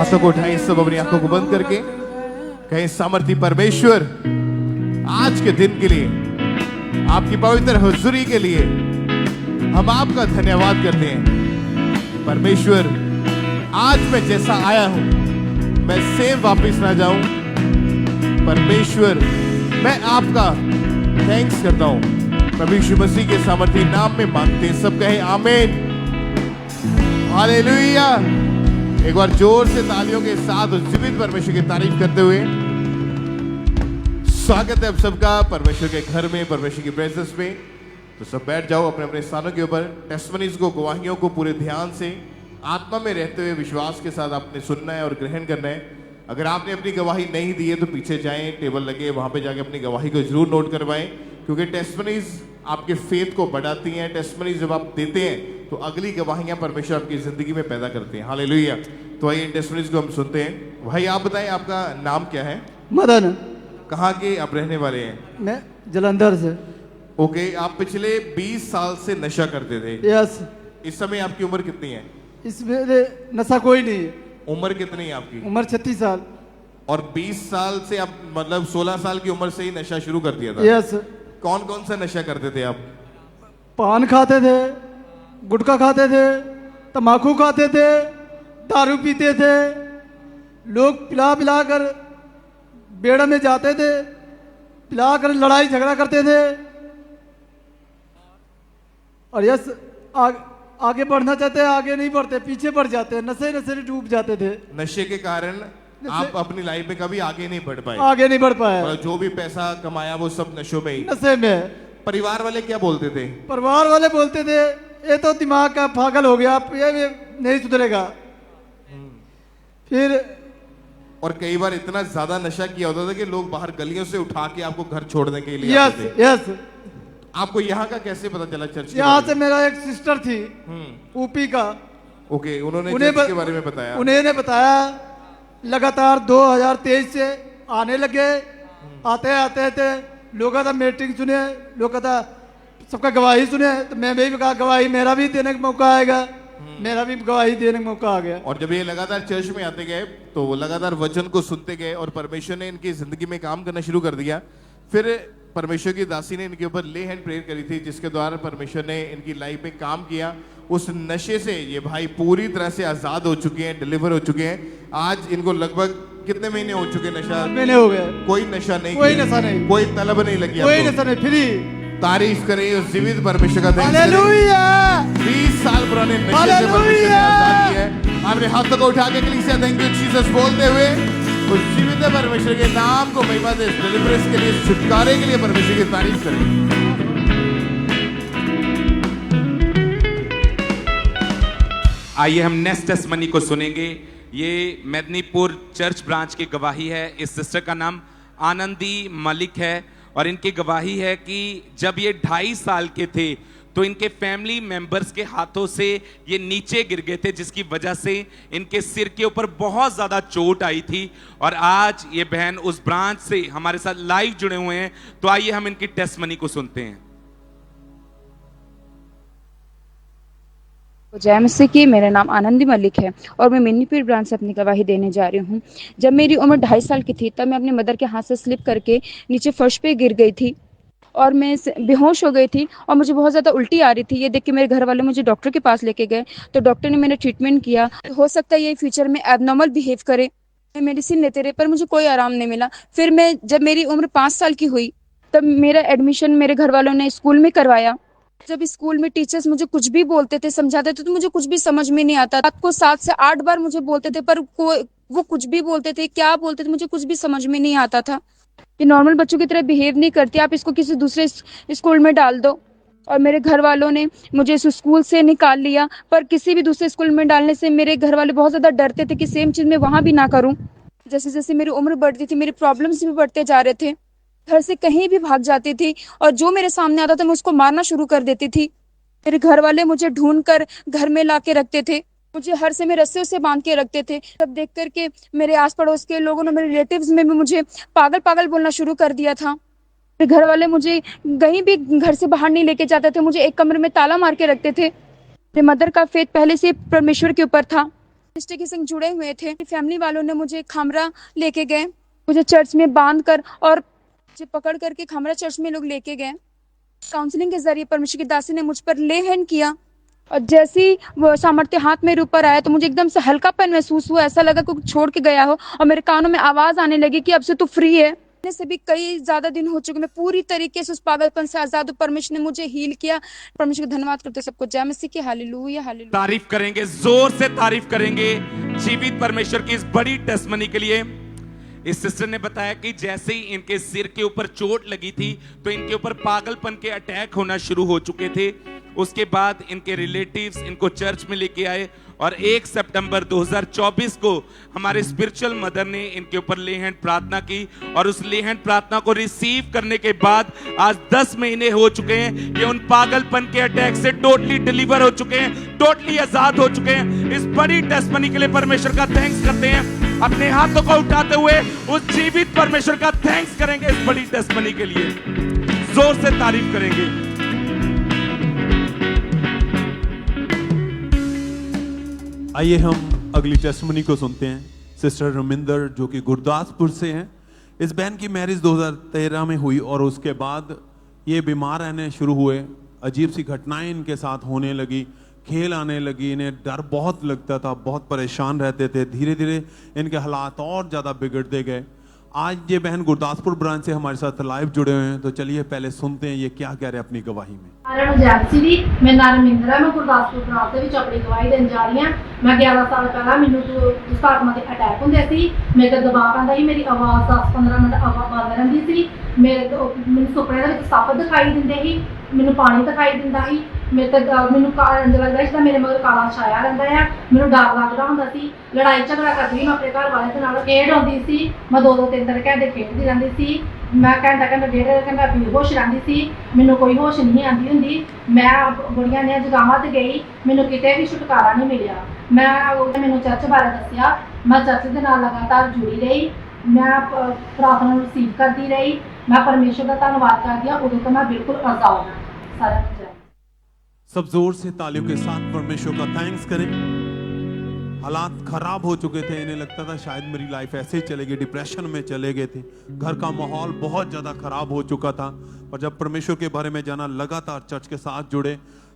हाथों को उठाएं, सब अपनी आंखों को बंद करके कहें, सामर्थी परमेश्वर, आज के दिन के लिए, आपकी पवित्र हुजूरी के लिए हम आपका धन्यवाद करते हैं। परमेश्वर, आज मैं जैसा आया हूं मैं सेम वापस ना जाऊं। परमेश्वर, मैं आपका थैंक्स करता हूं। प्रभु यीशु मसीह के सामर्थी नाम में मांगते हैं, सब कहें आमीन, हालेलुया। एक बार जोर से तालियों के साथ उस जीवित परमेश्वर की तारीफ करते हुए स्वागत है आप सबका परमेश्वर के घर में, परमेश्वर की प्रेजेंस में। तो सब बैठ जाओ अपने अपने स्थानों के ऊपर। टेस्टिमनीज को, गवाहियों को पूरे ध्यान से आत्मा में रहते हुए विश्वास के साथ आपने सुनना है और ग्रहण करना है। अगर आपने अपनी गवाही नहीं दी है तो पीछे जाएं, टेबल लगे वहां पे जाके अपनी गवाही को जरूर नोट करवाएं, क्योंकि टेस्टिमनीज आपके फेथ को बढ़ाती हैं। टेस्टिमनीज जब आप देते हैं तो अगली गवाहियां परमेश्वर आपकी जिंदगी में पैदा करते हैं। हालेलुया। तो आइए इन टेस्टिमनीज को हम सुनते हैं। भाई आप बताएं, आपका नाम क्या है? मदन। कहाँ के आप रहने वाले हैं? मैं जलंधर से। ओके, आप पिछले 20 साल से नशा करते थे। यस। इस समय आपकी उम्र कितनी है? इसमें नशा कोई नहीं है। उम्र कितनी है आपकी? उम्र 36 साल। और 20 साल से आप, मतलब 16 साल की उम्र से ही नशा शुरू कर दिया था? यस। कौन कौन सा नशा करते थे आप? पान खाते थे, गुटखा खाते थे, तम्बाकू खाते थे, दारू पीते थे। लोग पिला पिला कर बेड़ा में जाते थे, पिला कर लड़ाई झगड़ा करते थे। और यस, आगे बढ़ना चाहते हैं, आगे नहीं बढ़ते, पीछे बढ़ जाते हैं, नशे नशे में डूब जाते थे। नशे के कारण आप अपनी लाइफ में कभी आगे नहीं बढ़ पाए? आगे नहीं बढ़ पाया। और जो भी पैसा कमाया वो सब नशों में ही? नशे में। परिवार वाले क्या बोलते थे? परिवार वाले बोलते थे ये तो दिमाग का पागल हो गया, ये नहीं सुधरेगा। फिर और कई बार इतना ज्यादा नशा किया होता था कि लोग बाहर गलियों से उठा के आपको घर छोड़ने के लिए यस आते थे। यस। आपको यहाँ का कैसे पता चला चर्च के यहाँ बारे से मेरा एक सिस्टर थी ऊपी का। ओके, उन्होंने उन्हें चर्च के बारे में बताया? उन्होंने बताया। लगातार 2023 से आने लगे। आते आते थे, लोग था मीटिंग सुने, लोग था सबका गवाही सुने। तो मैं भी कहा गवाही मेरा भी देने का मौका आएगा, मेरा भी गवाही देने का मौका आ गया। और जब ये लगातार चर्च में आते गए तो वो लगातार वचन को सुनते गए और परमेश्वर ने इनकी जिंदगी में काम करना शुरू कर दिया। फिर परमेश्वर की दासी ने इनके ऊपर ले हैंड प्रेयर करी थी, जिसके द्वारा परमेश्वर ने इनकी लाइफ में काम किया। उस नशे से ये भाई पूरी तरह से आजाद हो चुके हैं, डिलीवर हो चुके हैं। आज इनको लगभग कितने महीने हो चुके नशा? महीने हो गए। कोई नशा नहीं, कोई नशा नहीं, कोई तलब नहीं लगी, कोई नशा नहीं, फ्री। तारीफ करें उस जीवित परमेश्वर का। हालेलुया। 20 साल पुराने नशे से परमेश्वर ने आजाद किया है। आपने हाथों को उठा के कलीसिया थैंक यू जीसस बोलते हुए उस जीवित परमेश्वर के नाम को महिमा दे, डिलीवरेंस के लिए, छुटकारे के लिए परमेश्वर की तारीफ करें। आइए हम नेक्स्ट टेस्टिमनी को सुनेंगे। ये मेदिनीपुर चर्च ब्रांच की गवाही है। इस सिस्टर का नाम आनंदी मलिक है और इनकी गवाही है कि जब ये 2.5 साल के थे तो इनके फैमिली मेंबर्स के हाथों से ये नीचे गिर गए थे, जिसकी वजह से इनके सिर के ऊपर बहुत ज्यादा चोट आई थी। और आज ये बहन उस ब्रांच से हमारे साथ लाइव जुड़े हुए हैं। तो आइए हम इनकी टेस्टिमनी को सुनते हैं। जय मसीह की। मेरा नाम आनंदी मलिक है और मैं मेदिनीपुर ब्रांच से अपनी गवाही देने जा रही हूँ। जब मेरी उम्र 2.5 साल की थी तब मैं अपनी मदर के हाथ से स्लिप करके नीचे फर्श पे गिर गई थी और मैं बेहोश हो गई थी और मुझे बहुत ज़्यादा उल्टी आ रही थी। ये देख के मेरे घर वाले मुझे डॉक्टर के पास लेके गए तो डॉक्टर ने मेरा ट्रीटमेंट किया। हो सकता है ये फ्यूचर में एबनॉर्मल बिहेव करे। मैं मेडिसिन लेते रहे पर मुझे कोई आराम नहीं मिला। फिर मैं जब मेरी उम्र 5 साल की हुई तब मेरा एडमिशन मेरे घर वालों ने स्कूल में करवाया। जब स्कूल में टीचर्स मुझे कुछ भी बोलते थे, समझाते थे, तो मुझे कुछ भी समझ में नहीं आता। रात को 7 से 8 बार मुझे बोलते थे, पर वो कुछ भी बोलते थे, क्या बोलते थे, मुझे कुछ भी समझ में नहीं आता था। ये नॉर्मल बच्चों की तरह बिहेव नहीं करती, आप इसको किसी दूसरे स्कूल में डाल दो। और मेरे घर वालों ने मुझे इस स्कूल से निकाल लिया, पर किसी भी दूसरे स्कूल में डालने से मेरे घर वाले बहुत ज्यादा डरते थे कि सेम चीज मैं वहां भी ना करूं। जैसे जैसे मेरी उम्र बढ़ती थी मेरे प्रॉब्लम्स भी बढ़ते जा रहे थे। घर से कहीं भी भाग जाती थी और जो मेरे सामने आता था मैं उसको मारना शुरू कर देती थी। मेरे घर वाले मुझे ढूंढ कर घर में ला के रखते थे, मुझे हर समय रस्सियों से बांध के रखते थे। तब देख करके मेरे आस पड़ोस के लोगों ने, मेरे रिलेटिव्स में भी मुझे पागल पागल बोलना शुरू कर दिया था। मेरे घर वाले मुझे कहीं भी घर से बाहर नहीं लेके जाते थे, मुझे एक कमरे में ताला मार के रखते थे। मेरे मदर का फेथ पहले से परमेश्वर के ऊपर था। मिनिस्ट्री के संग जुड़े हुए थे। फैमिली वालों ने मुझे खामरा लेके गए, मुझे चर्च में बांध कर और मुझे पकड़ करके खामरा चर्च में लोग लेके गए। काउंसलिंग के जरिए परमेश्वर की दासी ने मुझ पर ले हैंड किया और जैसे ही वो सामर्थ्य हाथ मेरे ऊपर आया तो मुझे एकदम से हल्कापन महसूस हुआ। ऐसा लगा कोई छोड़ के गया हो और मेरे कानों में आवाज आने लगी कि अब से तू फ्री है। से भी कई ज्यादा दिन हो चुके, मैं पूरी तरीके से उस पागलपन से आजाद हूं। परमेश्वर ने मुझे हील किया। परमेश्वर का धन्यवाद करते सबको जय मसीह की। Hallelujah hallelujah. तारीफ करेंगे, जोर से तारीफ करेंगे जीवित परमेश्वर की इस बड़ी टेस्टमनी के लिए। इस सिस्टर ने बताया कि जैसे ही इनके सिर के ऊपर चोट लगी थी तो इनके ऊपर पागलपन के अटैक होना शुरू हो चुके थे। उसके बाद इनके रिलेटिव्स इनको चर्च में लेके आए और 1 सितंबर 2024 को हमारे स्पिरिचुअल मदर ने इनके ऊपर ले हैंड प्रार्थना की और उस ले हैंड प्रार्थना को रिसीव करने के बाद आज 10 महीने हो चुके हैं। ये उन पागलपन के अटैक से टोटली डिलीवर हो चुके हैं, टोटली आजाद हो चुके हैं। इस बड़ी टेस्टमनी के लिए परमेश्वर का थैंक्स करते हैं। अपने हाथों को उठाते हुए उस जीवित परमेश्वर का थैंक्स करेंगे इस बड़ी टेस्टमनी के लिए, जोर से तारीफ करेंगे। आइए हम अगली टेस्टमनी को सुनते हैं। सिस्टर रमिंदर जो कि गुरदासपुर से हैं। इस बहन की मैरिज 2013 में हुई और उसके बाद ये बीमार रहने शुरू हुए। अजीब सी घटनाएं इनके साथ होने लगी, खेल आने लगी, इन्हें डर बहुत लगता था, बहुत परेशान रहते थे। धीरे धीरे इनके हालात और ज़्यादा बिगड़ते गए। आज ये बहन गुरदासपुर ब्रांच से हमारे साथ लाइव जुड़े हुए हैं, तो चलिए पहले सुनते हैं ये क्या कह रहे हैं अपनी गवाही में। मैं नारमिंदर है, मैं गुरदासपुर ब्रांच ਦੇ ਵਿੱਚ ਆਪਣੀ ਗਵਾਹੀ ਦੇਣ ਜਾ ਰਹੀ ਹਾਂ। मैं 11 ਸਾਲ ਪਹਿਲਾਂ ਮੈਨੂੰ ਦੁਸ਼ਟ ਆਤਮਾ ਦੇ ਅਟੈਕ ਹੁੰਦੇ ਸੀ। ਮੇਰੇ ਤੇ ਦਬਾਅ ਪੈਂਦਾ ਸੀ, ਮੇਰੀ ਆਵਾਜ਼ 10-15 ਮਿੰਟ ਬੰਦ ਰਹਿੰਦੀ ਸੀ। ਮੈਨੂੰ ਸੁਪਨੇ ਦੇ ਵਿੱਚ ਸੱਪ ਦਿਖਾਈ ਦਿੰਦੇ ਸੀ, ਮੈਨੂੰ ਪਾਣੀ ਦਿਖਾਈ ਦਿੰਦਾ ਸੀ। ਮੈਨੂੰ ਇੰਝ ਲੱਗਦਾ ਸੀ ਜਿੱਦਾਂ ਮੇਰੇ ਮਗਰ ਕਾਲਾ ਛਾਇਆ ਰਹਿੰਦਾ ਆ। ਮੈਨੂੰ ਡਰ ਲੱਗਦਾ ਹੁੰਦਾ ਸੀ। ਲੜਾਈ ਝਗੜਾ ਕਰਦੀ ਸੀ ਮੈਂ ਆਪਣੇ ਘਰ ਵਾਲੇ ਦੇ ਨਾਲ। ਖੇਡ ਆਉਂਦੀ ਸੀ, ਮੈਂ 2-3 ਘੰਟੇ ਖੇਡਦੀ ਰਹਿੰਦੀ ਸੀ। मैं घंटा डेढ़ घंटा बेहोश रहती सी, मैनू कोई होश नहीं आती होंगी। मैं बड़िया ने जगहों पर गई, मैनू किते भी छुटकारा नहीं मिलिया। मैनू चर्च बारे दसिया, मैं चर्च के नाल लगातार जुड़ी रही। मैं प्रार्थना रिसीव करती रही। मैं परमेश्वर का धन्यवाद करती हूँ। उदों तो मैं बिल्कुल आजाद हूँ। सारा सब जोर से तालियों के साथ परमेश्वर का थैंक्स करें। हालात खराब हो चुके थे, इन्हें लगता था शायद मेरी लाइफ ऐसे ही चलेगी, डिप्रेशन में चले गए थे। घर का माहौल बहुत ज़्यादा खराब हो चुका था। और जब परमेश्वर के बारे में जाना, लगातार चर्च के साथ जुड़े,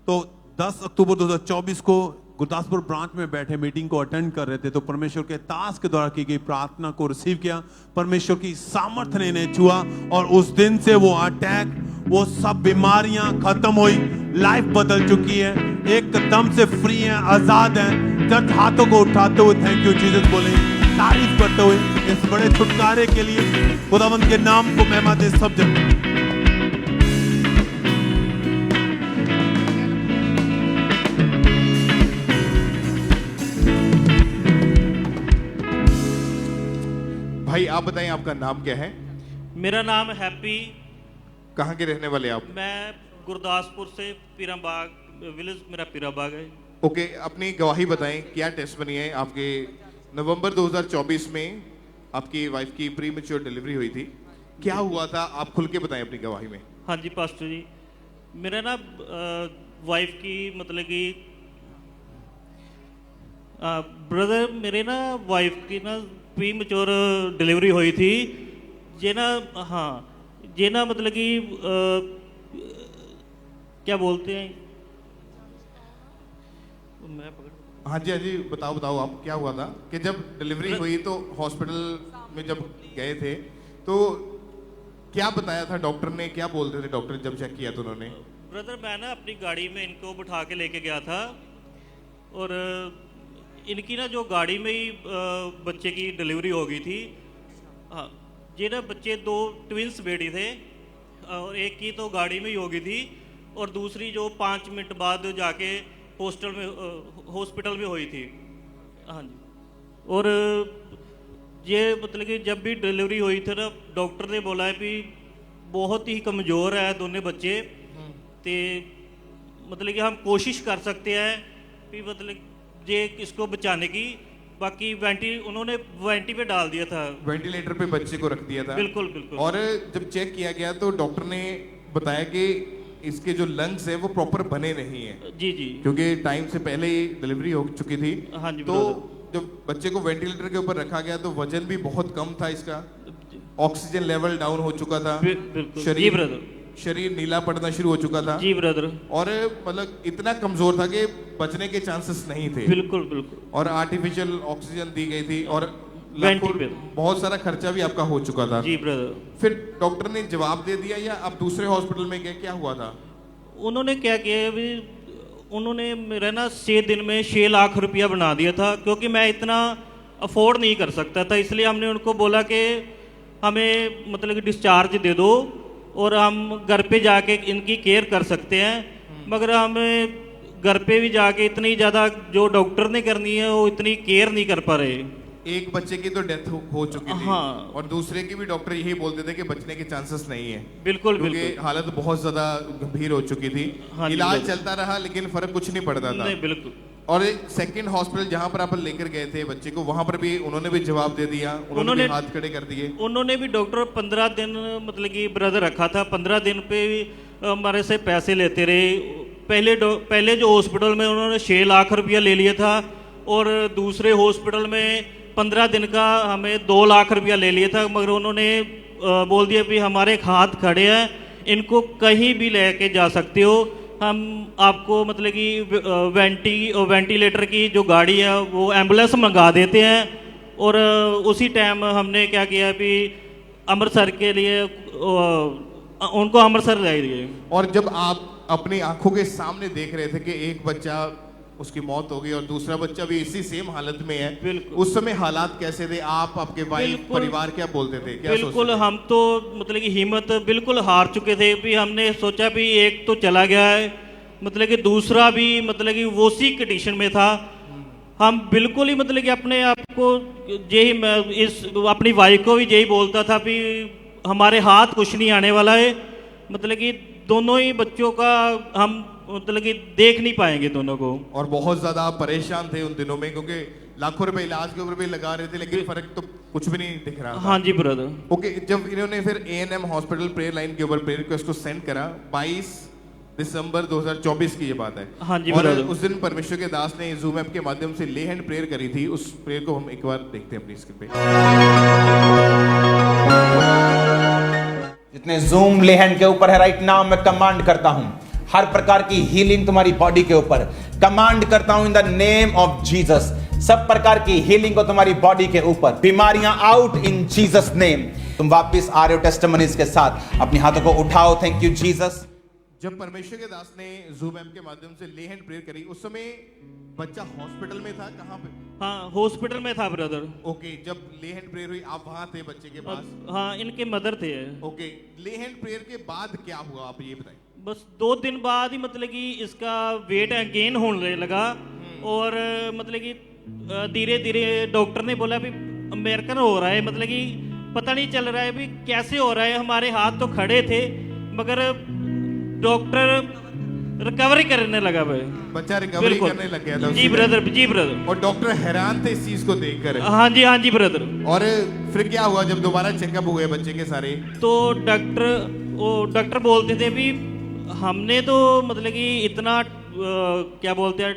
तो 10 अक्टूबर 2024 को गुरदासपुर ब्रांच में बैठे मीटिंग को अटेंड कर रहे थे, तो परमेश्वर के दास के द्वारा की गई प्रार्थना को रिसीव किया। परमेश्वर की सामर्थ्य ने इन्हें छुआ और उस दिन से वो अटैक, वो सब बीमारियां खत्म हुई। लाइफ बदल चुकी है, एकदम से फ्री हैं, आजाद हैं। जब हाथों को उठाते हुए थैंक यू जीसस बोले, तारीफ करते हुए इस बड़े छुटकारे के लिए खुदावंद के नाम को महिमा दे सब जन। भाई आप बताएं आपका नाम क्या है? मेरा नाम हैप्पी। कहाँ के रहने वाले आप? मैं गुरदासपुर से पीराबाग विलेज, मेरा पीराबाग है। ओके, अपनी गवाही बताएं, क्या टेस्टमनी है आपके? नवंबर 2024 में आपकी वाइफ की प्री मैच्योर डिलीवरी हुई थी, क्या हुआ था? आप खुल के बताएं अपनी गवाही में। हाँ जी पास्टर जी, मेरा ना वाइफ की मतलब कि ब्रदर मेरे ना वाइफ की ना प्री मैच्योर डिलीवरी हुई थी। ये ना हाँ ये ना मतलब कि क्या बोलते हैं, मैं पकड़। हाँ जी बताओ आप, क्या हुआ था कि जब डिलीवरी हुई तो हॉस्पिटल में जब गए थे तो क्या बताया था डॉक्टर ने? क्या बोलते थे डॉक्टर जब चेक किया तो उन्होंने? ब्रदर मैं ना अपनी गाड़ी में इनको बिठा के लेके गया था और इनकी ना जो गाड़ी में ही बच्चे की डिलीवरी हो गई थी। हाँ, ये ना बच्चे 2 ट्विंस बेटी थे और एक की तो गाड़ी में ही हो गई थी और दूसरी जो 5 मिनट बाद जाके हॉस्पिटल में हुई थी। हाँ जी, और ये मतलब कि जब भी डिलीवरी हुई थी ना, डॉक्टर ने बोला है कि बहुत ही कमज़ोर है दोनों बच्चे, तो मतलब कि हम कोशिश कर सकते हैं कि मतलब ये इसको बचाने की। बाकी उन्होंने वेंटी पे डाल दिया था, वेंटिलेटर पे बच्चे को रख दिया था। बिल्कुल बिल्कुल। और जब चेक किया गया तो डॉक्टर ने बताया कि इसके जो लंग्स है वो प्रॉपर बने नहीं है। जी जी, क्योंकि टाइम से पहले ही डिलीवरी हो चुकी थी। हाँ जी, तो जब बच्चे को वेंटिलेटर के ऊपर रखा गया तो वजन भी बहुत कम था इसका, ऑक्सीजन लेवल डाउन हो चुका था, बिल्कुल जी ब्रदर, शरीर नीला पड़ना शुरू हो चुका था जी ब्रदर, और मतलब इतना कमजोर था कि बचने के चांसेस नहीं थे। बिल्कुल बिल्कुल। और आर्टिफिशियल ऑक्सीजन दी गई थी और वेंटिलेटर, बहुत सारा खर्चा भी आपका हो चुका था जी ब्रदर। फिर डॉक्टर ने जवाब दे दिया या आप दूसरे हॉस्पिटल में गए, क्या हुआ था? उन्होंने क्या किया अभी, उन्होंने मेरा ना 6 दिन में 6 लाख रुपया बना दिया था, क्योंकि मैं इतना अफोर्ड नहीं कर सकता था। इसलिए हमने उनको बोला कि हमें मतलब कि डिस्चार्ज दे दो और हम घर पे जाके इनकी केयर कर सकते हैं, मगर हमें घर पे भी जाके इतनी ज़्यादा जो डॉक्टर ने करनी है वो इतनी केयर नहीं कर पा रहे। एक बच्चे की तो डेथ हो चुकी थी, हाँ। और दूसरे की भी डॉक्टर यही बोलते थे कि बचने के चांसेस नहीं है, बिल्कुल क्योंकि बिल्कुल, हालत बहुत ज्यादा गंभीर हो चुकी थी। हाँ जी, इलाज बिल्कुल। चलता रहा लेकिन फर्क कुछ नहीं पड़ता था। नहीं बिल्कुल। और सेकंड हॉस्पिटल जहां पर आप लेकर गए थे बच्चे को, वहां पर भी उन्होंने भी जवाब दे दिया, उन्होंने भी हाथ खड़े कर दिए। उन्होंने भी डॉक्टर 15 दिन मतलब कि ब्रदर रखा था, 15 दिन पे भी हमारे से पैसे लेते रहे। पहले जो हॉस्पिटल में उन्होंने 6 लाख रुपया ले लिया था, और दूसरे हॉस्पिटल में 15 दिन का हमें 2 लाख रुपया ले लिया था, मगर उन्होंने बोल दिया भी हमारे हाथ खड़े हैं, इनको कहीं भी लेके जा सकते हो, हम आपको मतलब कि वेंटिलेटर की जो गाड़ी है वो एम्बुलेंस मंगा देते हैं। और उसी टाइम हमने क्या किया भी अमृतसर के लिए उनको अमृतसर ले दिए। और जब आप अपनी आंखों के सामने देख रहे थे कि एक बच्चा उसकी मौत हो गई और दूसरा बच्चा भी इसी सेम हालत में है, बिल्कुल। उस समय हालात कैसे थे? आप, आपके वाइफ, बिल्कुल। परिवार क्या बोलते थे, क्या बिल्कुल, सोचते थे? हम तो मतलब कि हिम्मत बिल्कुल हार चुके थे भी हमने सोचा भी एक तो चला गया है, मतलब कि दूसरा भी मतलब कि वो सी कंडीशन में था। हम बिल्कुल ही मतलब कि अपने आप को यही मैं इस अपनी वाइफ को भी यही बोलता था भी हमारे हाथ कुछ नहीं आने वाला है, मतलब कि दोनों ही बच्चों का हम मतलब कि देख नहीं पाएंगे दोनों को। और बहुत ज्यादा आप परेशान थे उन दिनों में, क्योंकि लाखों रुपए इलाज के ऊपर भी लगा रहे थे लेकिन फर्क तो कुछ भी नहीं दिख रहा था। हाँ जी ब्रदर। ओके, जब इन्होंने फिर ANM हॉस्पिटल प्रेयर लाइन के ऊपर प्रेयर रिक्वेस्ट को सेंड करा, 22 दिसंबर 2024 की ये बात है। हाँ जी और ब्रदर। उस दिन परमेश्वर के दास ने जूम ऐप के माध्यम से ले हैंड प्रेयर करी थी। उस प्रेयर को हम एक बार देखते हैं अपनी स्क्रीन पे। जितने जूम ले हैंड के ऊपर है राइट नाउ, मैं कमांड करता हूं हर प्रकार की हीलिंग तुम्हारी बॉडी के ऊपर कमांड करता हूं in the name of Jesus. सब प्रकार की हीलिंग को तुम्हारी बॉडी के ऊपर, बीमारियां आउट इन जीसस नेम। तुम वापस आ रहे हो टेस्टिमनीज के साथ, अपने हाथों को उठाओ। Thank you Jesus. जब परमेश्वर के दास ने जूम ऐप के माध्यम से ले हैंड प्रेयर करी, उस समय बच्चा हॉस्पिटल में था, कहाँ पे? हाँ, हॉस्पिटल में था ब्रदर। ओके, जब ले हैंड प्रेयर हुई आप वहां थे बच्चे के पास? हाँ, इनके मदर थे। ओके, ले हैंड प्रेयर के बाद क्या हुआ आप ये बताइए। बस 2 दिन बाद ही मतलब कि इसका वेट गेन होने लगा, और मतलब कि धीरे धीरे डॉक्टर ने बोला भी अमेरिकन हो रहा है, मतलब कि पता नहीं चल रहा है भी कैसे हो रहा है। हमारे हाथ तो खड़े थे मगर डॉक्टर रिकवरी करने लगा भाई, बच्चा रिकवरी करने लग गया था। जी ब्रदर, जी ब्रदर। और डॉक्टर हैरान थे इस चीज को देखकर। हाँ जी ब्रदर। और फिर क्या हुआ जब दोबारा चेकअप हुए बच्चे के सारे? तो डॉक्टर बोलते थे भी हमने तो मतलब कि इतना क्या बोलते हैं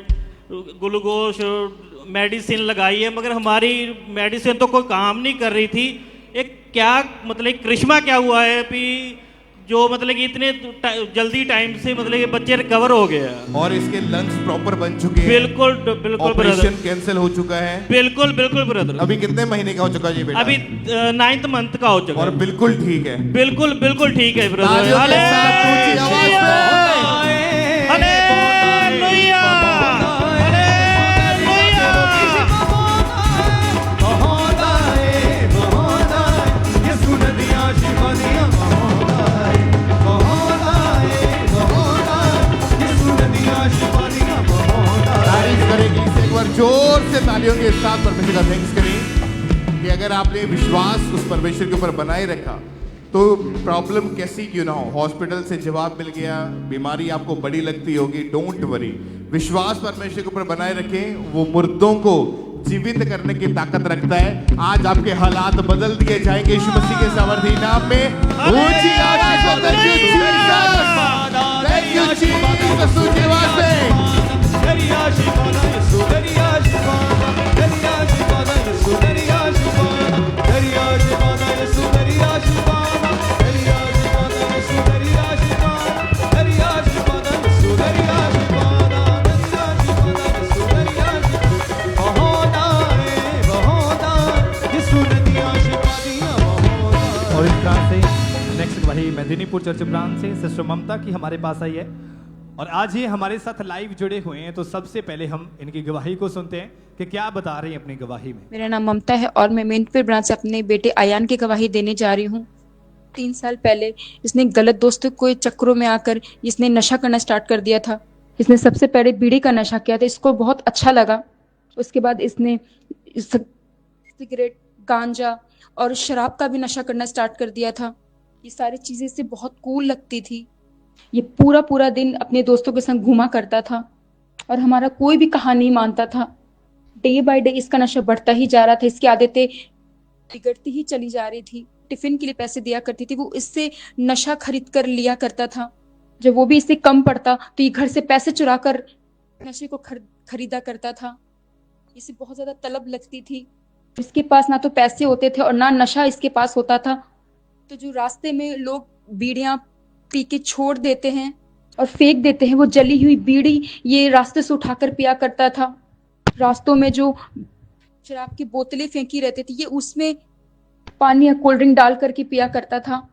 ग्लूकोज मेडिसिन लगाई है, मगर हमारी मेडिसिन तो कोई काम नहीं कर रही थी। एक क्या मतलब करिश्मा क्या हुआ है भी जो मतलब कि इतने जल्दी टाइम से मतलब कि बच्चे रिकवर हो गए हैं, और इसके लंग्स प्रॉपर बन चुके हैं। बिल्कुल बिल्कुल ब्रदर, ऑपरेशन कैंसिल हो चुका है। बिल्कुल बिल्कुल ब्रदर। अभी कितने महीने का हो चुका है ये बेटा? अभी 9th मंथ का हो चुका और है। बिल्कुल ठीक है, बिल्कुल बिल्कुल ठीक है ब्रदर। तालियों के साथ ऊंची आवाज में। हालेलुया, तारीफ करेगी इसे एक बार जोर से तालियों के साथ परमेश्वर का थैंक्स करें कि अगर आपने विश्वास उस परमेश्वर के ऊपर बनाए रखा तो प्रॉब्लम कैसी क्यों ना हो, हॉस्पिटल से जवाब मिल गया, बीमारी आपको बड़ी लगती होगी, डोंट वरी। विश्वास परमेश्वर के ऊपर बनाए रखें, वो मुर्दों को जीवित करने की ताकत रखता है। आज आपके हालात बदल दिए जाएंगे यीशु मसीह के सामर्थी नाम में। ऊंची आवाज में thank you Jesus, thank you Jesus. ऊंची आवाज में चर्च ब्रांच से सिस्टर ममता की हमारे पास आई है और आज ये हमारे साथ लाइव जुड़े हुए हैं। तो सबसे पहले हम इनकी गवाही को सुनते हैं कि क्या बता रही हैं अपनी गवाही में। मेरा नाम ममता है और मैं मीनपुर ब्रांच से अपने बेटे आयान की गवाही देने जा रही हूँ। 3 साल पहले इसने गलत दोस्तों के चक्करों में आकर इसने नशा करना स्टार्ट कर दिया था। इसने सबसे पहले बीड़ी का नशा किया था, इसको बहुत अच्छा लगा। उसके बाद इसने सिगरेट, गांजा और शराब का भी नशा करना स्टार्ट कर दिया था। ये सारी चीज़ें इससे बहुत कूल लगती थी। ये पूरा दिन अपने दोस्तों के संग घूमा करता था और हमारा कोई भी कहानी नहीं मानता था। डे बाय डे इसका नशा बढ़ता ही जा रहा था, इसकी आदतें बिगड़ती ही चली जा रही थी। टिफिन के लिए पैसे दिया करती थी, वो इससे नशा खरीद कर लिया करता था। जब वो भी इससे कम पड़ता तो ये घर से पैसे चुरा कर नशे को खरीदा करता था। इसे बहुत ज्यादा तलब लगती थी। इसके पास ना तो पैसे होते थे और ना नशा इसके पास होता था। तो जो रास्ते में लोग बीड़ियां पी के छोड़ देते हैं और फेंक देते हैं, वो जली हुई बीड़ी ये रास्ते से उठाकर पिया करता था। रास्तों में जो शराब की बोतलें फेंकी रहती थी, ये उसमें पानी या कोल्ड ड्रिंक डाल करके पिया करता था।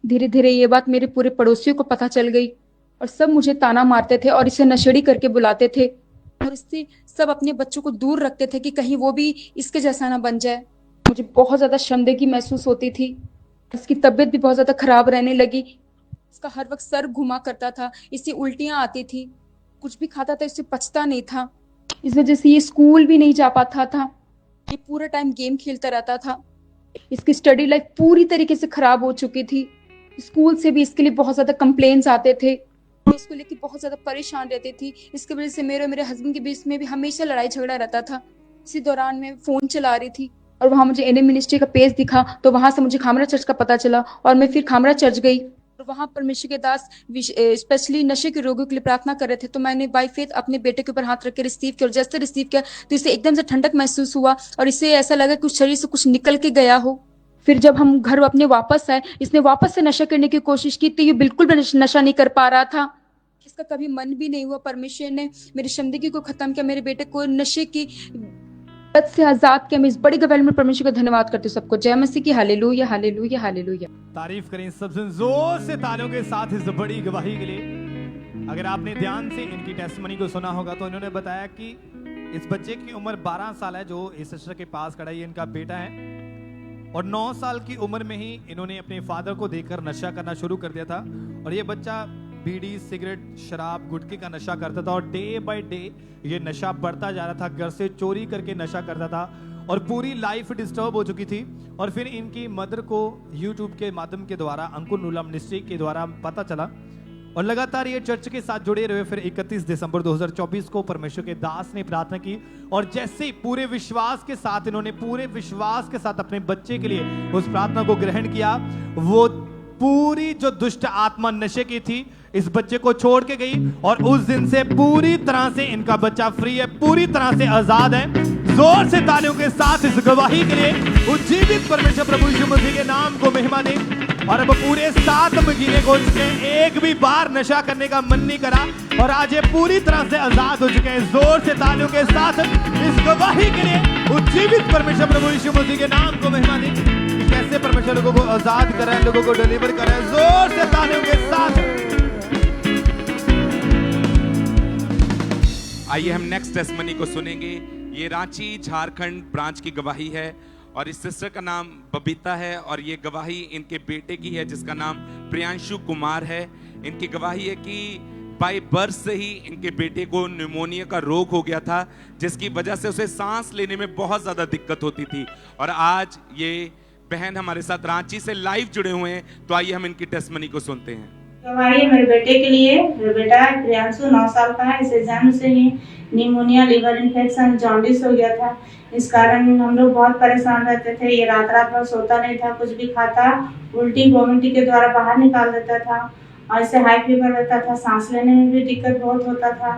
धीरे धीरे ये बात मेरे पूरे पड़ोसियों को पता चल गई और सब मुझे ताना मारते थे और इसे नशेड़ी करके बुलाते थे और इससे सब अपने बच्चों को दूर रखते थे कि कहीं वो भी इसके जैसा ना बन जाए। मुझे बहुत ज्यादा शर्मिंदगी महसूस होती थी। इसकी तबीयत भी बहुत ज्यादा खराब रहने लगी। इसका हर वक्त सर घुमा करता था, इससे उल्टियां आती थी। कुछ भी खाता था इससे पचता नहीं था। इस वजह से ये स्कूल भी नहीं जा पाता था। ये पूरा टाइम गेम खेलता रहता था। इसकी स्टडी लाइफ पूरी तरीके से खराब हो चुकी थी। स्कूल से भी इसके लिए बहुत ज्यादा कंप्लेंट्स आते थे। मैं इसको लेकर बहुत ज्यादा परेशान रहती थी। इसकी वजह से मेरे और मेरे हस्बैंड के बीच में भी हमेशा लड़ाई झगड़ा रहता था। इसी दौरान मैं फोन चला रही थी और वहां मुझे एनएम मिनिस्ट्री का पेज दिखा, तो वहां से मुझे खामरा चर्च का पता चला और मैं फिर खामरा चर्च गई और वहां परमेश्वर के दास स्पेशली नशे के रोगियों के लिए प्रार्थना कर रहे थे। तो मैंने बाय फेथ अपने बेटे के ऊपर हाथ रख के रिसीव किया और जैसे रिसीव किया तो इसे एकदम से ठंडक महसूस हुआ और इसे ऐसा लगा कि उस शरीर से कुछ निकल के गया हो। फिर जब हम घर अपने वापस आए, इसने वापस से नशा करने की कोशिश की तो ये बिल्कुल भी नशा नहीं कर पा रहा था। इसका कभी मन भी नहीं हुआ। परमेश्वर ने मेरी शर्मिंदगी को खत्म किया, मेरे बेटे को नशे की लत से आजाद किया। मैं इस बड़ी गवाही में परमेश्वर का धन्यवाद करती हूँ। सबको जय मसीह की। Hallelujah hallelujah hallelujah. तारीफ करें सबसे जोर से तालियों के साथ इस बड़ी गवाही के लिए। अगर आपने ध्यान से इनकी टेस्टिमनी को सुना होगा तो इन्होंने बताया कि इस बच्चे की उम्र 12 साल है, जो इस सिस्टर के पास खड़ा है, ये इनका बेटा है और 9 साल की उम्र में ही इन्होंने अपने फादर को देखकर नशा करना शुरू कर दिया था और ये बच्चा बीड़ी, सिगरेट, शराब, गुटखे का नशा करता था और डे बाय डे ये नशा बढ़ता जा रहा था। घर से चोरी करके नशा करता था और पूरी लाइफ डिस्टर्ब हो चुकी थी। और फिर इनकी मदर को यूट्यूब के माध्यम के द्वारा अंकुर नूला मिनिस्ट्री के द्वारा पता चला और लगातार ये चर्च के साथ जुड़े रहे। फिर 31 दिसंबर 2024 को परमेश्वर के दास ने प्रार्थना की और जैसे ही पूरे विश्वास के साथ इन्होंने पूरे विश्वास के साथ अपने बच्चे के लिए उस प्रार्थना को ग्रहण किया, वो पूरी जो दुष्ट आत्मा नशे की थी इस बच्चे को छोड़ के गई और उस दिन से पूरी तरह से इनका बच्चा फ्री है, पूरी तरह से आजाद है। जोर से तालियों के साथ इस गवाही के लिए उज्जीवित परमेश्वर प्रभु यीशु मसीह के नाम को महिमा दे। और अब पूरे 7 महीने को चुके, एक भी बार नशा करने का मन नहीं करा और आज ये पूरी तरह से आजाद हो चुके हैं। जोर से तालियों के साथ इस गवाही के लिए उज्जीवित परमेश्वर प्रभु यीशु मसीह के नाम को महिमा दे। कैसे परमेश्वर लोगों को आजाद कर रहा है, लोगों को डिलीवर कर रहा है। जोर से तालियों के साथ आइए हम नेक्स्ट टेस्टिमनी को सुनेंगे। ये रांची झारखंड ब्रांच की गवाही है और इस सिस्टर का नाम बबीता है और ये गवाही इनके बेटे की है जिसका नाम प्रियांशु कुमार है। इनकी गवाही है कि बाय बर्थ से ही इनके बेटे को न्यूमोनिया का रोग हो गया था, जिसकी वजह से उसे सांस लेने में बहुत ज्यादा दिक्कत होती थी। और आज ये बहन हमारे साथ रांची से लाइव जुड़े हुए हैं, तो आइए हम इनकी टेस्टिमनी को सुनते हैं। गवाही मेरे बेटे के लिए। मेरा बेटा प्रियांशु 9 साल का है। इसे जन्म से ही निमोनिया, लिवर इन्फेक्शन, जॉन्डिस हो गया था। इस कारण हम लोग बहुत परेशान रहते थे। ये रात भर सोता नहीं था, कुछ भी खाता उल्टी वोमिटिंग के द्वारा बाहर निकाल देता था और इसे हाई फीवर रहता था, सांस लेने में भी दिक्कत बहुत होता था।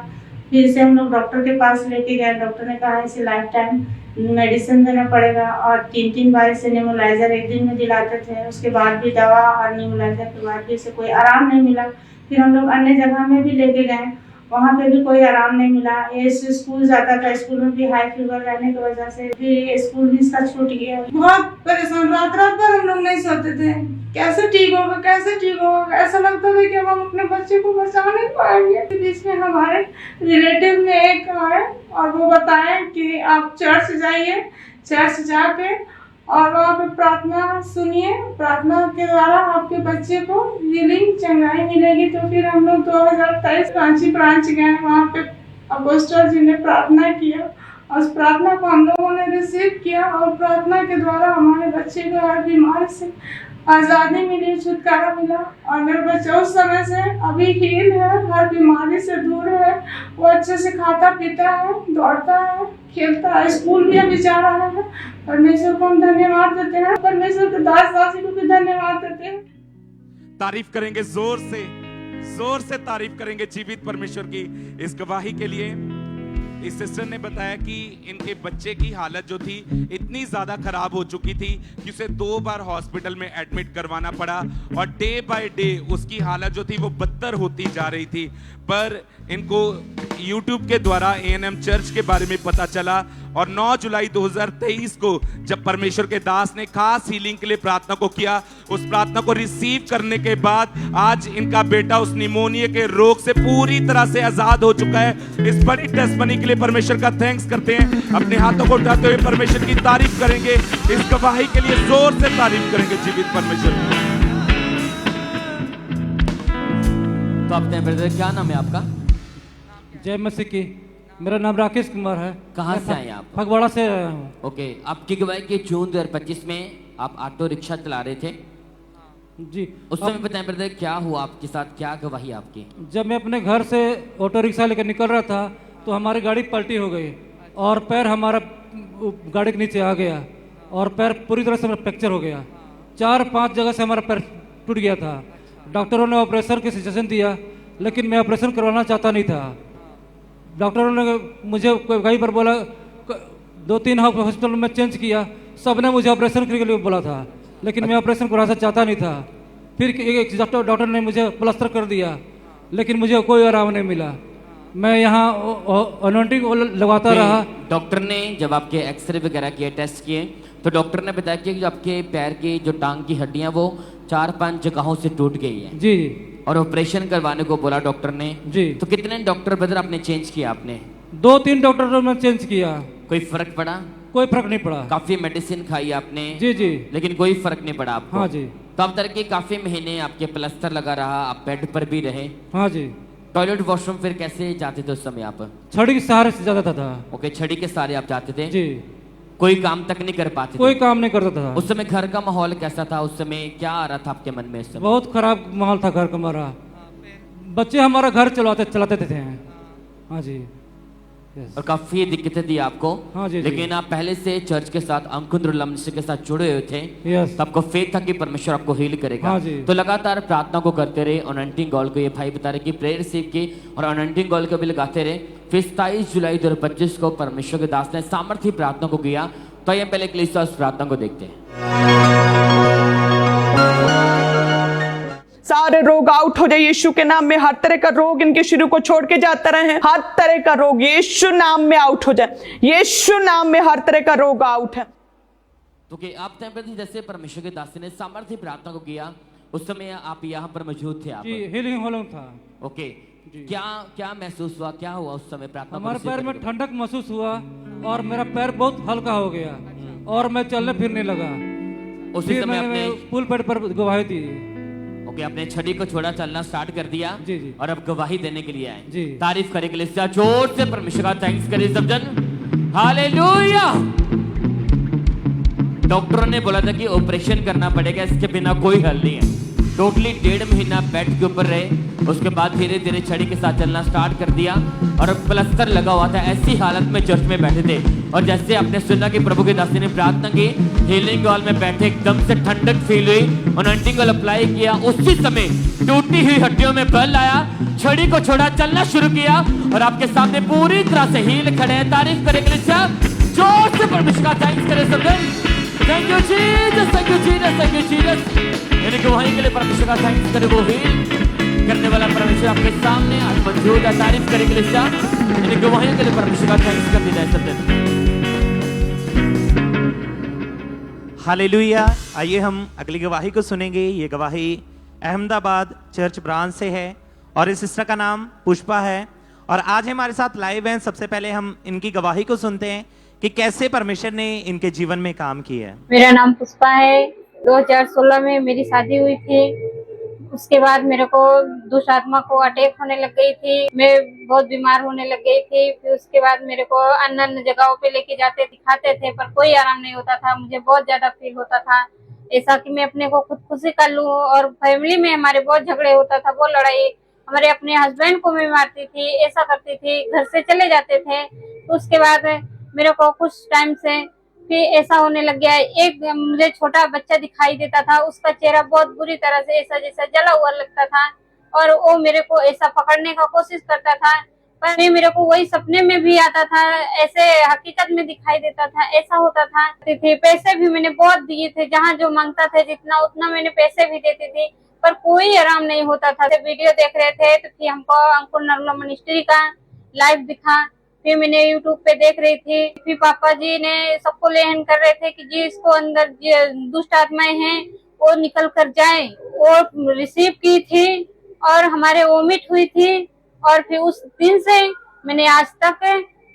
फिर इसे हम लोग डॉक्टर के पास लेके गए। डॉक्टर ने कहा इसे लाइफ टाइम मेडिसिन देना पड़ेगा और 3 बार इसे नेबुलाइजर एक दिन में दिलाते थे। उसके बाद भी दवा और नेबुलाइजर के बाद भी इसे कोई आराम नहीं मिला। फिर हम लोग अन्य जगह में भी लेके गए वहाँ पे भी कोई आराम नहीं मिला। ये स्कूल जाता था, स्कूल में भी हाई फीवर रहने की वजह से फिर ये स्कूल भी इसका छूट गया। बहुत परेशान, रात रात भर हम लोग नहीं सोते थे, कैसे ठीक होगा कैसे ठीक होगा। ऐसा लगता था कि हम अपने बच्चे को बचा नहीं पाएंगे। बीच में हमारे रिलेटिव में एक आए और वो बताए कि आप चर्च जाइए, चर्च जाके और वहाँ पे प्रार्थना सुनिए, प्रार्थना के द्वारा आपके बच्चे को हीलिंग चंगाई मिलेगी। तो फिर हम लोग 2023 रांची ब्रांच गए, वहाँ पे अपोस्टल जी ने प्रार्थना किया और उस प्रार्थना को हम लोगों ने रिसीव किया और प्रार्थना के द्वारा हमारे बच्चे को हर बीमारी से आज़ादी मिली, छुटकारा मिला और मेरा बच्चा उस समय से अभी हील है, हर बीमारी से दूर है। वो अच्छे से खाता पीता है, दौड़ता है, खेलता है, स्कूल भी अभी जा रहा है। परमेश्वर को हम धन्यवाद देते हैं, परमेश्वर के दास दासी को भी धन्यवाद देते हैं। तारीफ करेंगे, जोर से तारीफ करेंगे जीवित परमेश्वर की इस गवाही के लिए। इस सिस्टर ने बताया कि इनके बच्चे की हालत जो थी इतनी ज्यादा खराब हो चुकी थी कि उसे 2 बार हॉस्पिटल में एडमिट करवाना पड़ा और डे बाय डे उसकी हालत जो थी वो बदतर होती जा रही थी। पर इनको YouTube के द्वारा A&M चर्च के बारे में पता चला और 9 जुलाई 2023 को जब परमेश्वर के दास ने खास हीलिंग के लिए प्रार्थना को किया, उस प्रार्थना को रिसीव करने के बाद आज इनका बेटा उस निमोनिया के रोग से पूरी तरह से आजाद हो चुका है। इस बड़ी टेस्टमनी के लिए परमेश्वर का थैंक्स करते हैं। अपने हाथों को उठाते हुए परमेश्वर की तारीफ करेंगे, इस गवाही के लिए जोर से तारीफ करेंगे जीवित परमेश्वर की। तो अपने ब्रदर क्या नाम है आपका? जय मसीह की। मेरा नाम राकेश कुमार है। कहाँ से आए आप? फगवाड़ा से आया हूँ। ओके, आपकी गवाही कि जून 2025 में आप ऑटो रिक्शा चला रहे थे जी। उस समय बताएं ब्रदर, क्या हुआ आपके साथ, क्या गवाही आपकी? जब मैं अपने घर से ऑटो रिक्शा लेकर निकल रहा था तो हमारी गाड़ी पलटी हो गई और पैर हमारा गाड़ी के नीचे आ गया और पैर पूरी तरह से मेरा फ्रैक्चर हो गया। 4-5 जगह से हमारा पैर टूट गया था। डॉक्टरों ने ऑपरेशन की सजेशन दिया, लेकिन मैं ऑपरेशन करवाना चाहता नहीं था। डॉक्टरों ने मुझे कई बार बोला, 2-3 हॉस्पिटल में चेंज किया, सब ने मुझे ऑपरेशन के लिए बोला था, लेकिन मैं ऑपरेशन कराना चाहता नहीं था। फिर एक डॉक्टर ने मुझे प्लास्टर कर दिया, लेकिन मुझे कोई आराम नहीं मिला। मैं यहाँ अनोइंटिंग लगाता रहा। डॉक्टर ने जब आपके एक्सरे वगैरह किए, टेस्ट किए, तो डॉक्टर ने बताया कि जो आपके पैर की जो टांग की हड्डियाँ वो 4-5 जगहों से टूट गई है जी, और ऑपरेशन करवाने को बोला डॉक्टर ने जी। तो कितने डॉक्टर ब्रदर आपने चेंज किया? आपने 2-3 डॉक्टरों ने चेंज किया। कोई फर्क पड़ा? कोई फर्क नहीं पड़ा। काफी मेडिसिन खाई आपने? जी जी, लेकिन कोई फर्क नहीं पड़ा आपको? हाँ जी। तो अब तक के काफी महीने आपके प्लास्टर लगा रहा, आप बेड पर भी रहे? हाँ जी। टॉयलेट वॉशरूम फिर कैसे जाते थे उस समय आप? छड़ी के सहारे से जाता था। ओके, छड़ी के सहारे आप जाते थे जी। कोई काम तक नहीं कर पाते? कोई काम नहीं करता था। उस समय घर का माहौल कैसा था? उस समय क्या आ रहा था आपके मन में? उस समय बहुत खराब माहौल था घर का हमारा। बच्चे हमारा घर चलाते थे। हाँ जी। और काफी दिक्कतें दी आपको। हाँ जी, लेकिन आप पहले से चर्च के साथ, अंकुर के साथ जुड़े हुए थे। यस। तो आपको फेथ था कि परमेश्वर आपको हील करेगा। हाँ जी। तो लगातार प्रार्थना को करते रहे। अनॉइंटिंग गॉल को ये भाई बता रहे कि प्रेयर रिसीव की और अनॉइंटिंग गॉल को भी लगाते रहे। फिर 27 जुलाई 2025 को परमेश्वर के दास ने सामर्थ्य प्रार्थना को किया। तो आइए पहले क्लिस्ता उस प्रार्थना को देखते हैं। सारे रोग आउट हो जाए यीशु के नाम में। हर तरह का रोग इनके शरीर को छोड़ के जाता रहे। हर तरह का रोग यीशु नाम में आउट हो जाए। यीशु नाम में हर तरह का रोग आउट है। तो कि आप जैसे परमेश्वर के दास ने सामर्थ्य प्रार्थना को किया, उस समय आप यहाँ पर मौजूद थे? आप हीलिंग हॉल में था। ओके, क्या महसूस हुआ, क्या हुआ उस समय प्रार्थना? हमारे पैर में ठंडक महसूस हुआ और मेरा पैर बहुत हल्का हो गया और मैं चलने फिरने लगा। उसी समय आपने पुल पर गवाही दी। ओके, आपने छड़ी को छोड़ा, चलना स्टार्ट कर दिया। जी जी। और अब गवाही देने के लिए आए जी। तारीफ करे के लिए जोर से परमेश्वर का थैंक्स करिए सब जन। हालेलुया। डॉक्टरों ने बोला था कि ऑपरेशन करना पड़ेगा, इसके बिना कोई हल नहीं है। टोटली 1.5 महीना बेड के ऊपर रहे। उसके बाद धीरे धीरे छड़ी के साथ चलना स्टार्ट कर दिया और प्लास्टर लगा हुआ था। ऐसी हालत में चर्च में बैठे थे और जैसे आपने सुना कि प्रभु के दासी ने प्रार्थना की, हीलिंग हॉल में बैठे एकदम से ठंडक फील हुई। अनॉइंटिंग ऑयल अप्लाई किया, उसी समय टूटी हुई हड्डियों में बल आया, छड़ी को छोड़ा, चलना शुरू किया और आपके सामने पूरी तरह से हील खड़े हैं। तारीफ करेंगे जोर से परमेश्वर का थैंक्स करें सब। Thank you Jesus, thank you Jesus, thank you Jesus. यानी कि वहीं के लिए परमेश्वर का थैंक्स करें। वो हील करने वाला परमेश्वर परमेश्वर आपके सामने आज मौजूद है। तारीफ करें कलीसिया, इन गवाहियों के लिए परमेश्वर का थैंक्स कर देना है सब दिन। हालेलुया। आइए हम अगली गवाही को सुनेंगे। ये गवाही अहमदाबाद चर्च ब्रांच से है और इस सिस्टर का नाम पुष्पा है और आज हमारे साथ लाइव हैं। सबसे पहले हम इनकी गवाही को सुनते हैं कि कैसे परमेश्वर ने इनके जीवन में काम किया है। मेरा नाम पुष्पा है। 2016 में मेरी शादी हुई थी। उसके बाद मेरे को दुष्ट आत्मा को अटैक होने लग गई थी। मैं बहुत बीमार होने लग गई थी। फिर उसके बाद मेरे को अन्य जगहों पे लेके जाते दिखाते थे पर कोई आराम नहीं होता था। मुझे बहुत ज्यादा फील होता था ऐसा कि मैं अपने को खुदकुशी कर लूं। और फैमिली में हमारे बहुत झगड़े होता था, बहुत लड़ाई। हमारे अपने हस्बैंड को मैं मारती थी, ऐसा करती थी, घर से चले जाते थे। तो उसके बाद मेरे को कुछ टाइम से फिर ऐसा होने लग गया। एक मुझे छोटा बच्चा दिखाई देता था, उसका चेहरा बहुत बुरी तरह से ऐसा जैसा जला हुआ लगता था और वो मेरे को ऐसा पकड़ने का कोशिश करता था पर मेरे को वही सपने में भी आता था, ऐसे हकीकत में दिखाई देता था, ऐसा होता था। पैसे भी मैंने बहुत दिए थे, जहाँ जो मांगता था जितना उतना मैंने पैसे भी देती थी पर कोई आराम नहीं होता था। वीडियो देख रहे थे तो फिर हमको अंकुर नरुला मिनिस्ट्री का लाइव दिखा। फिर मैंने यूट्यूब पे देख रही थी। फिर पापा जी ने सबको लेहन कर रहे थे कि जी इसको अंदर दुष्ट आत्माएं हैं वो निकल कर जाए। वो रिसीव की थी और हमारे वोमिट हुई थी और फिर उस दिन से मैंने आज तक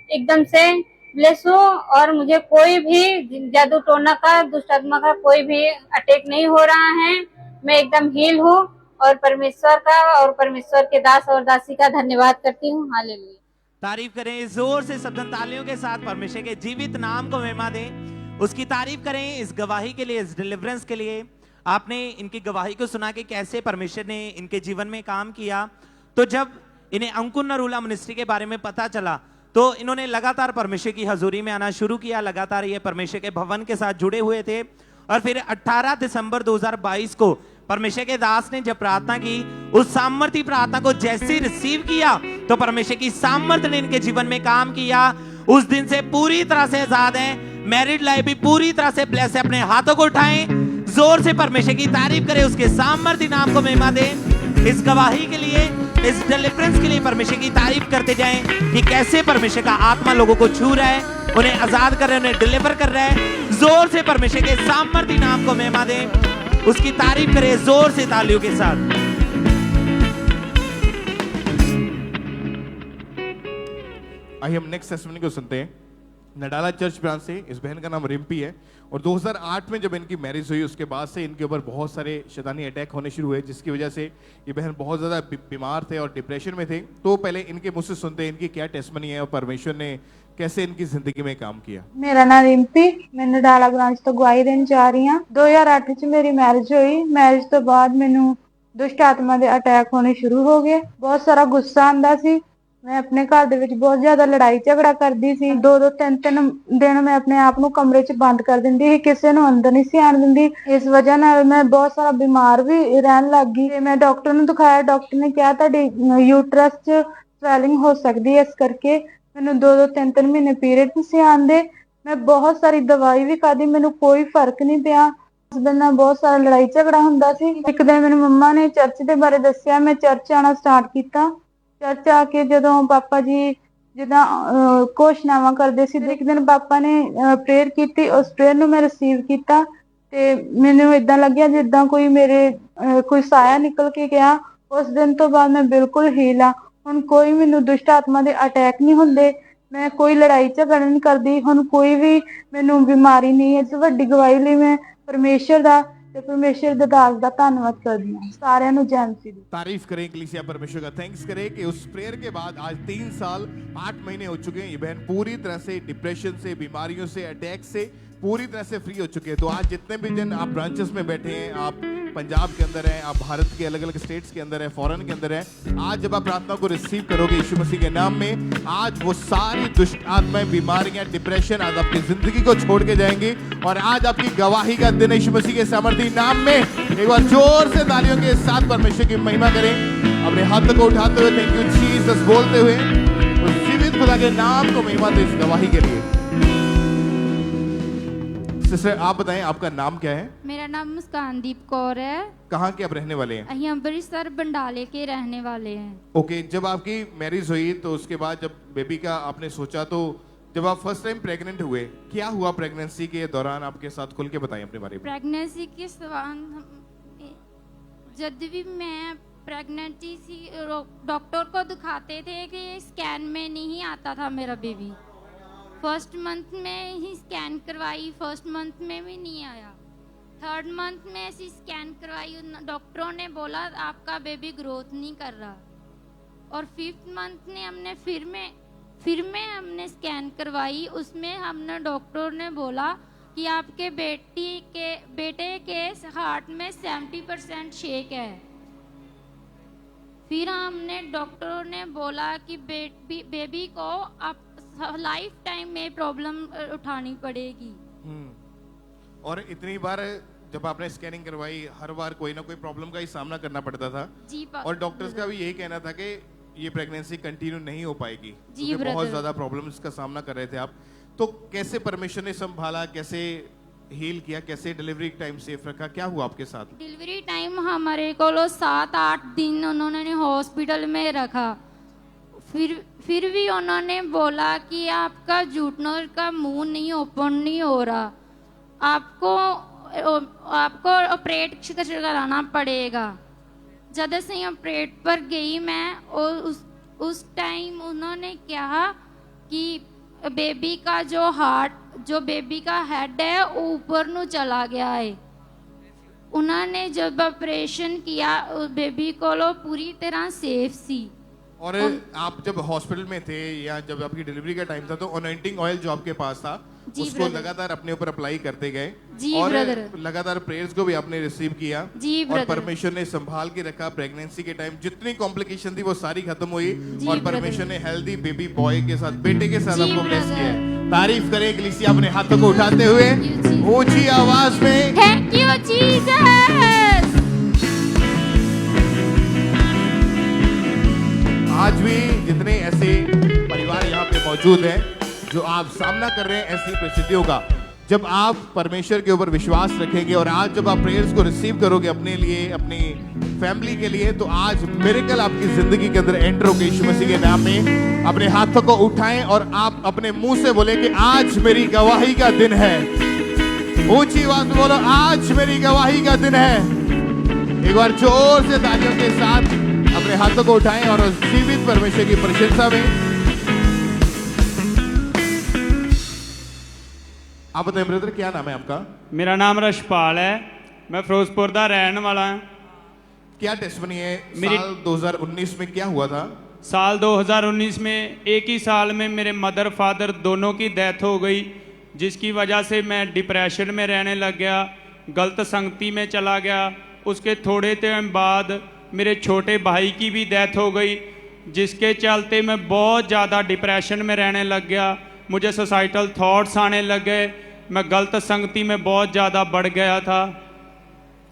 एकदम से ब्लेस हूँ और मुझे कोई भी जादू टोना का दुष्ट आत्मा का कोई भी अटैक नहीं हो रहा है। मैं एकदम हील हूँ और परमेश्वर का और परमेश्वर के दास और दासी का धन्यवाद करती हूँ। हालेलुया। तारीफ करें जोर से शब्द तालियों के साथ परमेश्वर के जीवित नाम को महिमा दें। उसकी तारीफ करें इस गवाही के लिए, इस डिलीवरेंस के लिए। आपने इनकी गवाही को सुना कि कैसे परमेश्वर ने इनके जीवन में काम किया। तो जब इन्हें अंकुर नरुला मिनिस्ट्री के बारे में पता चला तो इन्होंने लगातार परमेश्वर की हजूरी में आना शुरू किया। लगातार ये परमेश्वर के भवन के साथ जुड़े हुए थे और फिर 18 दिसंबर 2022 को परमेश्वर के दास ने जब प्रार्थना की, उस सामर्थ्य प्रार्थना को जैसे रिसीव किया तो परमेश्वर की सामर्थ्य ने इनके जीवन में काम किया। उस दिन से पूरी तरह से आजाद हैं। मैरिड लाइफ भी पूरी तरह से ब्लेस है। अपने हाथों को उठाएं, जोर से परमेश्वर की तारीफ करें, उसके सामर्थ्य नाम को महिमा दें। इस गवाही के लिए, इस डिलीवरेंस के लिए परमेश्वर की तारीफ करते जाएं कि कैसे परमेश्वर का आत्मा लोगों को छू रहा है, उन्हें आजाद कर रहा है, उन्हें डिलीवर कर रहा है। जोर से परमेश्वर के सामर्थ्य नाम को महिमा दें, उसकी तारीफ करें जोर से तालियों के साथ। आइए हम नेक्स्ट टेस्टिमनी को सुनते हैं। नडाला चर्च ब्रांच से इस बहन का नाम रिम्पी है और 2008 में जब इनकी मैरिज हुई उसके बाद से इनके ऊपर बहुत सारे शैतानी अटैक होने शुरू हुए जिसकी वजह से ये बहन बहुत ज़्यादा बीमार थे और डिप्रेशन में थे। तो पहले इनके मुझसे सुनते हैं इनकी क्या टेस्टिमनी है और परमेश्वर ने कैसे इनकी जिंदगी में काम किया। मेरा नाम रिम्पी, मैं नडाला ब्रांच तो गवाही देने जा रही हूँ। 2008 ਚ मेरी मैरिज हुई। मैरिज तो बाद मैनू दुष्ट आत्मा के अटैक होने शुरू हो गए। बहुत सारा गुस्सा आंदा सी। मैं अपने घर दे विच बहुत ज्यादा लड़ाई झगड़ा करदी सी। 2-2 3-3 दिन मैं अपने आप नू कमरे च बंद कर दिंदी सी, किसी नू अंदर नहीं सी आण दिंदी। इस वजह नाल मैं बहुत सारा बीमार भी रहन लग गई। ते मैं डॉक्टर नू दिखाया, डॉक्टर ने कहा तुहाडी यूट्रस च स्वैलिंग हो सकदी है, इस करके मैनू 2-2 3-3 महीने पीरियड नहीं सी आंदे। मैं बहुत सारी दवाई भी खाधी, मैनू कोई फर्क नहीं पिया। हसबैंड नाल बहुत सारा लड़ाई झगड़ा हुंदा सी। एक दिन मैनू मम्मा ने चर्च दे बारे दस्सिया, मैं चर्च आना स्टार्ट किया। चर्च आके जदों पापा जी जिदा घोषणावां करदे सी, एक दिन पापा ने प्रेयर की, उस प्रेयर नू मैं रिसीव किया ते मैनू इदां लग्या जिद्दां कोई मेरे कोई साया निकल के गया। उस दिन तो बाद मैं बिल्कुल हील आ। हुण कोई मैनू दुष्ट आत्मा दे अटैक नहीं हुंदे, मैं कोई लड़ाई झगड़ा नहीं करदी। हुण कोई भी मैनू बीमारी नहीं है। इस वड्डी गवाही लई मैं परमेश्वर दा ते परमेश्वर दे दास दा धन्नवाद करदी हां। सारिआं नू जय मसीह दी। तारीफ करें कलीसिया, परमेश्वर का थैंक्स करें कि उस प्रेयर के बाद आज 3 साल 8 महीने हो चुके हैं। ये बहन पूरी तरह से डिप्रेशन से, बीमारियों से, अटैक से पूरी तरह से फ्री हो चुके हैं। तो आज जितने भी जन आप ब्रांचेस में बैठे हैं, आप पंजाब के अंदर हैं, आप भारत के अलग अलग स्टेट्स के अंदर हैं, फॉरेन के अंदर हैं, आज जब आप प्रार्थना को रिसीव करोगे यीशु मसीह के नाम में, आज वो सारी दुष्ट आत्माएं, बीमारियां, डिप्रेशन आज आपकी जिंदगी को छोड़ के जाएंगी और आज आपकी गवाही का दिन यीशु मसीह के सामर्थ्य नाम में। एक बार जोर से तालियों के साथ परमेश्वर की महिमा करें, अपने हाथ को उठाते हुए थैंक यू जीसस बोलते हुए उस जीवित खुदा के नाम को महिमा दे इस गवाही के लिए। सिस्टर आप बताएं आपका नाम क्या है? मेरा नाम मुस्कानदीप कौर है। कहाँ के आप रहने वाले हैं? अहीं अमृतसर बंडाले के रहने वाले हैं। ओके, जब आपकी मैरिज हुई तो उसके बाद जब बेबी का आपने सोचा, तो जब आप फर्स्ट टाइम प्रेग्नेंट हुए, क्या हुआ प्रेगनेंसी के दौरान आपके साथ? खुल के बताएं अपने बारे में। प्रेगनेंसी के दौरान जब भी मैं प्रेगनेंटी थी, डॉक्टर को दिखाते थे कि स्कैन में नहीं आता था मेरा बेबी। फर्स्ट मंथ में ही स्कैन करवाई, फर्स्ट मंथ में भी नहीं आया। थर्ड मंथ में ऐसी स्कैन करवाई, डॉक्टरों ने बोला आपका बेबी ग्रोथ नहीं कर रहा। और फिफ्थ मंथ में हमने फिर में हमने स्कैन करवाई, उसमें हमने डॉक्टर ने बोला कि आपके बेटे के हार्ट में 70% शेक है। फिर हमने डॉक्टरों ने बोला कि बेबी को आप लाइफ टाइम में प्रॉब्लम उठानी पड़ेगी। और इतनी बार जब आपने स्कैनिंग करवाई, हर बार कोई ना कोई प्रॉब्लम का ही सामना करना पड़ता था। जी, और डॉक्टर्स का भी यही कहना था कि ये प्रेगनेंसी कंटिन्यू नहीं हो पाएगी, जी, क्योंकि बहुत ज्यादा प्रॉब्लम्स का सामना कर रहे थे आप। तो कैसे परमेश्वर ने संभाला, कैसे हील किया, कैसे डिलीवरी टाइम सेफ रखा, क्या हुआ आपके साथ? डिलीवरी टाइम हमारे को 7-8 दिन उन्होंने हॉस्पिटल में रखा। फिर भी उन्होंने बोला कि आपका जूटनर का मुंह नहीं ओपन नहीं हो रहा, आपको ऑपरेट कराना पड़ेगा। जब से ऑपरेट पर गई मैं, और उस टाइम उन्होंने कहा कि बेबी का जो बेबी का हेड है ऊपर नु चला गया है। उन्होंने जब ऑपरेशन किया, बेबी को पूरी तरह सेफ सी। और आप जब हॉस्पिटल में थे या जब आपकी डिलीवरी का टाइम था, तो अनॉइंटिंग ऑयल जो आपके पास था उसको लगातार अपने ऊपर अप्लाई करते गए, और लगातार प्रेयर्स को भी आपने रिसीव किया, और परमेश्वर ने संभाल के रखा। प्रेगनेंसी के टाइम जितनी कॉम्प्लिकेशन थी वो सारी खत्म हुई, और परमेश्वर ने हेल्दी बेबी बॉय के साथ, बेटे के साथ आपको ब्लेस किया है। तारीफ करें कलीसिया अपने हाथों को उठाते हुए ऊंची आवाज में, थैंक यू जीसस। आज भी जितने ऐसे परिवार यहाँ पे मौजूद हैं जो आप सामना कर रहे हैं ऐसी परिस्थितियों का, जब आप परमेश्वर के ऊपर विश्वास रखेंगे और आज जब आप प्रेयर्स को रिसीव करोगे अपने लिए, अपनी फैमिली के लिए, तो आज मिरेकल आपकी जिंदगी के अंदर एंटर होगा। यीशु मसीह के नाम में अपने हाथों को उठाएं और आप अपने मुंह से बोले कि आज मेरी गवाही का दिन है। ऊंची आवाज में बोलो, आज मेरी गवाही का दिन है। एक बार जोर से तालियों के साथ अपने हाथों को उठाएं और उस जीवित परमेश्वर की प्रशंसा में। आप बताएं ब्रदर, क्या नाम है आपका? मेरा नाम रशपाल है, मैं फिरोजपुर का रहने वाला हूं। क्या टेस्टमनी है? साल 2019 में क्या हुआ था? साल 2019 में एक ही साल में मेरे मदर फादर दोनों की डेथ हो गई, जिसकी वजह से मैं डिप्रेशन में रहने लग गया, गलत संगति में चला गया। उसके थोड़े टाइम बाद मेरे छोटे भाई की भी डेथ हो गई, जिसके चलते मैं बहुत ज़्यादा डिप्रेशन में रहने लग गया। मुझे सोसाइटल थॉट्स आने लग गए, मैं गलत संगति में बहुत ज़्यादा बढ़ गया था।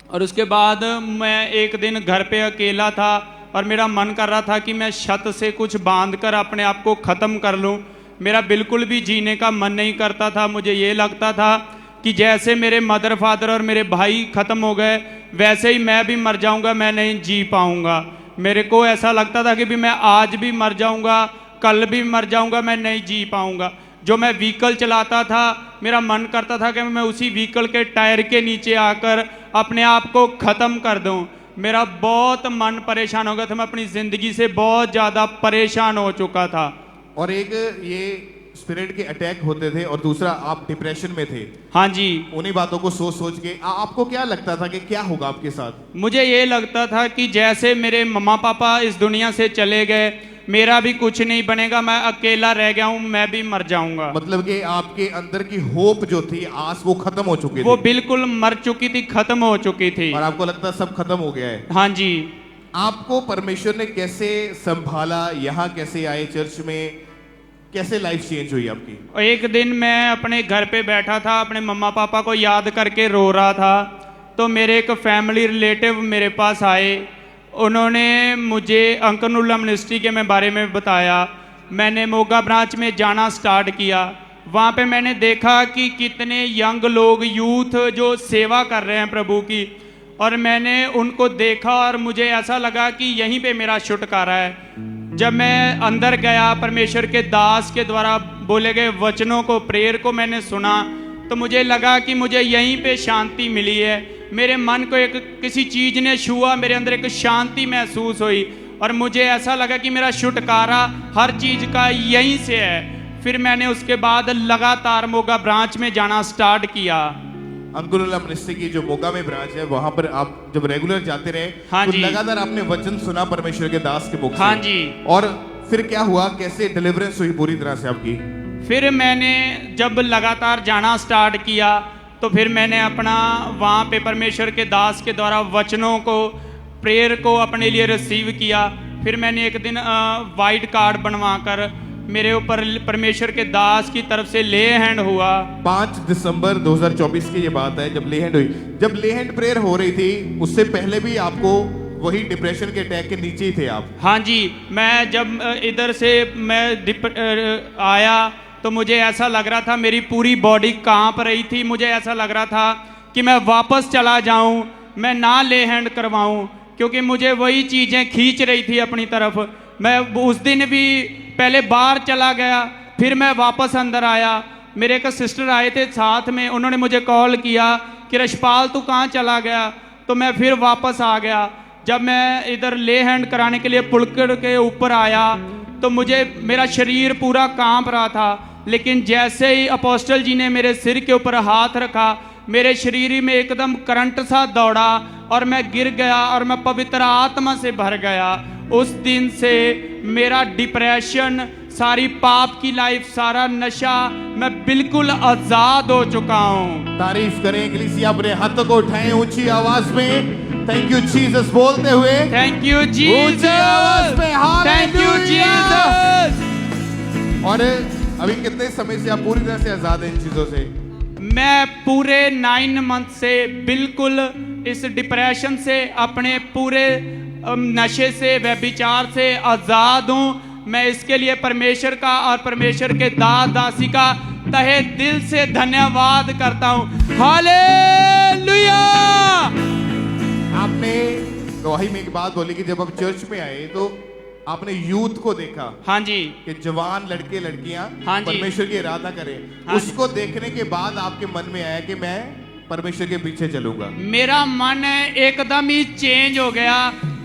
और उसके बाद मैं एक दिन घर पे अकेला था और मेरा मन कर रहा था कि मैं छत से कुछ बांध कर अपने आप को ख़त्म कर लूँ। मेरा बिल्कुल भी जीने का मन नहीं करता था। मुझे ये लगता था कि जैसे मेरे मदर फादर और मेरे भाई ख़त्म हो गए, वैसे ही मैं भी मर जाऊंगा, मैं नहीं जी पाऊंगा। मेरे को ऐसा लगता था कि भी मैं आज भी मर जाऊंगा, कल भी मर जाऊंगा, मैं नहीं जी पाऊंगा। जो मैं व्हीकल चलाता था, मेरा मन करता था कि मैं उसी व्हीकल के टायर के नीचे आकर अपने आप को ख़त्म कर दूं। मेरा बहुत मन परेशान हो गया था, मैं अपनी ज़िंदगी से बहुत ज़्यादा परेशान हो चुका था। और एक ये स्पिरिट के अटैक होते थे और दूसरा आप डिप्रेशन में थे। हाँ जी। उन्हीं बातों को सोच सोच के आपको क्या लगता था कि क्या होगा आपके साथ? मुझे ये लगता था कि जैसे मेरे मम्मा पापा इस दुनिया से चले गए, मेरा भी कुछ नहीं बनेगा, मैं अकेला रह गया हूँ, मैं भी मर जाऊंगा। मतलब कि आपके अंदर की होप जो थी, आस, वो खत्म हो चुकी थी। वो बिल्कुल मर चुकी थी, खत्म हो चुकी थी। और आपको लगता सब खत्म हो गया है? हाँ जी। आपको परमेश्वर ने कैसे संभाला? यहाँ कैसे आए चर्च में? कैसे लाइफ चेंज हुई आपकी? एक दिन मैं अपने घर पे बैठा था, अपने मम्मा पापा को याद करके रो रहा था, तो मेरे एक फैमिली रिलेटिव मेरे पास आए। उन्होंने मुझे अंकनुल्ला मिनिस्ट्री के बारे में बताया। मैंने मोगा ब्रांच में जाना स्टार्ट किया। वहाँ पे मैंने देखा कि कितने यंग लोग, यूथ जो सेवा कर रहे हैं प्रभु की, और मैंने उनको देखा और मुझे ऐसा लगा कि यहीं पे मेरा छुटकारा है। जब मैं अंदर गया, परमेश्वर के दास के द्वारा बोले गए वचनों को, प्रेयर को मैंने सुना, तो मुझे लगा कि मुझे यहीं पे शांति मिली है। मेरे मन को एक किसी चीज़ ने छुआ, मेरे अंदर एक शांति महसूस हुई और मुझे ऐसा लगा कि मेरा छुटकारा हर चीज़ का यहीं से है। फिर मैंने उसके बाद लगातार मोगा ब्रांच में जाना स्टार्ट किया। अंकुरुला मिनिस्ट्री की जो मोगा में ब्रांच है, वहां पर आप जब रेगुलर जाते रहे, हाँ तो जी, लगातार आपने वचन सुना परमेश्वर के दास के मुख से। हाँ जी। और फिर क्या हुआ, कैसे डिलीवरेंस हुई पूरी तरह से आपकी? फिर मैंने जब लगातार जाना स्टार्ट किया तो फिर मैंने अपना वहाँ पे परमेश्वर के दास के द्वारा वचनों को, प्रेयर को अपने लिए रिसीव किया। फिर मैंने एक दिन वाइट कार्ड बनवा कर मेरे ऊपर परमेश्वर के दास की तरफ से ले हैंड हुआ। 5 दिसंबर 2024 की ये बात है, जब ले हैंड हुई। जब ले हैंड प्रेयर हो रही थी, उससे पहले भी आपको वही डिप्रेशन के अटैक के नीचे ही थे आप? हाँ जी, मैं जब इधर से मैं आया तो मुझे ऐसा लग रहा था, मेरी पूरी बॉडी कांप रही थी। मुझे ऐसा लग रहा था कि मैं वापस चला जाऊं, मैं ना ले हैंड करवाऊं, क्योंकि मुझे वही चीज़ें खींच रही थी अपनी तरफ। मैं उस दिन भी पहले बाहर चला गया, फिर मैं वापस अंदर आया। मेरे एक सिस्टर आए थे साथ में, उन्होंने मुझे कॉल किया कि रशपाल तू कहाँ चला गया? तो मैं फिर वापस आ गया। जब मैं इधर ले हैंड कराने के लिए पुलकड़ के ऊपर आया तो मुझे, मेरा शरीर पूरा कांप रहा था, लेकिन जैसे ही अपोस्टल जी ने मेरे सिर के ऊपर हाथ रखा, मेरे शरीर में एकदम करंट सा दौड़ा और मैं गिर गया और मैं पवित्र आत्मा से भर गया। उस दिन से मेरा डिप्रेशन, सारी पाप की लाइफ, सारा नशा, मैं बिल्कुल आजाद हो चुका हूँ। तारीफ करें इक्लेसिया, अपने हाथों को उठाएं ऊंची आवाज में, थैंक यू जीसस बोलते हुए। थैंक यू जीसस, ऊंची आवाज में थैंक यू जीसस। और अभी कितने समय से आप पूरी तरह से आजाद हैं इन चीजों से? मैं पूरे 9 मंथ से बिल्कुल इस डिप्रेशन से, अपने पूरे नशे से, व्यभिचार से आजाद हूँ। मैं इसके लिए परमेश्वर का और परमेश्वर के दास दासी का तहे दिल से धन्यवाद करता हूँ। हालेलुया। आपने गवाही में एक बात बोली कि जब आप चर्च में आए तो आपने यूथ को देखा। हाँ जी। कि जवान लड़के लड़कियां हाँ जी, परमेश्वर की आराधना करें। हाँ उसको देखने के बाद आपके मन में आया कि मैं परमेश्वर के पीछे चलूंगा। मेरा मन एकदम ही चेंज हो गया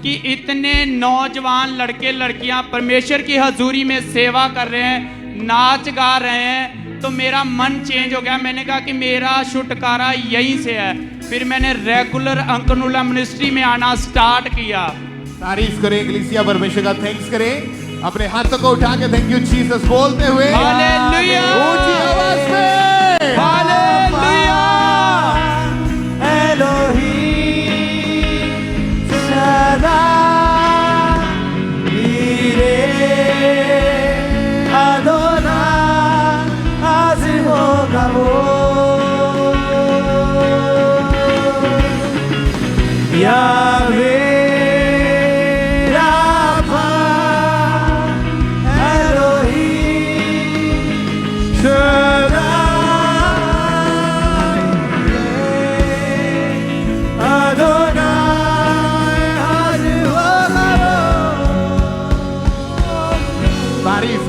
कि इतने नौजवान लड़के लड़कियां परमेश्वर की हजूरी में सेवा कर रहे हैं, नाच गा रहे हैं, तो मेरा मन चेंज हो गया। मैंने कहा कि मेरा छुटकारा यहीं से है। फिर मैंने रेगुलर अंकुरुला मिनिस्ट्री में आना स्टार्ट किया। तारीफ करें इक्लेसिया, परमेश्वर का थैंक्स करें, अपने हाथों को उठा के थैंक यू जीसस बोलते हुए। हालेलुया। ऊंची आवाज में हालेलुया।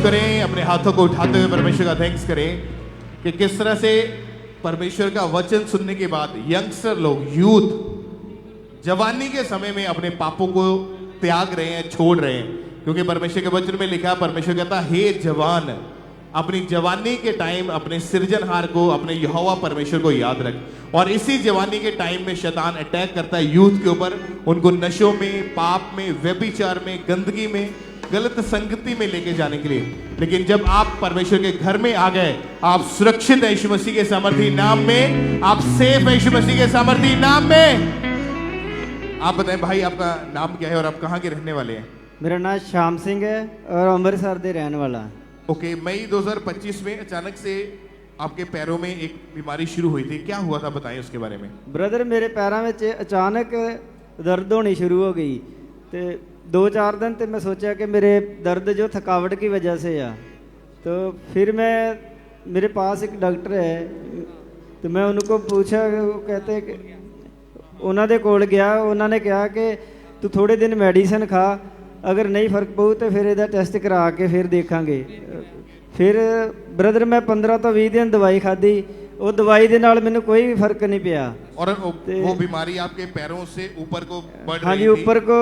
करें, अपने हाथों को उठाते हुए परमेश्वर का थैंक्स करें कि किस तरह से परमेश्वर का वचन सुनने के बाद यंगस्टर लोग, यूथ, जवानी के समय में अपने पापों को त्याग रहे हैं, छोड़ रहे हैं। क्योंकि परमेश्वर के वचन में लिखा, परमेश्वर कहता है हे जवान, अपनी जवानी के टाइम अपने सृजनहार को, अपने यहोवा परमेश्वर को याद रख। और इसी जवानी के टाइम में शैतान अटैक करता है यूथ के ऊपर, उनको नशों में, पाप में, व्यभिचार में, गंदगी में, गलत संगति में लेके जाने के लिए। लेकिन जब आप परमेश्वर के घर में आ गए, आप सुरक्षित हैं यीशु मसीह के सामर्थी नाम में, आप सेफ हैं यीशु मसीह के सामर्थी नाम में। आप बताएं भाई, आपका नाम क्या है और आप कहाँ के रहने वाले हैं? मेरा नाम श्याम सिंह है और अमृतसर दे रहने वाला। ओके, मई 2025 में अचानक से आपके पैरों में एक बीमारी शुरू हुई थी, क्या हुआ था बताएं उसके बारे में। ब्रदर, मेरे पैरों में अचानक दर्द होनी शुरू हो गई, तो 2-4 दिन तो मैं सोचा कि मेरे दर्द जो थकावट की वजह से आ, तो फिर मैं मेरे पास एक डॉक्टर है, तो मैं उनको पूछा, वो कहते कि ਉਹਨਾਂ ਦੇ ਕੋਲ ਗਿਆ, ਉਹਨਾਂ ਨੇ ਕਿਹਾ ਕਿ ਤੂੰ ਥੋੜੇ ਦਿਨ ਮੈਡੀਸਨ ਖਾ, ਅਗਰ ਨਹੀਂ ਫਰਕ ਪਊ ਤੇ ਫਿਰ ਇਹਦਾ ਟੈਸਟ ਕਰਾ ਕੇ ਫਿਰ ਦੇਖਾਂਗੇ। ਫਿਰ ਬ੍ਰਦਰ ਮੈਂ 15 ਤੋਂ 20 ਦਿਨ ਦਵਾਈ ਖਾਧੀ, ਉਹ ਦਵਾਈ ਦੇ ਨਾਲ ਮੈਨੂੰ ਕੋਈ ਵੀ ਫਰਕ ਨਹੀਂ ਪਿਆ। और वो बीमारी आपके पैरों से ऊपर को बढ़ हाँ रही जी, थी। ऊपर को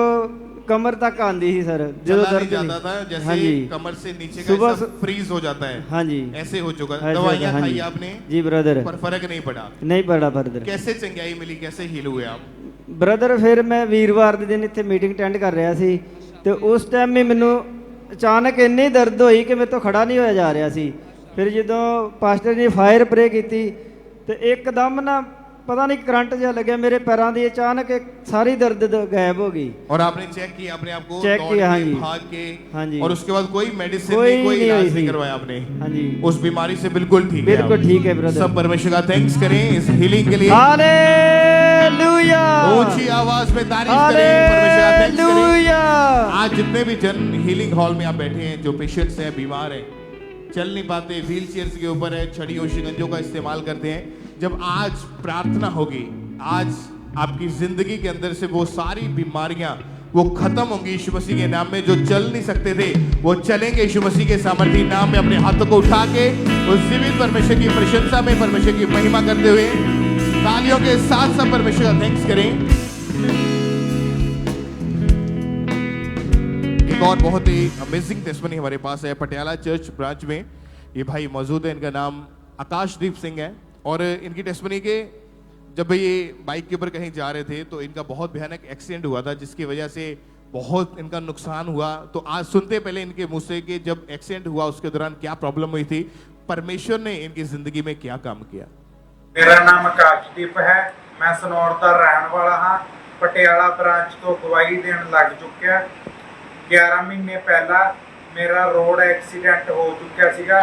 कमर तक आंदी ही सर, जो चला नहीं दर्द जाता था, जैसे हाँ जी, कमर से नीचे का सुबह हिस्सा फ्रीज हो जाता है। हाँ जी, ऐसे हो चुका। ऐसे दवाइयाँ हाँ खाई जी। आपने? जी ब्रदर, पर फर्क नहीं पड़ा। नहीं पड़ा ब्रदर। कैसे चंगाई मिली, कैसे हील हुए आप? ਬ੍ਰਦਰ ਫਿਰ ਮੈਂ ਵੀਰਵਾਰ ਦੇ ਦਿਨ ਇੱਥੇ ਮੀਟਿੰਗ ਅਟੈਂਡ ਕਰ ਰਿਹਾ ਸੀ, ਤੇ ਉਸ ਟਾਈਮ ਵੀ ਮੈਨੂੰ ਅਚਾਨਕ ਇੰਨੀ ਦਰਦ ਹੋਈ ਕਿ ਮੇਰੇ ਤੋਂ ਖੜਾ ਨਹੀਂ ਹੋਇਆ ਜਾ ਰਿਹਾ ਸੀ। ਫਿਰ ਜਦੋਂ ਪਾਸਟਰ ਨੇ ਫਾਇਰ ਪ੍ਰੇ ਕੀਤੀ ਤੇ ਇੱਕਦਮ ਨਾ पता नहीं करंट जा लगे मेरे पैरों की, अचानक एक सारी दर्द गायब हो गई। और आपने चेक किया अपने आप को? चेक किया, हाँ जी, भाग के, हाँ जी। और उसके बाद कोई मेडिसिन नहीं, कोई इलाज नहीं करवाया आपने? हाँ जी, उस बीमारी से बिल्कुल ठीक है? बिल्कुल ठीक है ब्रदर। सब परमेश्वर का थैंक्स करें इस हीलिंग के लिए। हालेलुया, ऊंची आवाज में तारीफ करें, परमेश्वर का थैंक्स करें। आज जितने भी जन हीलिंग हॉल में आप बैठे हैं, जो पेशेंट्स हैं, बीमार हैं, चल नहीं पाते, व्हील चेयर्स के ऊपर है, छड़ियों शिकंजों का इस्तेमाल करते हैं, जब आज प्रार्थना होगी, आज आपकी जिंदगी के अंदर से वो सारी बीमारियां वो खत्म होंगी यीशु मसीह के नाम में। जो चल नहीं सकते थे वो चलेंगे यीशु मसीह के सामर्थी नाम में। अपने हाथों को उठा के उस जीवित परमेश्वर की प्रशंसा में, परमेश्वर की महिमा करते हुए तालियों के साथ सब परमेश्वर का थैंक्स करें। एक और बहुत ही अमेजिंग टेस्टमनी हमारे पास है पटियाला चर्च ब्रांच में। ये भाई मौजूद है, इनका नाम आकाशदीप सिंह है, और इनकी टेस्टमनी के जब ये बाइक के ऊपर कहीं जा रहे थे तो इनका बहुत भयानक एक्सीडेंट हुआ था, जिसकी वजह से बहुत इनका नुकसान हुआ। तो आज सुनते पहले इनके मुंह से कि जब एक्सीडेंट हुआ उसके दौरान क्या प्रॉब्लम हुई थी, परमेश्वर ने इनकी जिंदगी में क्या काम किया। मेरा नाम आकाशदीप है, मैं सनौर का रहने वाला हाँ। पटियाला ब्रांच तो गवाही देने लग चुका। 11 महीने पहला मेरा रोड एक्सीडेंट हो चुका सीगा।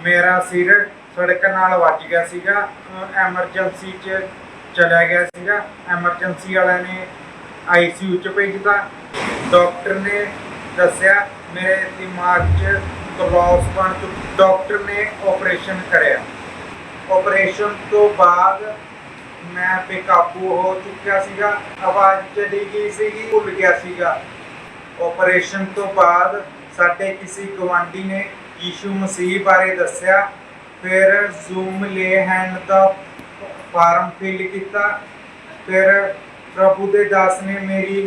मेरा सिर सड़क नाल वज गया सीगा, एमरजेंसी च चला गया सीगा। एमरजेंसी वाले ने ICU च भेजता। डॉक्टर ने दस्या मेरे दिमाग च क्लॉस बन चुके। डॉक्टर ने ऑपरेशन कराया। ऑपरेशन तो बाद मैं बेकाबू हो चुका सीगा, आवाज़ चली गई सीगी, भुल गया सीगा। ऑपरेशन तो बाद साडे किसी गवांढी ने यीशु मसीह बारे दस्या। फिर जूम ले हैंड का फार्म फिल किया। फिर प्रभु दे दास ने मेरी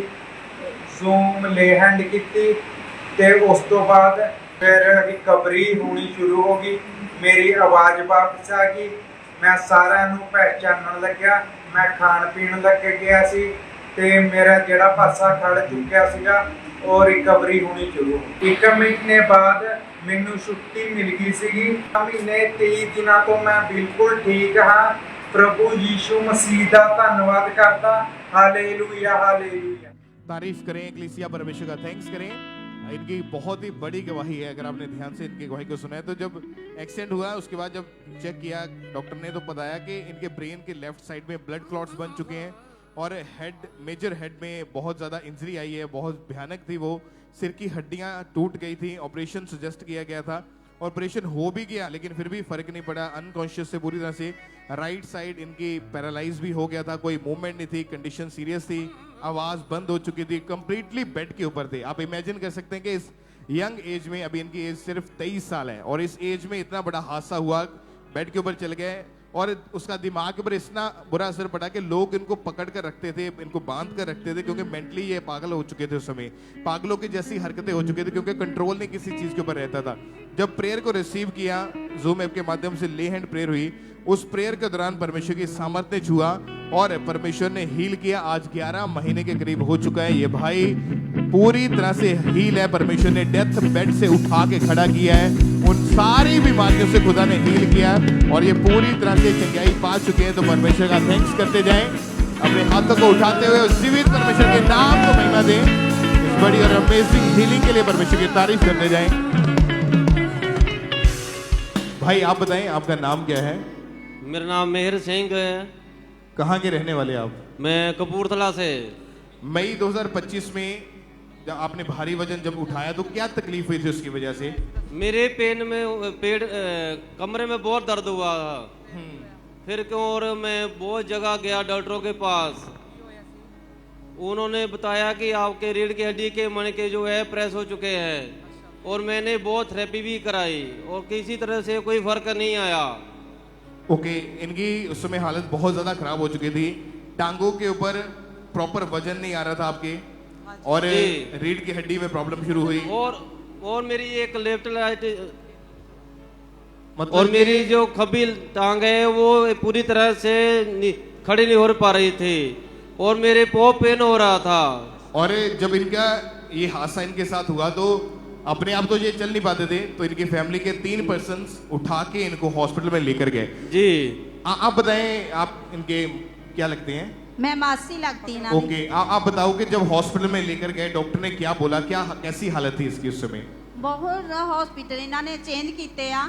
जूम ले हैंड की, ते उस तो बाद फिर रिकवरी होनी शुरू हो गई। मेरी आवाज़ वापस आ गई, मैं सारा नूं पहचानन लग्या। मैं खाण पीण लग गया सी, ते मेरा जिहड़ा पासा खड़ चुक्या सीगा और रिकवरी होनी शुरू हो। 1 महीने बाद मैनू छुट्टी मिल गई सीगी। महीने 23 दिनों तो मैं बिल्कुल ठीक हाँ। प्रभु यीशु मसीह का धन्यवाद करता। Hallelujah, hallelujah. तारीफ करें इक्लेसिया, परमेश्वर का थैंक्स करें। इनकी बहुत ही बड़ी गवाही है, अगर आपने ध्यान से इनकी गवाही को सुना है। तो जब एक्सीडेंट हुआ उसके बाद जब चेक किया डॉक्टर ने, तो बताया कि इनके ब्रेन के लेफ्ट साइड में ब्लड क्लॉट्स बन चुके हैं, और हेड, मेजर हेड में बहुत ज़्यादा इंजरी आई है, बहुत भयानक थी वो। सिर की हड्डियां टूट गई थी। ऑपरेशन सजेस्ट किया गया था, ऑपरेशन हो भी गया, लेकिन फिर भी फर्क नहीं पड़ा। अनकॉन्शियस से पूरी तरह से राइट साइड इनकी पैरालाइज भी हो गया था, कोई मूवमेंट नहीं थी, कंडीशन सीरियस थी, आवाज़ बंद हो चुकी थी, कंप्लीटली बेड के ऊपर थे। आप इमेजिन कर सकते हैं कि इस यंग एज में, अभी इनकी एज सिर्फ 23 साल है, और इस एज में इतना बड़ा हादसा हुआ, बेड के ऊपर चले गए, और उसका दिमाग के ऊपर इतना बुरा असर पड़ा कि लोग इनको पकड़ कर रखते थे, इनको बांध कर रखते थे, क्योंकि मेंटली ये पागल हो चुके थे उस समय। पागलों की जैसी हरकतें हो चुकी थी, क्योंकि कंट्रोल नहीं किसी चीज़ के ऊपर रहता था। जब प्रेयर को रिसीव किया, जूम ऐप के माध्यम से ले हैंड प्रेयर हुई, उस प्रेयर के दौरान परमेश्वर की सामर्थ्य छुआ और परमेश्वर ने हील किया। आज 11 महीने के करीब हो चुका है। ये भाई पूरी तरह से हील है। परमेश्वर ने डेथ बेड से उठा के खड़ा किया है, उन सारी बीमारियों से खुदा ने हील किया, और ये पूरी तरह से चंगाई पा चुके हैं। तो परमेश्वर का थैंक्स करते जाएं, अपने हाथों को उठाते हुए उस जीवित परमेश्वर के नाम को महिमा दें। इस बड़ी और अमेजिंग हीलिंग के लिए परमेश्वर की तारीफ करते जाएं। भाई आप बताएं, आपका नाम क्या है? मेरा नाम मेहर सिंह है। कहाँ के रहने वाले आप? मैं कपूरथला से। मई 2025 में जब आपने भारी वजन जब उठाया तो क्या तकलीफ हुई थी उसकी वजह से? मेरे कमरे में बहुत दर्द हुआ था। फिर क्यों और मैं बहुत जगह गया डॉक्टरों के पास, उन्होंने बताया कि आपके रीढ़ की हड्डी के मणके जो है प्रेस हो चुके हैं, और मैंने बहुत थेरेपी भी कराई और किसी तरह से कोई फर्क नहीं आया। ओके, इनकी उस समय हालत बहुत ज्यादा खराब हो चुकी थी, टांगों के ऊपर प्रॉपर वजन नहीं आ रहा था आपके, और रीढ़ की हड्डी में प्रॉब्लम शुरू हुई, और मेरी एक लेफ्ट राइट मतलब और मेरी जो खब्बी टांग है वो पूरी तरह से खड़ी नहीं हो पा रही थी, और मेरे बहुत पेन हो रहा था। और जब इनका ये हादसा इनके साथ हुआ तो अपने आप तो ये चल नहीं पाते थे, तो इनकी फैमिली के 3 पर्सन्स उठा के इनको हॉस्पिटल में लेकर गए। जी आप बताएं, आप इनके क्या लगते हैं? मैं मासी लगती ना। ओके, आप बताओ कि जब हॉस्पिटल में लेकर गए डॉक्टर ने क्या बोला, क्या कैसी हालत थी इसकी उस समय? बहुत हॉस्पिटल इन्होंने चेंज किए आ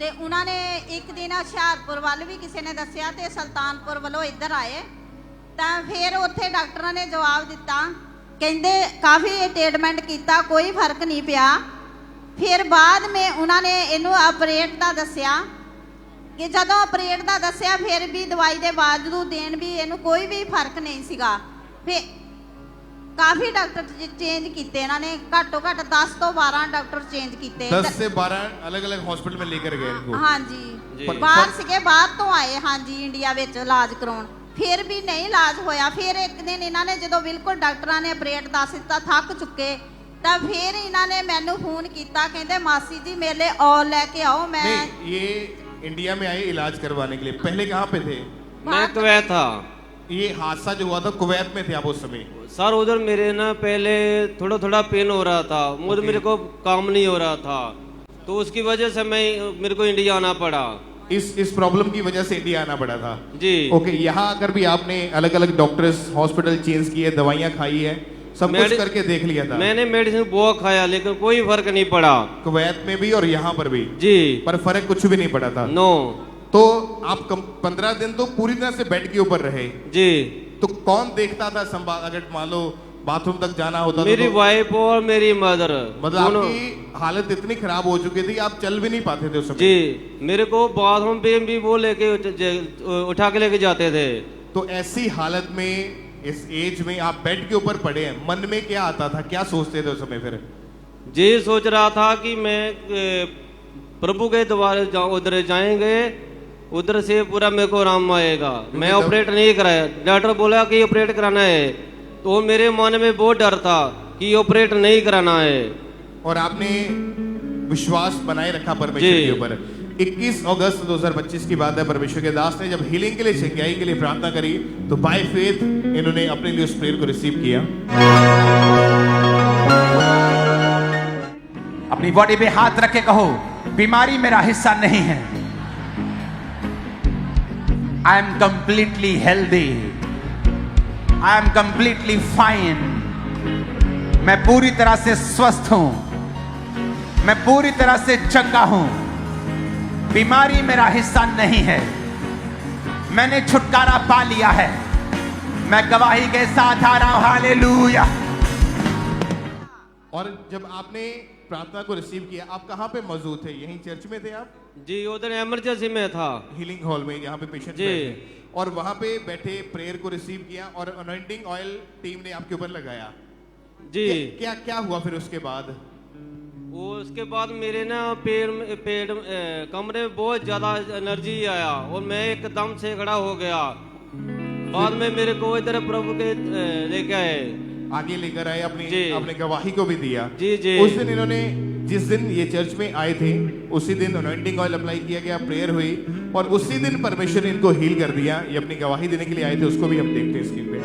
ਤੇ ਉਹਨਾਂ ਨੇ ਇੱਕ ਦਿਨ ਹੁਸ਼ਿਆਰਪੁਰ ਵੱਲ ਵੀ ਕਿਸੇ ਨੇ ਦੱਸਿਆ ਤੇ ਸੁਲਤਾਨਪੁਰ ਵੱਲੋਂ ਇੱਧਰ ਆਏ ਤਾਂ ਫਿਰ ਉੱਥੇ ਡਾਕਟਰਾਂ ਨੇ ਜਵਾਬ ਦਿੱਤਾ, ਕਹਿੰਦੇ ਕਾਫੀ ਟ੍ਰੀਟਮੈਂਟ ਕੀਤਾ, ਕੋਈ ਫਰਕ ਨਹੀਂ ਪਿਆ। ਫਿਰ ਬਾਅਦ में ਉਹਨਾਂ ਨੇ ਇਹਨੂੰ ਆਪਰੇਟ ਦਾ ਦੱਸਿਆ ਕਿ ਜਦੋਂ ਆਪਰੇਟ ਦਾ ਦੱਸਿਆ ਫਿਰ ਵੀ ਦਵਾਈ ਦੇ ਬਾਵਜੂਦ ਦੇਣ ਵੀ ਇਹਨੂੰ ਕੋਈ ਵੀ ਫਰਕ ਨਹੀਂ ਸੀਗਾ। ਫਿਰ काफी डॉक्टर चेंज किए इन्होंने, घट्टो घट 10 तो 12 डॉक्टर चेंज किए। 10 से 12 अलग अलग हॉस्पिटल में लेकर गए इनको। हाँ जी, बाहर से बाहर तो आए, हाँ जी, इंडिया में इलाज कराउन, फिर भी नहीं इलाज होया। फिर एक दिन इन्होंने जो बिल्कुल डॉक्टर ने ऑपरेट दस दिता, थक चुके, तो फिर इन्होंने मैनू फोन किया, कहते मासी जी मेरे और लेके आओ। मैं ये इंडिया में आए इलाज करवाने के लिए, पहले कहाँ पे थे? मैं कुवैत था। ये हादसा जो हुआ था कुवैत में थे आप उस समय? सर उधर मेरे ना पहले थोड़ा थोड़ा पेन हो रहा था, मेरे को काम नहीं हो रहा था, तो उसकी वजह से मेरे को इंडिया आना पड़ा। इस प्रॉब्लम की वजह से इंडिया आना पड़ा था जी। ओके, यहाँ आकर भी आपने अलग अलग डॉक्टर्स हॉस्पिटल चेंज किए, दवाइयाँ खाई है, सब कुछ करके देख लिया था? मैंने मेडिसिन बहुत खाया लेकिन कोई फर्क नहीं पड़ा, कुवैत में भी और यहाँ पर भी जी, पर फर्क कुछ भी नहीं पड़ा था। नो। तो आप 15 दिन तो पूरी तरह से बेड के ऊपर रहे जी। तो कौन देखता था संभाल, अगर मान लो बाथरूम तक जाना होता? मेरी वाइफ और मेरी मदर। मतलब आपकी हालत इतनी खराब हो चुकी थी आप चल भी नहीं पाते थे उस समय? जी, मेरे को बाथरूम पे भी वो लेके उठा के लेके जाते थे। तो ऐसी हालत में इस एज में आप बेड के ऊपर पड़े हैं, मन में क्या आता था, क्या सोचते थे उस समय? फिर जी सोच रहा था कि मैं प्रभु के द्वारे उधर जाएंगे, उधर से पूरा मेरे को आराम आएगा। मैं ऑपरेट नहीं कराया, डॉक्टर बोला कि ऑपरेट कराना है, तो मेरे मन में बहुत डर था कि ऑपरेट नहीं कराना है। और आपने विश्वास बनाए रखा परमेश्वर के ऊपर। 21 अगस्त 2025 की बात है, परमेश्वर के दास ने जब हीलिंग के लिए, चंगाई के लिए प्रार्थना करी तो बाय फेथ इन्होंने अपने लिए उस प्रेयर को रिसीव किया। अपनी बॉडी पे हाथ रख के कहो, बीमारी मेरा हिस्सा नहीं है, I am completely healthy, I am completely fine, मैं पूरी तरह से स्वस्थ हूं, मैं पूरी तरह से चंगा हूं, बीमारी मेरा हिस्सा नहीं है, मैंने छुटकारा पा लिया है, मैं गवाही के साथ आ रहा हूं, हालेलुया। और जब आपने प्रार्थना को रिसीव किया, आप कहाँ पे मौजूद थे? यहीं चर्च में थे आप? जी, उधर इमरजेंसी में था, हीलिंग हॉल में, यहाँ पे पेशेंट जी, और वहां पे बैठे प्रेयर को रिसीव किया और अनॉइंटिंग ऑयल टीम ने आपके ऊपर लगाया जी। क्या क्या हुआ फिर उसके बाद? वो उसके बाद मेरे ना पेट कमरे में बहुत ज्यादा एनर्जी आया और मैं एकदम से खड़ा हो गया। बाद में मेरे को इधर प्रभु के लेके आए, आगे लेकर आए, अपने गवाही को भी दिया। जी जी। उस दिन इन्होंने, जिस दिन ये चर्च में आए थे उसी दिन अनॉइंटिंग ऑयल अप्लाई किया गया, प्रेयर हुई और उसी दिन परमेश्वर ने इनको हील कर दिया। ये अपनी गवाही देने के लिए आए थे, उसको भी हम देखते हैं स्क्रीन पे।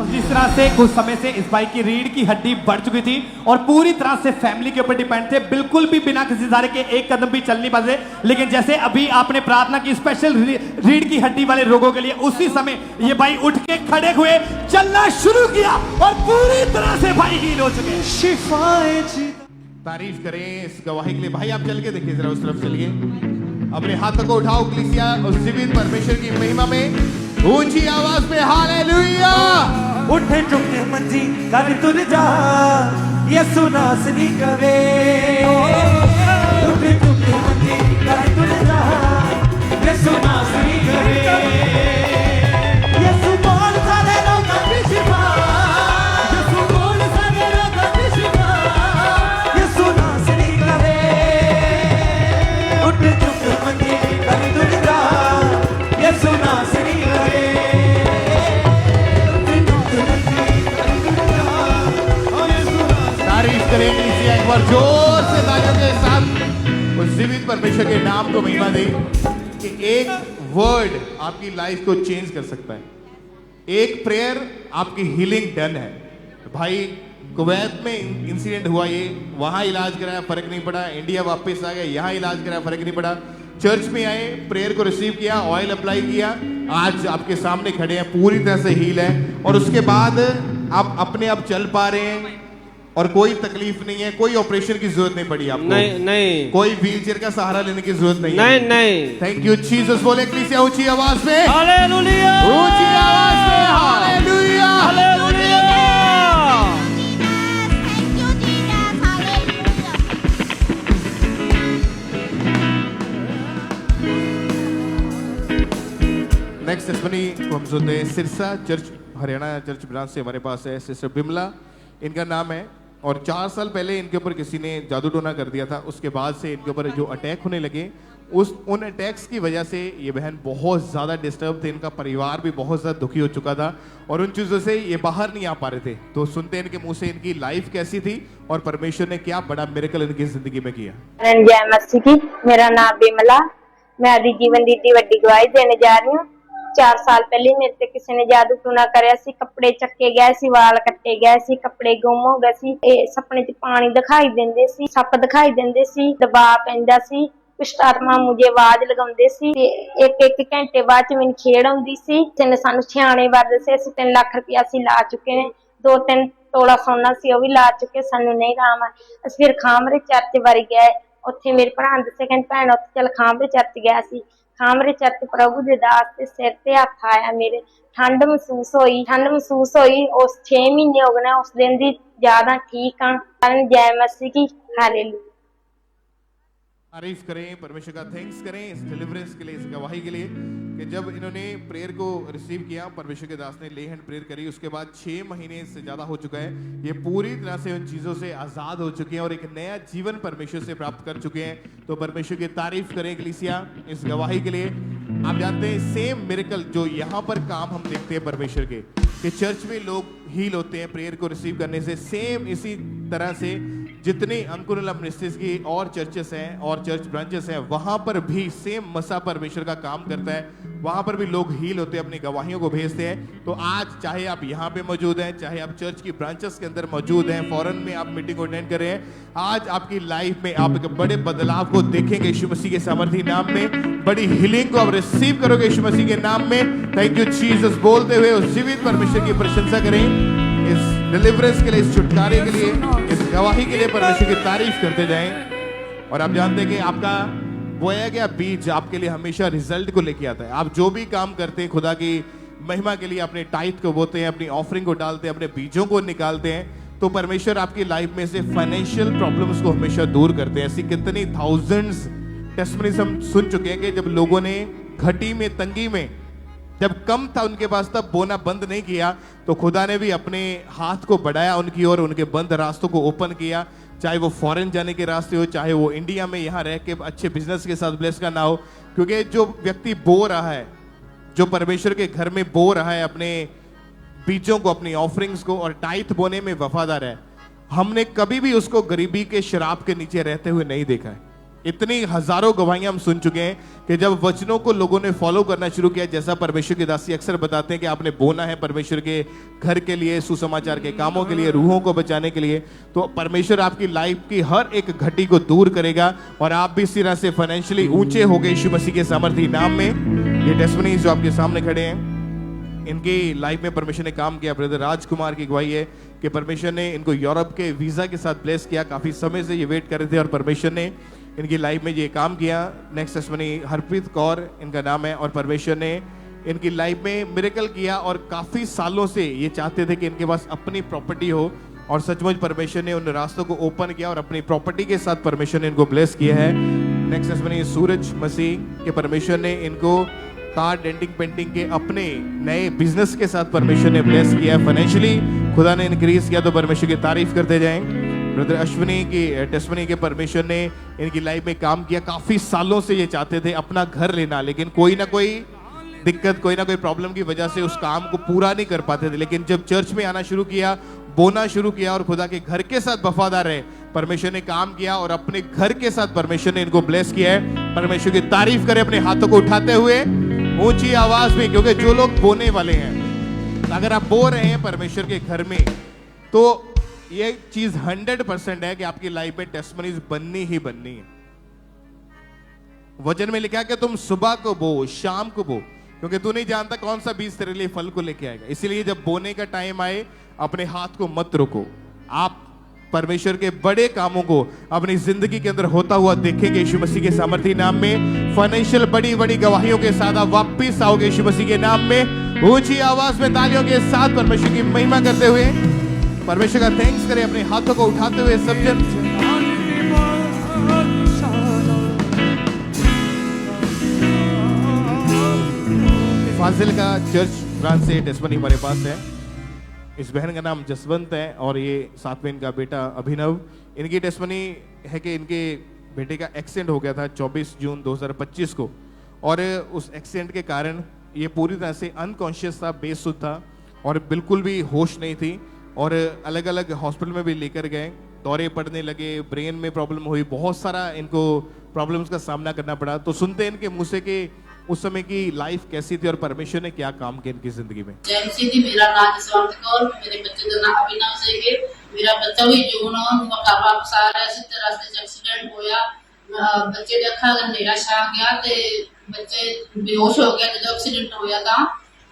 जिस तरह से कुछ समय से इस भाई की रीढ़ की हड्डी बढ़ चुकी थी और पूरी तरह से फैमिली के ऊपर डिपेंड थे, बिल्कुल भी बिना किसी सहारे के एक कदम भी चल नहीं पाते। लेकिन जैसे अभी आपने प्रार्थना की स्पेशल रीढ़ की हड्डी वाले रोगों के लिए, उसी समय ये भाई उठ के खड़े हुए, चलना शुरू किया और पूरी तरह से भाई हील हो चुके। शिफाए तारीफ करें इस गवाही के लिए। भाई आप चल के देखिए, जरा उस तरफ चलिए, अपने हाथों को उठाओ कलीसिया, उस जीवित परमेश्वर की महिमा में ऊंची आवाज में हालेलुया। उठ चुक मंजी कर तुर जा यसु नासनी करे उठ चुक मंजी कर तुर जा यसु नासनी करे यसु बोल सारे लोगों की शिफा यसु बोल सारे लोगों की शिफा यसु नासनी करे उठ चुक मंजी कर तुर जा यसु नासनी करे तारीफ करेंगे इसी एक बार जोर से तालियों के साथ उस जीवित परमेश्वर के नाम को महिमा दें कि एक वर्ड आपकी लाइफ को चेंज कर सकता है। एक प्रेयर आपकी हीलिंग डन है। भाई कुवैत में इंसिडेंट हुआ, ये वहां इलाज कराया, फर्क नहीं पड़ा। इंडिया वापस आ गए, यहाँ इलाज कराया, फर्क नहीं पड़ा। चर्च में आए, प्रेयर को रिसीव किया, ऑयल अप्लाई किया, आज आपके सामने खड़े हैं, पूरी तरह से हील है। और उसके बाद आप अपने आप चल पा रहे हैं और कोई तकलीफ नहीं है, कोई ऑपरेशन की जरूरत नहीं पड़ी आपको। नहीं कोई व्हीलचेयर का सहारा लेने की जरूरत नहीं नहीं है। नहीं। Thank you Jesus. बोले क्लीसिया ऊंची आवाज में हालेलुया, ऊंची आवाज में हालेलुया, हालेलुया। नेक्स्ट टेस्टिमनी को हम सुनते हैं Sirsa church Haryana church branch से हमारे पास है सिस्टर बिमला इनका नाम है। और 4 साल पहले इनके ऊपर किसी ने जादू टोना कर दिया था। उसके बाद से इनके ऊपर जो अटैक होने लगे, उन अटैक्स की वजह से ये बहन बहुत ज़्यादा डिस्टर्ब थे। इनका परिवार भी बहुत ज़्यादा दुखी हो चुका था और उन चीज़ों से ये बाहर नहीं आ पा रहे थे। तो सुनते हैं इनके मुंह से इनकी लाइफ कैसी थी और परमेश्वर ने क्या बड़ा मिरेकल इनकी जिंदगी में किया। जय मसीह की। मेरा नाम बिमला, मैं आदि जीवन दी वड्डी गवाही देने जा रही हूँ। 4 साल पहले मेरे ते किसी ने जादू टूना करया सी, कपड़े चक्के गए सी, वाल कट्टे गए सी, कपड़े गुम हो गए सी, सपने च पानी दिखाई देंदे सी, सप दिखाई देंदे सी, दबाव पैंदा सी, दुष्ट आत्मा मुझे आवाज लगाउंदे सी। एक घंटे बाद च मैनूं खेड़ आउंदी सी। तिन सानूं सियाणे बार दसे असीं 3 लाख रुपया असीं ला चुके हैं, 2-3 तोला सोना सी वो भी ला चुके, सानूं नहीं राम है। असीं फिर खामरे चर्च बारी गए, उत्थे मेरे भरा ने दस्सिया कहंदे भैण उत्थे चल खामरे चर्च गया सी। खामरे चर्च प्रभु दे दास ते सिर ते हत्थ आया मेरे, ठंड महसूस होई। उस 6 महीने हो गए उस दिन दी ज्यादा ठीक हाँ। जय मसीह की। हालेलुया। तारीफ करें, परमेश्वर का थैंक्स करें इस डिलीवरेंस के लिए, इस गवाही के लिए कि जब इन्होंने प्रेयर को रिसीव किया, परमेश्वर के दास ने ले हैंड प्रेयर करी, उसके बाद 6 महीने से ज्यादा हो चुका है, ये पूरी तरह से उन चीजों से आजाद हो चुके हैं और एक नया जीवन परमेश्वर से प्राप्त कर चुके हैं। तो परमेश्वर की तारीफ करें कलीसिया इस गवाही के लिए। आप जानते हैं सेम मिरेकल जो यहाँ पर काम हम देखते हैं परमेश्वर के, कि चर्च में लोग हील होते हैं प्रेयर को रिसीव करने से, सेम इसी तरह से जितने अंकुरल मिनिस्ट्रीज की और चर्चेस हैं और चर्च ब्रांचेस हैं, वहां पर भी सेम मसा परमेश्वर का काम करता है। वहां पर भी लोग हील होते हैं, अपनी गवाहियों को भेजते हैं। तो आज चाहे आप यहाँ पे मौजूद हैं, चाहे आप चर्च की ब्रांचेस के अंदर मौजूद हैं, फॉरेन में आप मीटिंग अटेंड कर रहे हैं, आज आपकी लाइफ में आप एक बड़े बदलाव को देखेंगे यीशु मसीह के सामर्थी नाम में। बड़ी हीलिंग को आप रिसीव करोगे यीशु मसीह के नाम में। थैंक यू जीसस बोलते हुए उस जीवित परमेश्वर की प्रशंसा करें इस डिलीवरेंस के लिए, इस छुटकारे के लिए, इस गवाही के लिए परमेश्वर की तारीफ करते जाएं। और आप जानते हैं कि आपका बोया गया बीज आपके लिए हमेशा रिजल्ट को लेके आता है। आप जो भी काम करते हैं खुदा की महिमा के लिए, अपने टाइट को बोते हैं, अपनी ऑफरिंग को डालते हैं, अपने बीजों को निकालते हैं, तो परमेश्वर आपकी लाइफ में से फाइनेंशियल प्रॉब्लम्स को हमेशा दूर करते हैं। ऐसी कितनी थाउजेंड्स टेस्टिमनीज हम सुन चुके हैं कि जब लोगों ने घटी में, तंगी में, जब कम था उनके पास, तब बोना बंद नहीं किया, तो खुदा ने भी अपने हाथ को बढ़ाया उनकी ओर, उनके बंद रास्तों को ओपन किया। चाहे वो फॉरेन जाने के रास्ते हो, चाहे वो इंडिया में यहाँ रह के अच्छे बिजनेस के साथ ब्लेस करना हो। क्योंकि जो व्यक्ति बो रहा है, जो परमेश्वर के घर में बो रहा है अपने बीजों को, अपनी ऑफरिंग्स को और टाइट बोने में वफादार है, हमने कभी भी उसको गरीबी के शराब के नीचे रहते हुए नहीं देखा है। इतनी हजारों गवाहियां हम सुन चुके हैं कि जब वचनों को लोगों ने फॉलो करना शुरू किया, जैसा परमेश्वर के दासी अक्सर बताते हैं कि आपने बोना है परमेश्वर के घर के लिए, सुसमाचार के कामों के लिए, रूहों को बचाने के लिए, तो परमेश्वर आपकी लाइफ की हर एक घटी को दूर करेगा और आप भी इस तरह से फाइनेंशियली ऊंचे हो गए यीशु मसीह के सामर्थी नाम में। ये टेस्टिमनीज जो आपके सामने खड़े हैं, इनकी लाइफ में परमेश्वर ने काम किया। ब्रदर राजकुमार की गवाही है कि परमेश्वर ने इनको यूरोप के वीजा के साथ ब्लेस किया। काफी समय से ये वेट कर रहे थे और परमेश्वर ने इनकी लाइफ में ये काम किया। नेक्स्ट टेस्टिमनी हरप्रीत कौर इनका नाम है और परमेश्वर ने इनकी लाइफ में मिरेकल किया और काफी सालों से ये चाहते थे कि इनके पास अपनी प्रॉपर्टी हो और सचमुच परमेश्वर ने उन रास्तों को ओपन किया और अपनी प्रॉपर्टी के साथ परमेश्वर ने इनको ब्लेस किया है। नेक्स्ट टेस्टिमनी सूरज मसीह के परमेश्वर ने इनको कार डेंटिंग पेंटिंग के अपने नए बिजनेस के साथ परमेश्वर ने ब्लेस किया है। फाइनेंशियली खुदा ने इंक्रीज किया, तो परमेश्वर की तारीफ करते जाएं। ब्रदर अश्विनी की टेस्टिमनी के परमेश्वर ने इनकी लाइफ में काम किया। काफी सालों से ये चाहते थे अपना घर लेना, लेकिन कोई ना कोई दिक्कत, कोई ना कोई प्रॉब्लम की वजह से उस काम को पूरा नहीं कर पाते थे। लेकिन जब चर्च में आना शुरू किया, बोना शुरू किया और खुदा के घर के साथ वफादार रहे, परमेश्वर ने काम किया और अपने घर के साथ परमेश्वर ने इनको ब्लेस किया है। परमेश्वर की तारीफ करें अपने हाथों को उठाते हुए ऊंची आवाज में, क्योंकि जो लोग बोने वाले हैं, अगर आप बो रहे हैं परमेश्वर के घर में, तो ये चीज 100% है कि आपकी लाइफ में टेस्टिमनीज बननी ही बननी है। वचन में लिखा है कि तुम सुबह को बो, शाम को बो, क्योंकि तू नहीं जानता कौन सा बीज तेरे लिए फल को लेके आएगा। इसीलिए जब बोने का टाइम आए, अपने हाथ को मत रोको। आप परमेश्वर के बड़े कामों को अपनी जिंदगी के अंदर होता हुआ देखेंगे यीशु मसीह के सामर्थी नाम में। फाइनेंशियल बड़ी बड़ी गवाहियों के साथ आप वापिस आओगे यीशु मसीह के नाम में। ऊंची आवाज में तालियों के साथ परमेश्वर की महिमा करते हुए परमेश्वर का थैंक्स करें, अपने हाथों को उठाते हुए सब जन। फाजिल का चर्च ब्रांच से टेस्टिमनी हमारे पास है। इस बहन का नाम जसवंत है और ये साथ में इनका बेटा अभिनव। इनकी टेस्टिमनी है कि इनके बेटे का एक्सीडेंट हो गया था 24 जून 2025 को, और उस एक्सीडेंट के कारण ये पूरी तरह से अनकॉन्शियस था, बेसुध था और बिल्कुल भी होश नहीं थी। और अलग अलग हॉस्पिटल में भी लेकर गए, दौरे पड़ने लगे, ब्रेन में प्रॉब्लम हुई, बहुत सारा इनको प्रॉब्लम्स का सामना करना पड़ा। तो सुनते हैं इनके मुंह से कि उस समय की लाइफ कैसी थी और परमेश्वर ने क्या काम किया इनकी जिंदगी में। जी, मेरा नाम जसवंत कौर, मेरे बच्चे का नाम अभिनव सिंह है। मेरा बच्चा भी जून वापस आ रहा है, रास्ते च एक्सीडेंट होया, बच्चे दे अखा अंधेरा छा गया ते बच्चे बेहोश हो गया जो एक्सीडेंट होया था।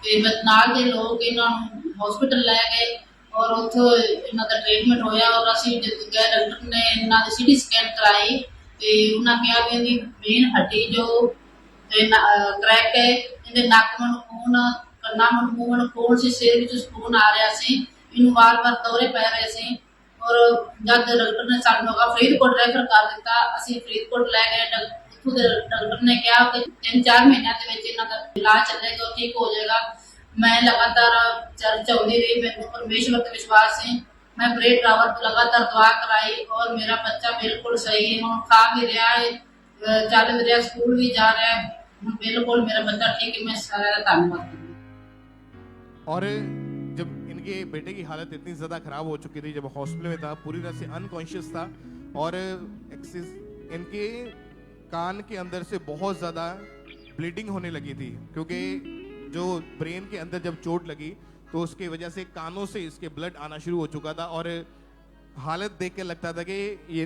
ते नाल दे लोग इन्हां हॉस्पिटल ले गए और उत्थों इन्हां दा ट्रीटमेंट होया और असीं गए, डॉक्टर ने इन्हां दी सीटी स्कैन कराई ते उन्हां कहा कि इहदी मेन हड्डी जो क्रैक है, इहदे नक में खून, कन्ना में खून, खून से सिर विच खून आ रहा सी, इन्हू बार-बार दौरे पै रहे सी। और जब डॉक्टर ने सानू फरीदकोट रेफर कर दिता, असीं फरीदकोट ले गए। उत्थों दे डॉक्टर ने कहा कि 3-4 महीनों के विच इन्हां दा इलाज चलेगा, ठीक हो जाएगा। मैं लगातार चर्च आउंदी रही, मैनूं परमेश्वर ते विश्वास है। मैं प्रेयर टावर तो लगातार दुआ कराई और मेरा बच्चा बिल्कुल सही है, हुण खा भी रहा है, चल भी रहा, स्कूल भी जा रहा है, बिल्कुल मेरा बच्चा ठीक है। मैं सारा धन्यवाद। और जब इनके बेटे की हालत इतनी ज्यादा खराब हो चुकी थी, जब हॉस्पिटल में था, पूरी तरह से अनकॉन्शियस था और इनके कान के अंदर से बहुत ज्यादा ब्लीडिंग होने लगी थी, क्योंकि जो ब्रेन के अंदर जब चोट लगी तो उसकी वजह से कानों से इसके ब्लड आना शुरू हो चुका था और हालत देख के लगता था कि ये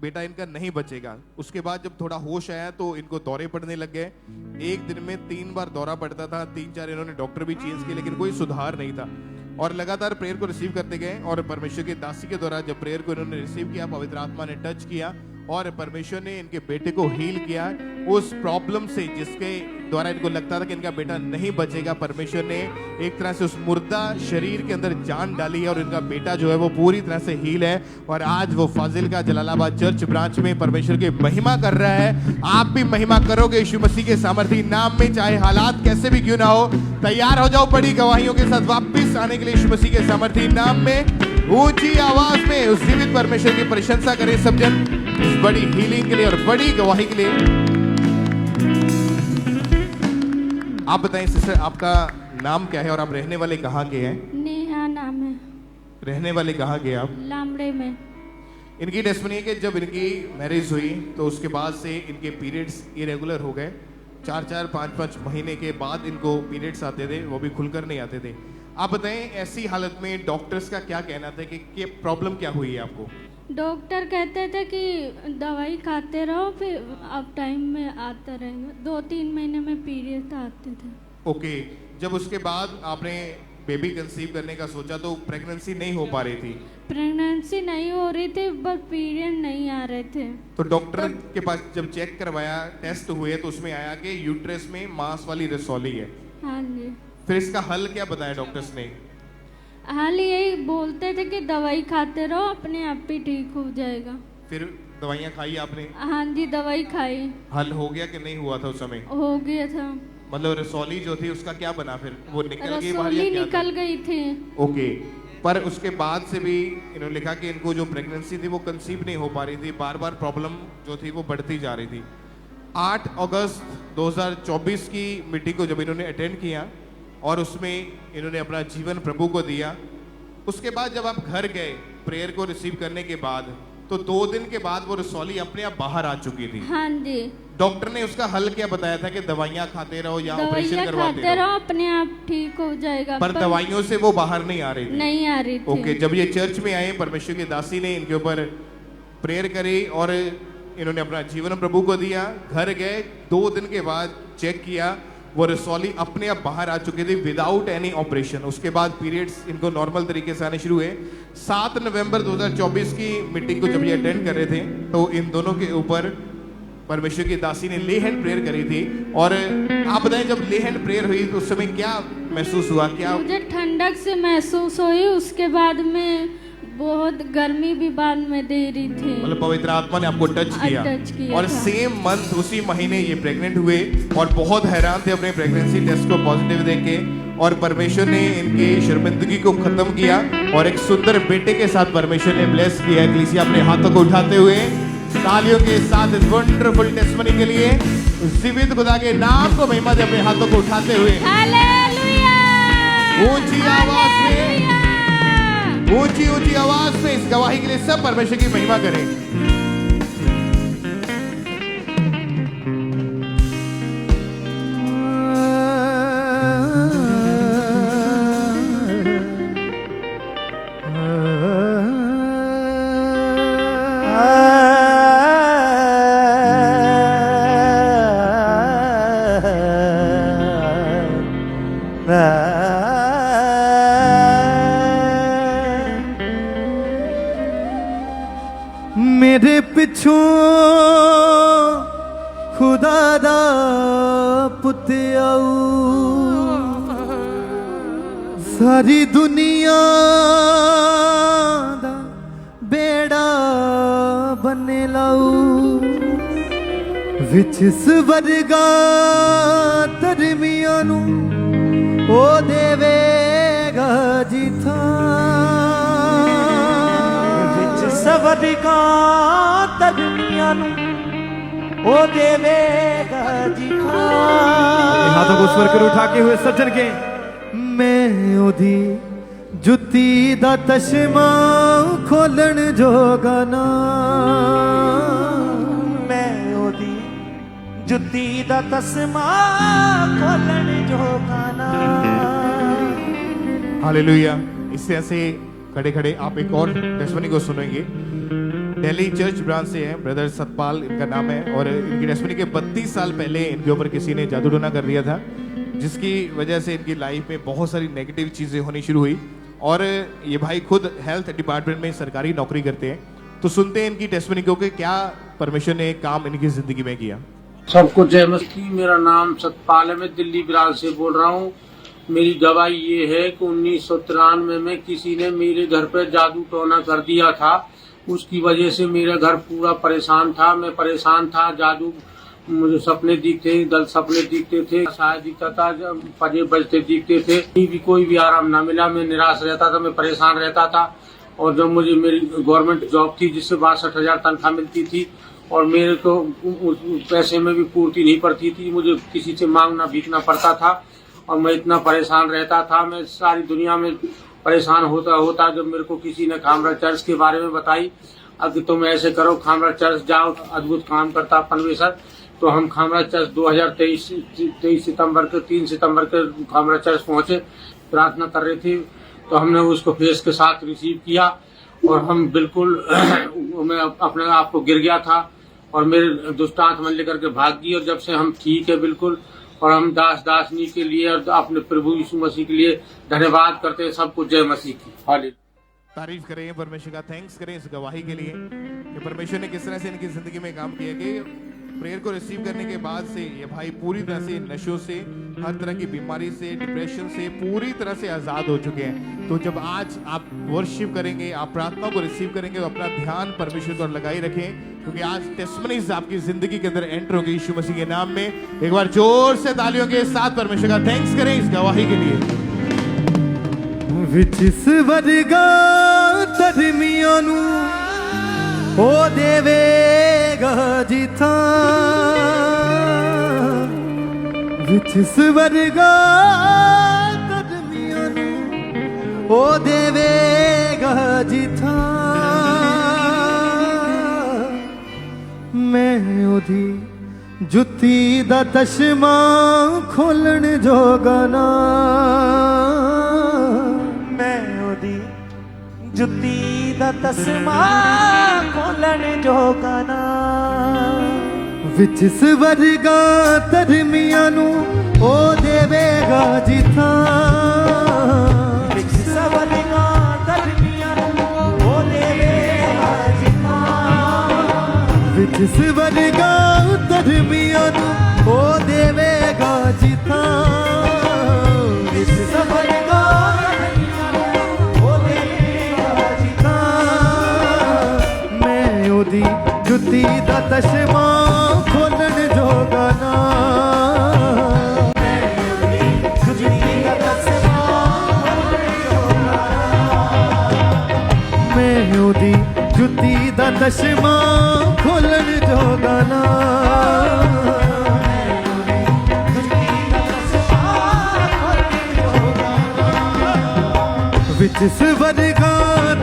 बेटा इनका नहीं बचेगा। उसके बाद जब थोड़ा होश आया तो इनको दौरे पड़ने लग गए। एक दिन में 3 बार दौरा पड़ता था, 3-4 इन्होंने डॉक्टर भी चेंज किए, लेकिन कोई सुधार नहीं था। और लगातार प्रेयर को रिसीव करते गए और परमेश्वर की दासी के द्वारा जब प्रेयर को इन्होंने रिसीव किया, पवित्र आत्मा ने टच किया और परमेश्वर ने इनके बेटे को हील किया उस प्रॉब्लम से जिसके द्वारा इनको लगता था कि इनका बेटा नहीं बचेगा। परमेश्वर ने एक तरह से उस मुर्दा शरीर के अंदर जान डाली है और इनका बेटा जो है वो पूरी तरह से हील है और आज वो फाजिल का जलालाबाद चर्च ब्रांच में परमेश्वर की महिमा कर रहा है। आप भी महिमा करोगे यीशु मसीह के सामर्थी नाम में, चाहे हालात कैसे भी क्यों ना हो। तैयार हो जाओ बड़ी गवाहियों के साथ वापिस आने के लिए यीशु मसीह के सामर्थी नाम में। ऊंची आवाज में उस जीवित परमेश्वर की प्रशंसा करें सब जन, इस बड़ी हीलिंग के लिए और बड़ी गवाही के लिए। आप बताएं सिस्टर, आपका नाम क्या है और आप रहने वाले कहाँ के हैं? नेहा नाम है। रहने वाले कहाँ के आप? लामड़े में। इनकी टेस्टिमनी है कि जब इनकी मैरिज हुई तो उसके बाद से इनके पीरियड्स इरेगुलर हो गए। 4-4, 5-5 महीने के बाद इनको पीरियड्स आते थे, वो भी खुलकर नहीं आते थे। आप बताएं ऐसी हालत में डॉक्टर्स का क्या कहना था कि प्रॉब्लम क्या हुई है आपको? डॉक्टर कहते थे कि दवाई खाते रहो, फिर आप टाइम में आते रहेंगे। 2-3 महीने में पीरियड आते थे। ओके, जब उसके बाद आपने बेबी कंसीव करने का सोचा तो प्रेगनेंसी नहीं हो पा रही थी? प्रेगनेंसी नहीं हो रही थी, बस पीरियड नहीं आ रहे थे। तो डॉक्टर के पास जब चेक करवाया, टेस्ट हुए तो उसमें आया कि यूट्रस में मांस वाली रसौली है। हाँ जी। फिर इसका हल क्या बताया डॉक्टर्स ने? हाल यही बोलते थे कि दवाई खाते रहो, अपने आप ही ठीक हो जाएगा। फिर दवाइयाँ खाई आपने? हाँ जी, दवाई खाई। हल हो गया कि नहीं हुआ था उस समय? हो गया था। मतलब रसौली जो थी उसका क्या बना फिर? वो निकल गई बाहर या रसौली क्या था? निकल गई थी। ओके, पर उसके बाद से भी इन्होंने लिखा कि इनको जो प्रेगनेंसी थी वो कंसीव नहीं हो पा रही थी, बार बार प्रॉब्लम जो थी वो बढ़ती जा रही थी। 8 अगस्त 2024 की मीटिंग को जब इन्होंने अटेंड किया और उसमें इन्होंने अपना जीवन प्रभु को दिया, उसके बाद जब आप घर गए प्रेयर को रिसीव करने के बाद, तो 2 दिन के बाद वो रसौली अपने आप बाहर आ चुकी थी। हाँ जी। डॉक्टर ने उसका हल क्या बताया था कि दवाइयाँ खाते रहो या ऑपरेशन दवाइयाँ करवाते खाते रहो, रहो, अपने आप ठीक हो जाएगा। पर दवाइयों से वो बाहर नहीं आ रही थी। नहीं आ रही थी। ओके, जब ये चर्च में आए, परमेश्वर की दासी ने इनके ऊपर प्रेयर करी और इन्होंने अपना जीवन प्रभु को दिया। घर गए, 2 दिन के बाद चेक किया, वो रसौली अपने आप बाहर आ चुकी थी विदाउट एनी ऑपरेशन। उसके बाद पीरियड्स इनको नॉर्मल तरीके से आने शुरू हुए। 7 नवंबर 2024 की मीटिंग को जब ये अटेंड कर रहे थे तो इन दोनों के ऊपर परमेश्वर की दासी ने ले हैंड प्रेयर करी थी। और आप बताएं, जब ले हैंड प्रेयर हुई तो उस समय क्या महसूस हुआ? क्या मुझे ठंडक से महसूस हुई, उसके बाद में बहुत गर्मी भी बाद में दे रही थी। मतलब पवित्र आत्मा ने आपको टच किया, और था। सेम मंथ उसी महीने ये प्रेग्नेंट हुए और बहुत हैरान थे अपने प्रेगनेंसी टेस्ट को पॉजिटिव देख के। और परमेश्वर ने इनकी शर्मिंदगी को खत्म किया और एक सुंदर बेटे के साथ परमेश्वर ने ब्लेस किया। कलीसिया अपने हाथों को उठाते हुए तालियों के साथ इस वंडरफुल टेस्टमनी के लिए जीवित खुदा के नाम को महिमा दे। अपने हाथों को उठाते हुए ऊंची आवाज में, ऊंची ऊंची आवाज में इस गवाही के लिए सब परमेश्वर की महिमा करें। मेरे पिछू खुदा दा पुत आऊ, सारी दुनिया दा बेड़ा बने लाऊ, विच स्वर्गा धर्मियां नू ओ देवेगा जिथा, स्वर्गा धर्मियां नू ओ देवेगा जिथा। हाथों को स्वर कर उठा के हुए सज्जन के मैं ओदी जुत्ती दा तशमा खोलन जोगा ना, मैं ओदी जुत्ती दा तस्मा खोलन जोगा ना। हालेलुया। इससे ऐसे खड़े खड़े आप एक और टेस्टमनी को सुनेंगे। दिल्ली चर्च ब्रांच से है, ब्रदर सतपाल इनका नाम है। और इनकी टेस्टमनी के 32 साल पहले इनके ऊपर किसी ने जादू टोना कर दिया था, जिसकी वजह से इनकी लाइफ में बहुत सारी नेगेटिव चीज़ें होनी शुरू हुई। और ये भाई खुद हेल्थ डिपार्टमेंट में सरकारी नौकरी करते हैं। तो सुनते हैं इनकी टेस्टमनी को कि क्या परमेश्वर ने काम इनकी ज़िंदगी में किया। सबको जय मसीह। मेरा नाम सतपाल है, मैं दिल्ली ब्रांच से बोल रहा हूँ। मेरी गवाही ये है कि 1993 में किसी ने मेरे घर पर जादू टोना कर दिया था। उसकी वजह से मेरा घर पूरा परेशान था, मैं परेशान था। जादू मुझे सपने दिखते, गलत सपने दिखते थे, शायद दिखता था, पजे बजते दिखते थे। कोई भी आराम ना मिला, मैं निराश रहता था, मैं परेशान रहता था। और जब मुझे मेरी गवर्नमेंट जॉब थी जिससे 62,000 तनख्वाह मिलती थी और मेरे को पैसे में भी पूर्ति नहीं पड़ती थी, मुझे किसी से मांगना भीखना पड़ता था और मैं इतना परेशान रहता था। मैं सारी दुनिया में परेशान होता जब मेरे को किसी ने खामरा चर्च के बारे में बताई, अब तुम ऐसे करो, खामरा चर्च जाओ, अद्भुत काम करता परमेश्वर। तो हम खामरा चर्च 2023 सितंबर के 3 सितंबर के खामरा चर्च पहुंचे, प्रार्थना कर रहे थे। तो हमने उसको फेस के साथ रिसीव किया और हम बिल्कुल मैं अपने आप को गिर गया था और मेरे दुष्ट आत्मा लेकर के भाग गई। और जब से हम ठीक है बिल्कुल, और हम दासनी के लिए और अपने प्रभु यीशु मसीह के लिए धन्यवाद करते हैं। सबको जय मसीह की। हालेलुया। तारीफ करें परमेश्वर का, थैंक्स करें इस गवाही के लिए कि परमेश्वर ने किस तरह से इनकी जिंदगी में काम किया कि प्रेयर को रिसीव करने के बाद से ये भाई पूरी तरह से नशों से, हर तरह की बीमारी से, डिप्रेशन से पूरी तरह से आजाद हो चुके हैं। तो जब आज आप वर्शिप करेंगे, आप प्रार्थना को रिसीव करेंगे, तो अपना ध्यान परमेश्वर पर लगाई रखें, क्योंकि आज टेस्टिमनीज आपकी जिंदगी के अंदर एंटर होंगे यीशु मसीह के नाम में। एक बार जोर से तालियों के साथ परमेश्वर का थैंक्स करें इस गवाही के लिए। विच वर्गा धर्मियां नू ओ देवेगा जिथा, विच वर्गा धर्मियां नू ओ देवेगा जिथा, मैं ओदी जुत्ती दा तशमा खोलण जोगा ना, मैं ओदी जुत्ती दा तस्मा खोलण जोगा ना, विच स्वर्गा धर्मियां नू ओ देवेगा जिथा, विच स्वर्गा धर्मियां नू ओ देवेगा जिथा, विच स्वर्गा धर्मियां नू ओ देवेगा जिथा, विच स्वर्गा ओदी जुत्ती दा तशमा खोलण जोगा ना, मैं ओदी जुत्ती दा तशमा खोलण जोगा ना, विच स्वर्गा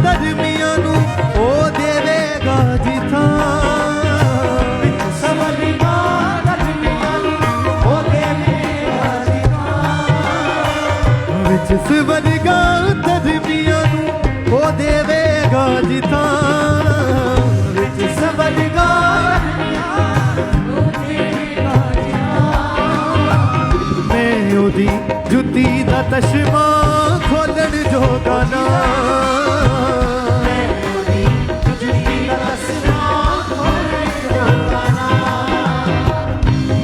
धर्मियां नू ओ देवेगा जिथा, विच स्वर्गा धर्मियां नू ओ देवेगा जिथा, विच स्वर्गा धर्मियां नू ओ देवेगा जिथा, विच स्वर्गा मैं ओदी जुत्ती दा तशमा खोलण जोगा ना,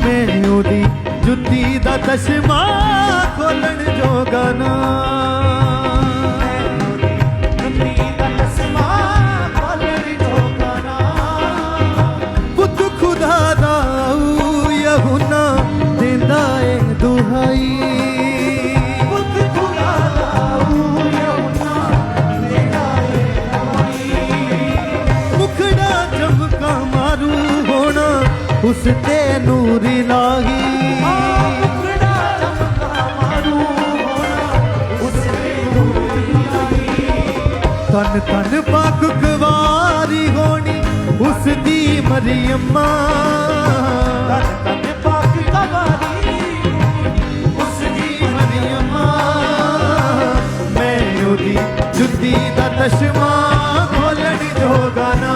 मैं ओदी जुत्ती दा तशमा खोलण जोगा ना, पुत खुदा दा यूहन्ना देंदा ए दुहाई, उस ते नूरी लागी, तन तन पाक गवारी होनी उस दी मरियम्मा, तन तन पाक गवारी उस दी मरियम्मा, मैं ओदी जुत्ती दा तशमा खोलण जोगा ना,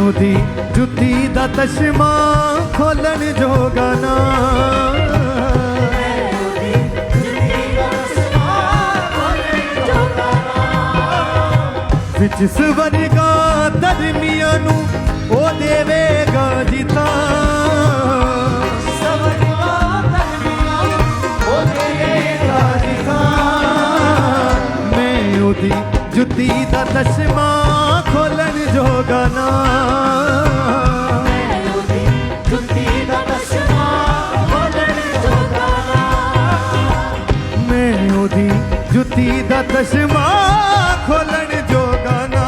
ओदी जुत्ती दा तशमा खोलण जोगा ना, विच स्वर्गा धर्मियां नू ओ देवेगा जिथा, मैं ओदी जुत्ती दा तशमा खोलण जोगा ना, मैं ओदी जुत्ती दा तशमा खोलण जोगा ना,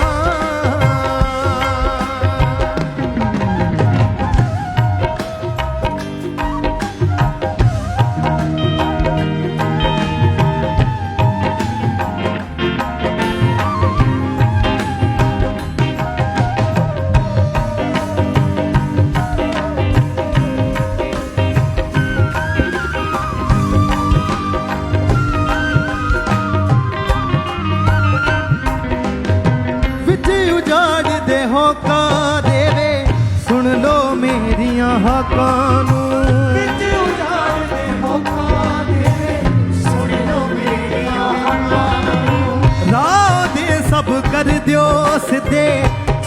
ਦਿਓ ਸਿੱਧੇ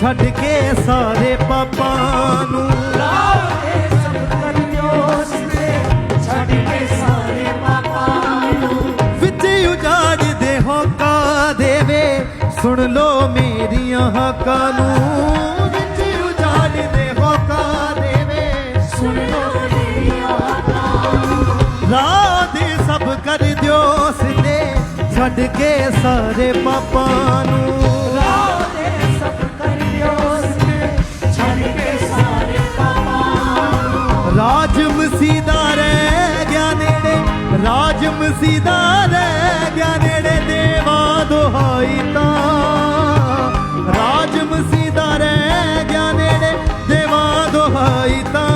ਛੱਡ ਕੇ ਸਾਰੇ ਪਾਪਾਂ ਨੂੰ ਰਾਹ ਦੇ ਸਭ ਕਰ ਦਿਓ ਸਿੱਧੇ ਛੱਡ ਕੇ ਸਾਰੇ ਪਾਪਾਂ ਨੂੰ ਵਿੱਚ ਉਜਾੜਦੇ ਹੋਕਾ ਦੇਵੇ ਸੁਣ ਲੋ ਮੇਰੀਆਂ ਹੱਕਾਂ ਨੂੰ ਵਿੱਚ ਉਜਾੜਦੇ ਹੋਕਾ ਦੇਵੇ ਸੁਣ ਲੋ ਮੇਰੀਆਂ ਹੱਕਾਂ ਨੂੰ ਰਾਹ ਦੇ ਸਭ ਕਰ ਦਿਓ ਸਿੱਧੇ ਛੱਡ ਕੇ ਸਾਰੇ ਪਾਪਾਂ ਨੂੰ ਰਾਹ ਦੇ ਸਭ ਕਰ ਦਿਓ ਸਿੱਧੇ ਛੱਡ ਕੇ ਸਾਰੇ ਪਾਪਾਂ ਨੂੰ ਰਾਜ ਮਸੀਹ ਦਾ ਰਹਿ ਗਿਆ ਨੇੜੇ ਰਾਜ ਮਸੀਹ ਦਾ ਰਹਿ ਗਿਆ ਨੇੜੇ ਦੇਵਾ ਦੁਹਾਈ ਤਾਂ ਰਾਜ ਮਸੀਹ ਦਾ ਰਹਿ ਗਿਆ ਨੇੜੇ ਦੇਵਾ ਦੁਹਾਈ ਤਾਂ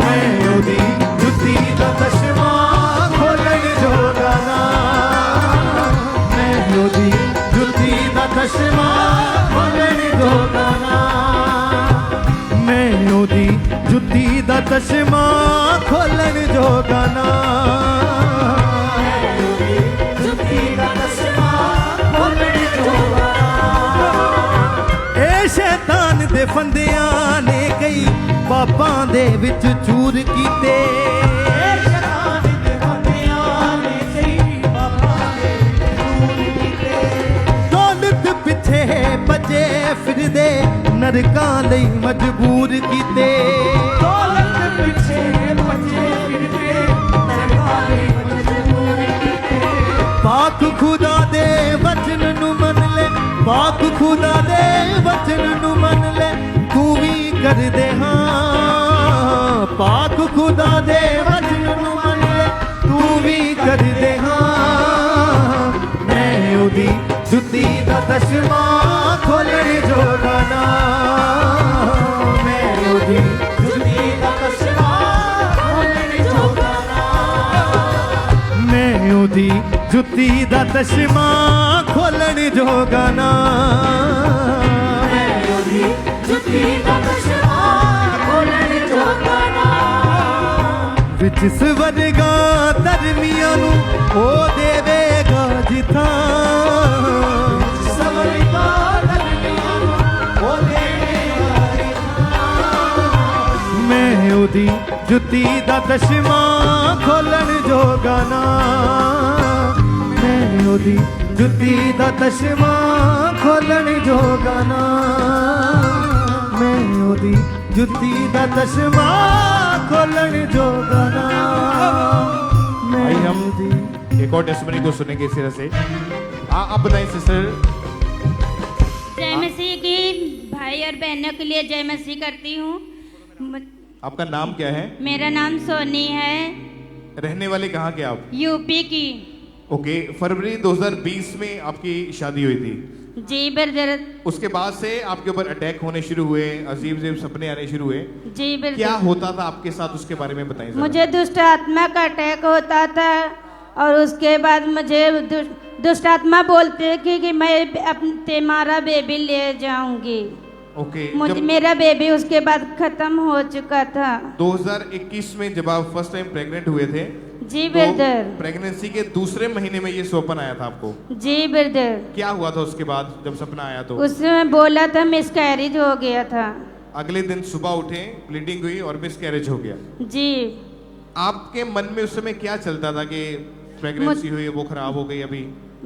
ਮੈਂ ਉਹਦੀ ਜੁੱਤੀ ਦਾ ਤਸ਼ਮਾ ਖੋਲਣ ਜੋਗਾ ਨਾ ਮੈਂ ਉਹਦੀ ਜੁੱਤੀ ਦਾ ਤਸ਼ਮਾ ਖੋਲਣ ਜੋਗਾ ਨਾ ਮੈਂ ਉਹਦੀ ਜੁੱਤੀ ਦਾ ਤਸ਼ਮਾ ਖੋਲਣ ਜੋਗਾ ਨਾ ਸ਼ੈਤਾਨ ਦੇ ਫੰਦਿਆਂ ਨੇ ਕਈ ਪਾਪਾਂ ਦੇ ਵਿੱਚ ਚੂਰ ਕੀਤੇ ਸ਼ੈਤਾਨ ਦੇ ਫੰਦਿਆਂ ਨੇ ਕਈ ਪਾਪਾਂ ਦੇ ਵਿੱਚ ਚੂਰ ਕੀਤੇ ਦੌਲਤ ਪਿੱਛੇ ਭੱਜੇ ਫਿਰਦੇ ਨਰਕਾਂ ਲਈ ਮਜਬੂਰ ਕੀਤੇ ਦੌਲਤ ਪਿੱਛੇ ਭੱਜੇ ਫਿਰਦੇ ਨਰਕਾਂ ਲਈ ਮਜਬੂਰ ਕੀਤੇ ਪਾਕ ਖੁਦਾ ਦੇ ਵਚਨ ਨੂੰ ਮੰਨ ਲੈ ਪਾਕ ਖੁਦਾ ਦੇ ਵਚਨ ਨੂੰ ਮੰਨ ਲੈ ਤੂੰ ਵੀ ਕਰਦੇ ਹਾਂ ਪਾਕ ਖੁਦਾ ਦੇ ਵਚਨ ਨੂੰ ਮੰਨ ਲੈ ਤੂੰ ਵੀ ਕਰਦੇ ਹਾਂ ਮੈਂ ਉਹਦੀ ਜੁੱਤੀ ਦਾ ਤਸ਼ਮਾ ਖੋਲਣ ਜੋਗਾ ਨਾ ਮੈਂ ਉਹਦੀ ਜੁੱਤੀ ਦਾ ਤਸ਼ਮਾ ਖੋਲਣ ਜੋਗਾ ਨਾ ਮੈਂ ਉਹਦੀ ਜੁੱਤੀ ਦਾ ਤਸ਼ਮਾ ਖੋਲਣ ਜੋਗਾ ਨਾ ਮੈਂ ਉਹਦੀ ਜੁੱਤੀ ਦਾ ਤਸ਼ਮਾ ਖੋਲਣ ਜੋਗਾ ਨਾ ਵਿੱਚ ਸਵਰਗਾ ਧਰਮੀਆਂ ਨੂੰ ਉਹ ਦੇਵੇਗਾ ਜਿੱਥਾਂ ਸਵਰਗਾ ਧਰਮੀਆਂ ਨੂੰ ਉਹ ਦੇਵੇਗਾ ਜਿੱਥਾਂ ਮੈਂ ਉਹਦੀ ਜੁੱਤੀ ਦਾ ਤਸ਼ਮਾ ਖੋਲਣ ਜੋਗਾ ਨਾ ਮੈਂ ਉਹਦੀ ਜੁੱਤੀ ਦਾ ਤਸ਼ਮਾ ਖੋਲਣ ਜੋਗਾ ਨਾ ਮੈਂ ਉਹਦੀ ਜੁੱਤੀ ਦਾ तस्मा खोलन जोगा ना भाई हम एक और टेस्टमनी को सुनेंगे इस तरह से। आप बताइए सिस्टर। जय मसीह की भाई और बहनों के लिए जय मसीह करती हूँ। आपका नाम क्या है? मेरा नाम सोनी है। रहने वाले कहाँ के आप? यूपी की। ओके, फरवरी 2020 में आपकी शादी हुई थी। जी ब्रदर। उसके बाद से आपके ऊपर अटैक होने शुरू हुए, अजीब अजीब सपने आने शुरू हुए। जी ब्रदर। क्या होता था आपके साथ, उसके बारे में बताइए। मुझे दुष्ट आत्मा का अटैक होता था और उसके बाद मुझे दुष्ट आत्मा बोलते कि मैं तुम्हारा बेबी ले जाऊंगी। ओके। मुझे मेरा बेबी उसके बाद खत्म हो चुका था। 2021 में जब आप फर्स्ट टाइम प्रेग्नेंट हुए थे। जी ब्रदर। प्रेगनेंसी के दूसरे महीने में ये स्वप्न आया था आपको। जी ब्रदर। क्या हुआ था उसके बाद जब सपना आया तो? उसमें बोला था मिसकैरेज हो गया था। अगले दिन सुबह उठे, ब्लीडिंग हुई और मिसकैरेज हो गया। जी। आपके मन में उस समय क्या चलता था कि प्रेगनेंसी हुई, वो खराब हो गई अभी?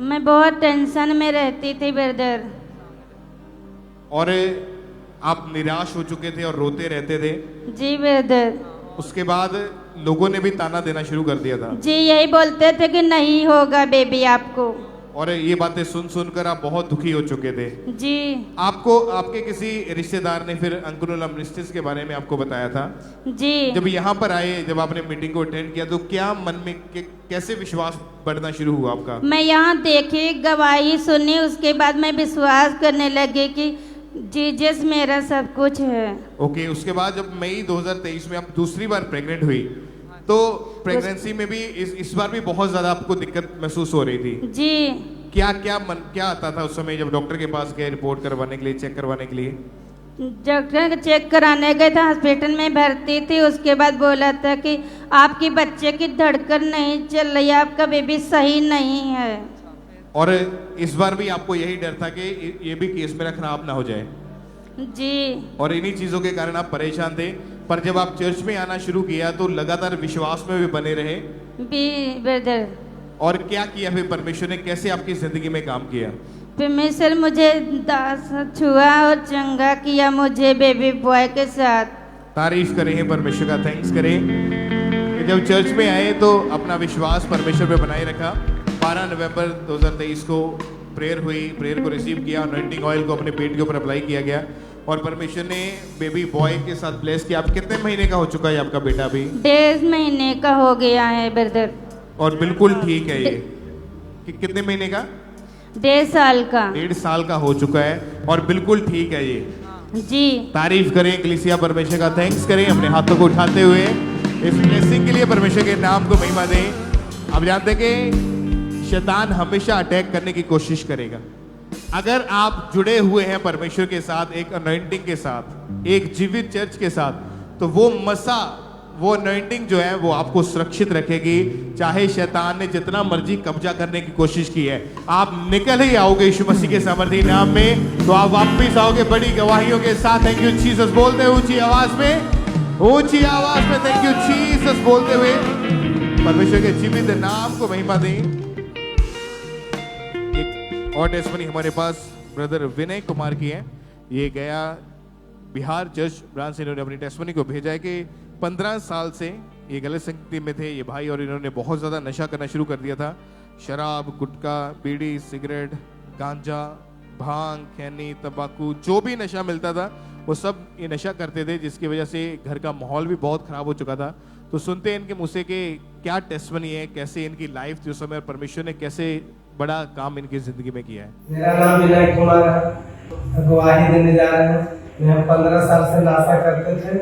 मैं बहुत टेंशन में रहती थी ब्रदर। और आप निराश हो चुके थे और रोते रहते थे। जी ब्रदर। उसके बाद लोगों ने भी ताना देना शुरू कर दिया था। जी, यही बोलते थे कि नहीं होगा बेबी आपको। और ये बातें सुन सुनकर आप बहुत दुखी हो चुके थे। जी। आपको आपके किसी रिश्तेदार ने फिर अंकुरल मिनिस्ट्रीज के बारे में आपको बताया था। जी। जब यहाँ पर आए, जब आपने मीटिंग को अटेंड किया तो क्या मन में कैसे विश्वास बढ़ना शुरू हुआ आपका? मैं यहाँ देखी, गवाही सुनी, उसके बाद मैं विश्वास करने लगी कि जीसस मेरा सब कुछ है। ओके, उसके बाद जब मई 2023 में आप दूसरी बार प्रेग्नेंट हुई तो प्रेगनेंसी में भी इस बार भी बहुत ज्यादा आपको दिक्कत महसूस हो रही थी। जी। क्या आता था उस समय जब डॉक्टर के पास गए रिपोर्ट करवाने के लिए, चेक करवाने के लिए? डॉक्टर चेक कराने गए थे, हॉस्पिटल में भर्ती थी। उसके बाद बोला था कि आपकी बच्चे की धड़कन नहीं चल रही, आपका बेबी सही नहीं है। और इस बार भी आपको यही डर था कि ये भी केस मेरा खराब ना हो जाए जी। और इन्हीं चीजों के कारण आप परेशान थे, पर जब आप चर्च में आना शुरू किया तो लगातार विश्वास में भी बने रहे ब्रदर। और क्या किया फिर परमेश्वर ने, कैसे आपकी जिंदगी में काम किया? परमेश्वर मुझे दास छुआ और चंगा किया मुझे बेबी बॉय के साथ। तारीफ करें परमेश्वर का, थैंक्स करें कि जब चर्च में आए तो अपना विश्वास परमेश्वर पे बनाए रखा। 12 नवंबर 2023 को प्रेयर हुई, प्रेयर को रिसीव किया, अनॉइंटिंग ऑयल को अपने पेट के ऊपर अप्लाई किया गया और परमेश्वर ने बेबी बॉय के साथ ब्लेस किया। आप कितने महीने का हो चुका है आपका बेटा? अभी 1.5 महीने का हो गया है ब्रदर। और बिल्कुल ठीक है ये कितने महीने का? 1.5 साल का। 1.5 साल का हो चुका है और बिल्कुल ठीक है ये जी। तारीफ करें कलीसिया, परमेश्वर का थैंक्स करें अपने हाथों को उठाते हुए। इस ब्लेसिंग के लिए परमेश्वर के नाम को महिमा दें। आप जानते हैं कि शैतान हमेशा अटैक करने की कोशिश करेगा। अगर आप जुड़े हुए हैं परमेश्वर के साथ, एक अनॉइंटिंग के साथ, एक जीवित चर्च के साथ, तो वो मसा, वो अनॉइंटिंग जो है वो आपको सुरक्षित रखेगी। चाहे शैतान ने जितना मर्जी कब्जा करने की कोशिश की है, आप निकल ही आओगे यीशु मसीह के सामर्थी नाम में। तो आप वापस आओगे बड़ी गवाहियों के साथ। थैंक यू जीसस बोलते हुए ऊंची आवाज में थैंक यू जीसस बोलते हुए परमेश्वर के जीवित नाम को महिमा दें। एक और टेस्टमनी हमारे पास ब्रदर विनय कुमार की है। ये गया बिहार चर्च ब्रांच से इन्होंने अपनी टेस्टमनी को भेजा है कि 15 साल से ये गलत संगति में थे ये भाई, और इन्होंने बहुत ज़्यादा नशा करना शुरू कर दिया था। शराब, गुटखा, बीड़ी, सिगरेट, गांजा, भांग, खैनी, तंबाकू, जो भी नशा मिलता था वो सब ये नशा करते थे, जिसकी वजह से घर का माहौल भी बहुत ख़राब हो चुका था। तो सुनते हैं इनके मुँह से कि क्या टेस्टमनी है, कैसे इनकी लाइफ थी उस समय, परमेश्वर ने कैसे बड़ा काम इनकी ज़िंदगी में किया है। मेरा नाम विनय कुमार है, गवाही देने जा रहे हैं। मैं 15 साल से नशा करते थे।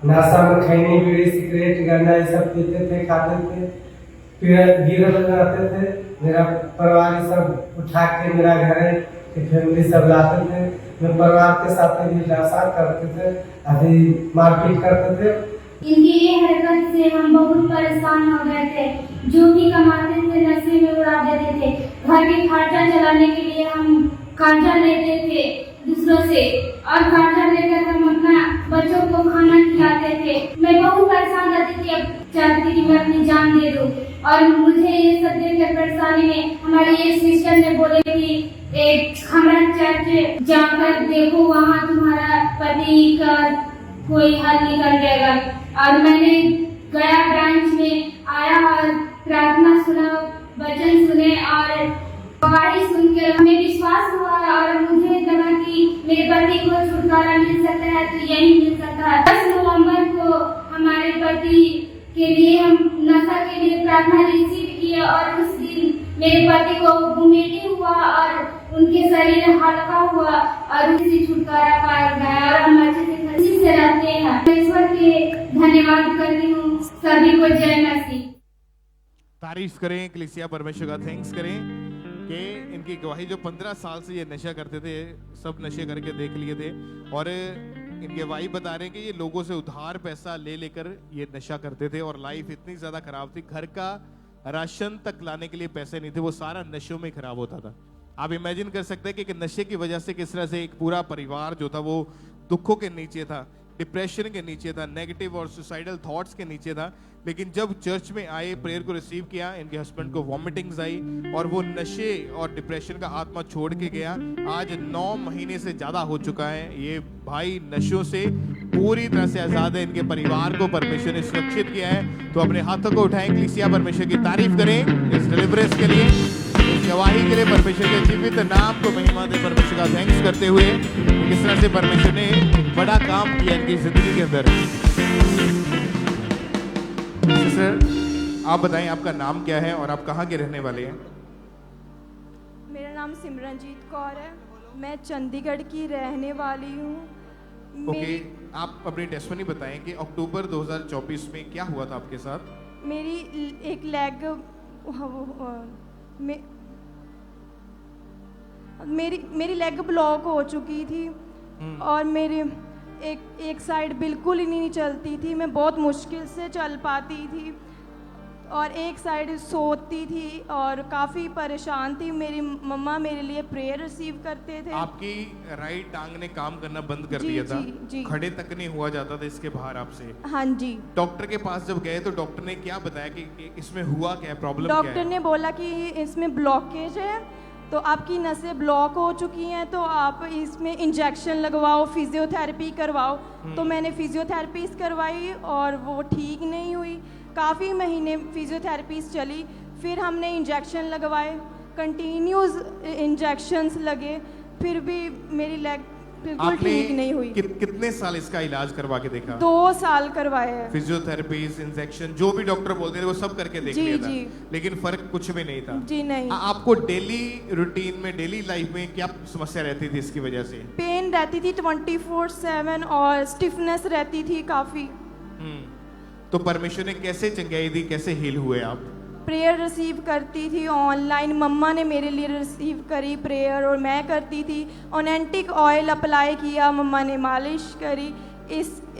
नशा में खैनी, बीड़ी, सिगरेट, गांजा ये सब पीते थे, खाते थे, फिर गिरे लगाते थे। मेरा परिवार सब उठा के मेरा घर की फैमिली सब लाते थे। मैं परिवार के साथ भी नशा करते थे, अभी मारपीट करते थे। इनकी ये हरकत से हम बहुत परेशान हो गए थे। जो भी कमाते थे नशे में उड़ा देते थे। घर के खर्चा चलाने के लिए हम कर्जा लेते थे दूसरों से, और कर्जा लेकर हम अपना बच्चों को खाना खिलाते थे। मैं बहुत परेशान रहती थी, अब चाहती थी मैं अपनी जान दे दूं। और मुझे ये सब देखकर परेशानी में हमारी ये सिस्टर ने बोले कि एक हमारा चर्च जाकर देखो, वहाँ तुम्हारा पति का कोई हल निकल जाएगा। और मैंने गया, ब्रांच में आया और प्रार्थना सुना, वचन सुने और गवाही सुनकर हमें विश्वास हुआ और मुझे लगा कि मेरे पति को छुटकारा मिल सकता है तो यही मिल सकता है। 10 नवंबर को हमारे पति के लिए हम नशा के लिए प्रार्थना रिसीव किए और उस दिन मेरे पति को वोमिटिंग हुआ और उनके शरीर हल्का हुआ और उससे छुटकारा पाया गया और हम अच्छे से खुशी से रहते हैं। ईश्वर के धन्यवाद करती हूँ। सभी को जय मसीह। तारीफ करें कलीसिया, परमेश्वर का थैंक्स करें कि इनकी गवाही, जो 15 साल से ये नशा करते थे, सब नशे करके देख लिए थे और इनके भाई बता रहे हैं कि ये लोगों से उधार पैसा ले लेकर ये नशा करते थे और लाइफ इतनी ज़्यादा खराब थी, घर का राशन तक लाने के लिए पैसे नहीं थे, वो सारा नशों में खराब होता था। आप इमेजिन कर सकते हैं कि नशे की वजह से किस तरह से एक पूरा परिवार जो था वो दुखों के नीचे था, डिप्रेशन के नीचे था, नेगेटिव और सुसाइडल थॉट्स के नीचे था। लेकिन जब चर्च में आए, प्रेयर को रिसीव किया, इनके हस्बैंड को वॉमिटिंग्स आई और वो नशे और डिप्रेशन का आत्मा छोड़ के गया। आज 9 महीने से ज़्यादा हो चुका है, ये भाई नशों से पूरी तरह से आज़ाद है। इनके परिवार को परमेश्वर ने सुरक्षित किया है। तो अपने हाथों को उठाएं, कलीसिया परमेश्वर की तारीफ करें इस डिलीवरेंस के लिए, इस गवाही के लिए। परमेश्वर के जीवित नाम को महिमा दे, परमेश्वर का थैंक्स करते हुए किस तरह से परमेश्वर ने बड़ा काम किया इनकी जिंदगी के अंदर। सर, आप बताएं आपका नाम क्या है और आप कहाँ के रहने वाले हैं? मेरा नाम सिमरनजीत कौर है, मैं चंडीगढ़ की रहने वाली हूँ। ओके, आप अपनी टेस्टमनी बताएं कि अक्टूबर 2024 में क्या हुआ था आपके साथ? मेरी एक लेग मेरी लेग ब्लॉक हो चुकी थी और मेरे एक साइड बिल्कुल ही नहीं चलती थी। मैं बहुत मुश्किल से चल पाती थी और एक साइड सोती थी और काफ़ी परेशान थी। मेरी मम्मा मेरे लिए प्रेयर रिसीव करते थे। आपकी राइट टांग ने काम करना बंद कर जी, दिया था, जी, जी। खड़े तक नहीं हुआ जाता था इसके बाहर आपसे। हाँ जी। डॉक्टर के पास जब गए तो डॉक्टर ने क्या बताया कि इसमें हुआ क्या है, प्रॉब्लम क्या डॉक्टर है? ने बोला कि इसमें ब्लॉकेज है, तो आपकी नसें ब्लॉक हो चुकी हैं, तो आप इसमें इंजेक्शन लगवाओ, फिजियोथेरेपी करवाओ। तो मैंने फिजियोथेरेपीज करवाई और वो ठीक नहीं हुई। काफ़ी महीने फिजियोथेरेपीज चली, फिर हमने इंजेक्शन लगवाए, कंटिन्यूस इंजेक्शंस लगे, फिर भी मेरी लेग बिल्कुल ठीक नहीं हुई। कितने साल इसका इलाज करवा के देखा? 2 साल करवाए हैं। फिजियोथेरेपीज, इंजेक्शन, जो भी डॉक्टर बोलते थे वो सब करके देख जी, लिया था, जी। लेकिन फर्क कुछ भी नहीं था। जी नहीं। आपको डेली रूटीन में, डेली लाइफ में क्या समस्या रहती थी इसकी वजह से? पेन रहती थी 24/7 और स्टिफनेस रहती थी काफ़ी। तो परमेश्वर ने कैसे चंगाई दी, कैसे हील हुए आप? प्रेयर रिसीव करती थी ऑनलाइन, मम्मा ने मेरे लिए रिसीव करी प्रेयर, और मैं करती थी। ऑनेंटिक ऑयल अप्लाई किया, मम्मा ने मालिश करी,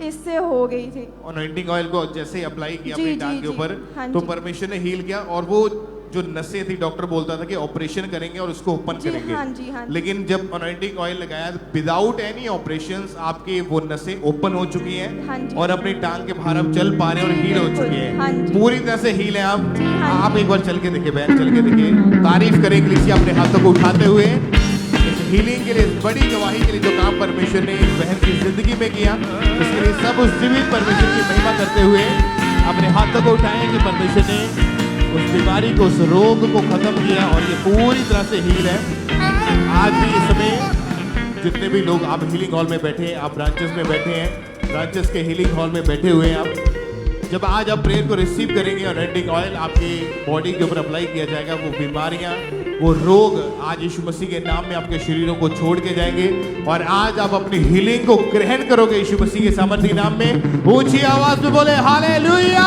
इससे हो गई थी। अनॉइंटिंग ऑयल को जैसे अप्लाई किया जी, अपनी जी, टांग के जी। ऊपर, हाँ तो जी। परमेश्वर ने हील किया। और वो जो नसें थी, डॉक्टर बोलता था कि ऑपरेशन करेंगे और उसको ओपन जी, करेंगे। हाँ जी, हाँ जी। लेकिन जब अनॉइंटिंग ऑयल लगाया, विदाउट एनी ऑपरेशंस आपके वो नसें ओपन हो चुकी हैं, हाँ जी। और अपनी टांग के बाहर आप चल पा रहे हैं और हील हो चुकी हाँ है, जी। पूरी तरह से हील है आप। आप एक बार चल के देखिए, बहन चल के देखिए, तारीफ करें इंग्लिश अपने हाथों को उठाते हुए। इस हीलिंग के लिए, इस बड़ी गवाही के लिए जो काम परमेश्वर ने इस बहन की जिंदगी में किया, उसके लिए सब उस जीवित परमेश्वर की महिमा करते हुए अपने हाथों को उठाएं कि परमेश्वर ने उस बीमारी को, उस रोग को खत्म किया और ये पूरी तरह से हील है। आज भी इस समय जितने भी लोग आप हीलिंग हॉल में बैठे हैं, आप ब्रांचेस में बैठे हैं, ब्रांचेस के हीलिंग हॉल में बैठे हुए हैं आप, जब आज आप प्रेयर को रिसीव करेंगे और अनॉइंटिंग ऑयल आपकी बॉडी के ऊपर अप्लाई किया जाएगा, वो बीमारियां, वो रोग आज यीशु मसीह के नाम में आपके शरीरों को छोड़ के जाएंगे। और आज आप अपनी हीलिंग को ग्रहण करोगे यीशु मसीह के सामर्थ्य नाम में। ऊंची आवाज में बोले हालेलुया,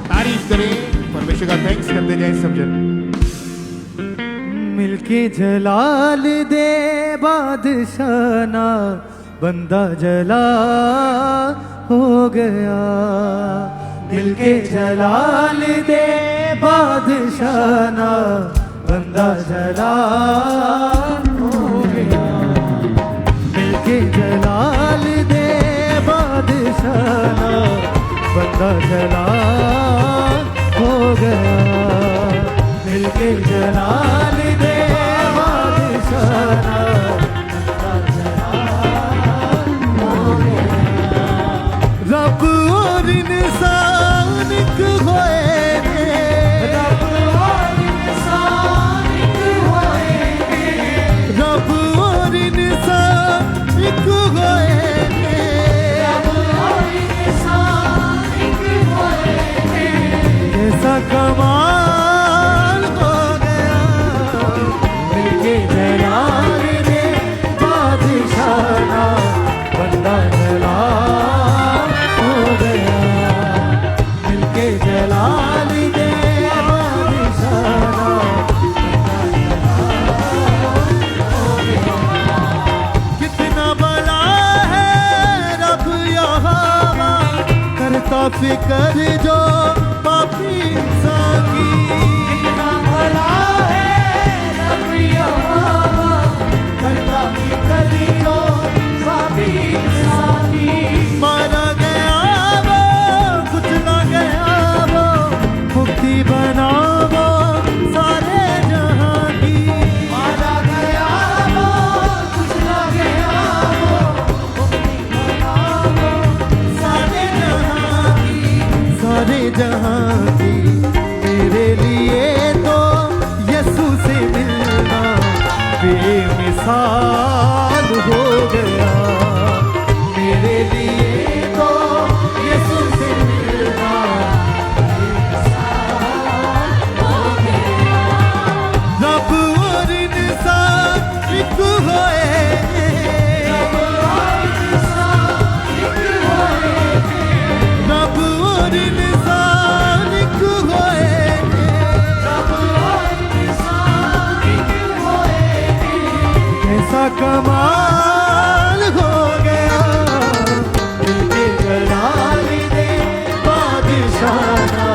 तारीफ करें, परमेश्वर का थैंक्स करते जाए सब जन। मिलके जलाल दे बादशाना, बंदा जला हो गया। मिलके जलाल दे बादशाना, बंदा जला हो गया। मिलके जलाल दे बादशाना, बंदा जला हो गया। मिलके जलाल दे बादशाना, रब और इंसान एक होए ने, रब और इंसान एक होए ने, रब और इंसान एक होए ने, रब और इंसान एक होए ने। कैसा कमाल हो गया, मिलके जलाल दे बादशाना, बंदा जला जलाल दे बादशाना। कितना बड़ा है रब यहोवा, करता फिक्र जो पापी इंसान की। कितना बड़ा है रब यहोवा, करता फिक्र जो पापी इंसान की। मारा गया वो, कुचला गया मुक्ति बनावो सारे जहां की। मारा गया वो, कुचला गया वो, मुक्ति बनावो सारे जहां की, सारे जहां की। तेरे लिए तो यीशु से मिलना बेमिसाल हो गया। मेरे लिए तो यीशु से मिलना रब और इंसान एक होए, रब और इंसान एक होए, रब और इंसान एक होए, रब और इंसान एक होए। कैसा कमाल हो गया, मिलके जलाल दे बादशाना। बादशाह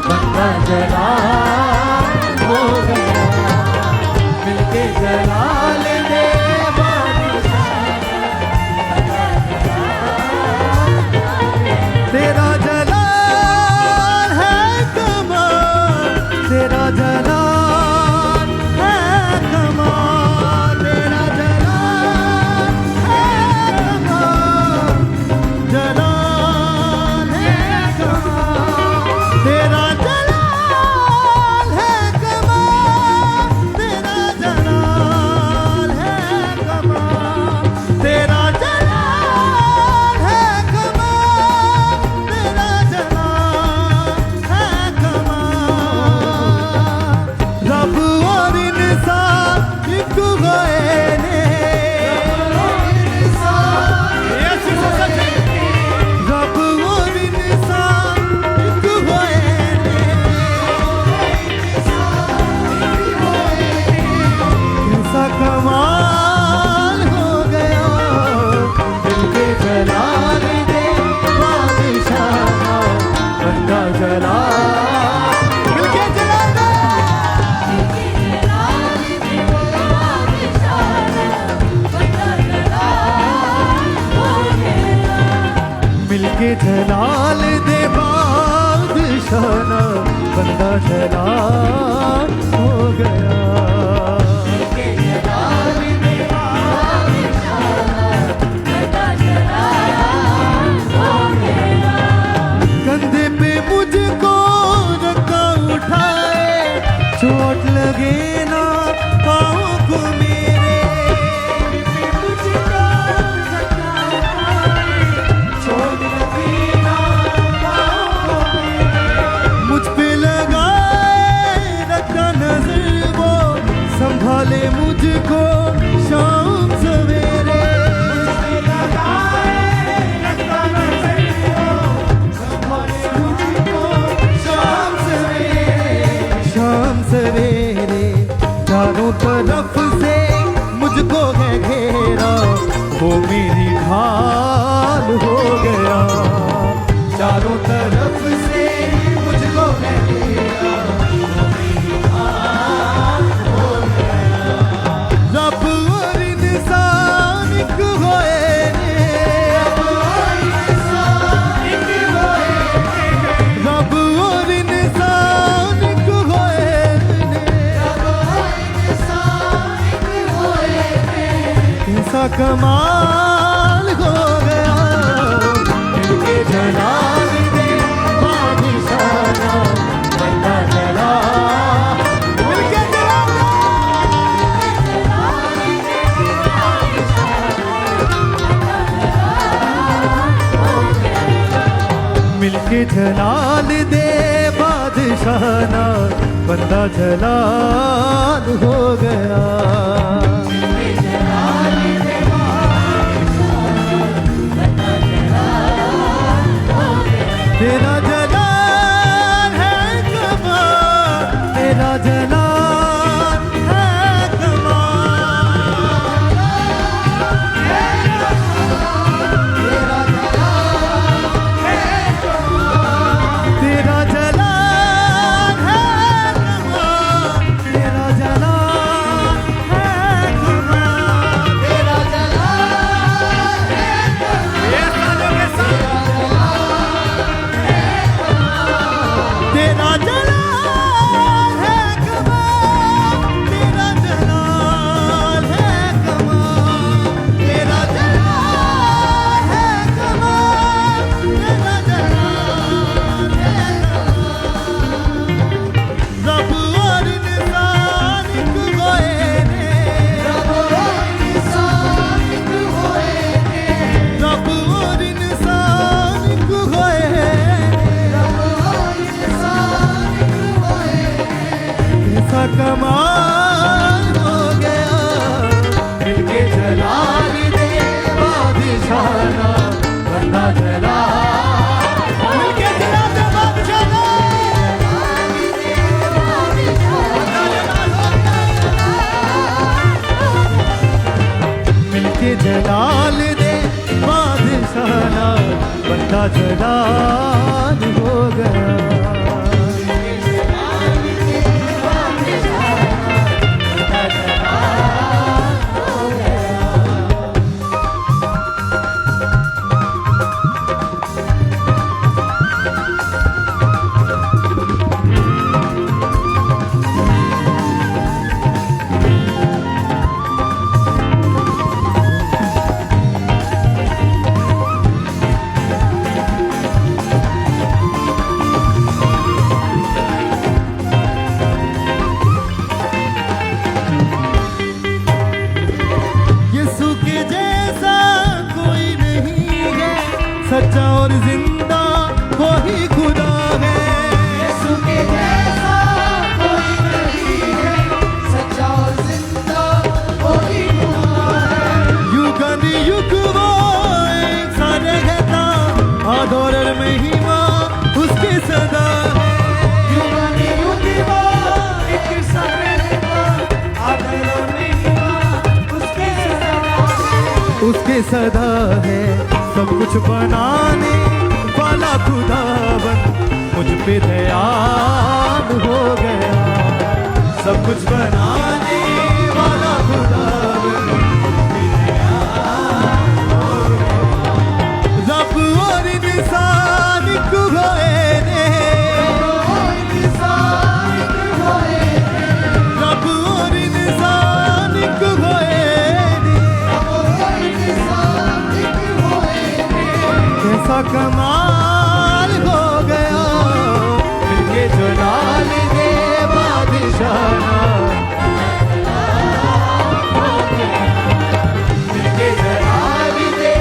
बंदा जलाल हो गया मिलके जलाल दे तेरा जलाल है कमाल तेरा जलाल है कमाल तेरा जलाल है कमाल जलाल है कमाल तेरा जलाल है कमाल तेरा जलाल है कमाल तेरा जलाल है कमाल तेरा जलाल है कमाल रब और इंसान एक गए ने रब और इंसान एक गए ने कैसा कमाल हो गया दिल के जलाल दे बादशाह बंदा जलाल दिल के जलाल मिलके जलाल दे बादशाह बंदा जलाल हो गया कंधे पे मुझको रखा उठाए चोट लगे ना पाँव को मेरे चोट लगे ना पाँव को मुझ पे लगाए रखा नजर वो संभाले मुझको शाम सवेरे शाम सवेरे चारों तरफ से मुझको है घेरा वो मेरी ढाल हो गया चारों तरफ से मुझको है घेरा वो मेरी ढाल हो गया रब और इंसान एक होए ने रब और इंसान एक होए रब और इंसान एक होए ने रब और इंसान एक होए ने कैसा कमाल हो गया दिल के जलाल दे बादशाह बंदा जलाल दिल के मिलके जलाल दे बादशाह बंदा जलाल हो गया तेरा जलाल है कमाल तेरा जलाल है कमाल तेरा जलाल है कमाल तेरा जलाल है कमाल तेरा जलाल है कमाल तेरा जलाल है तेरा जलाल है कमाल तेरा जलाल है कमाल तेरा जलाल है कमाल तेरा जलाल है कमाल रब और इंसान एक होए ने रब और इंसान एक होए ने रब और इंसान एक होए कैसा कमाल हो गया मिलके जलाल दे बादशाह बंदा जलाल मिलके जलाल दे बादशाह मिलके जलाल दे बादशाह बंदा जलाल हो गया जैसा कोई नहीं है, सच्चा और जिंदा वही खुदा है। युगन युग वो एक सा रहता, आदर और महिमा उसके सदा है। युगन युग वो एक सा रहता, आदर और महिमा उसके सदा है। उसके सदा है, सब कुछ बनाने वाला खुदावन मुझ पे दयाल हो गया। सब कुछ बनाने वाला खुदावन मुझ पे दयाल हो गया। रब और इंसान को होए ने, रब और इंसान को होए ने, कैसा कमाल हो गया, मिलके जलाल दे बादशाह। मिलके जलाल दे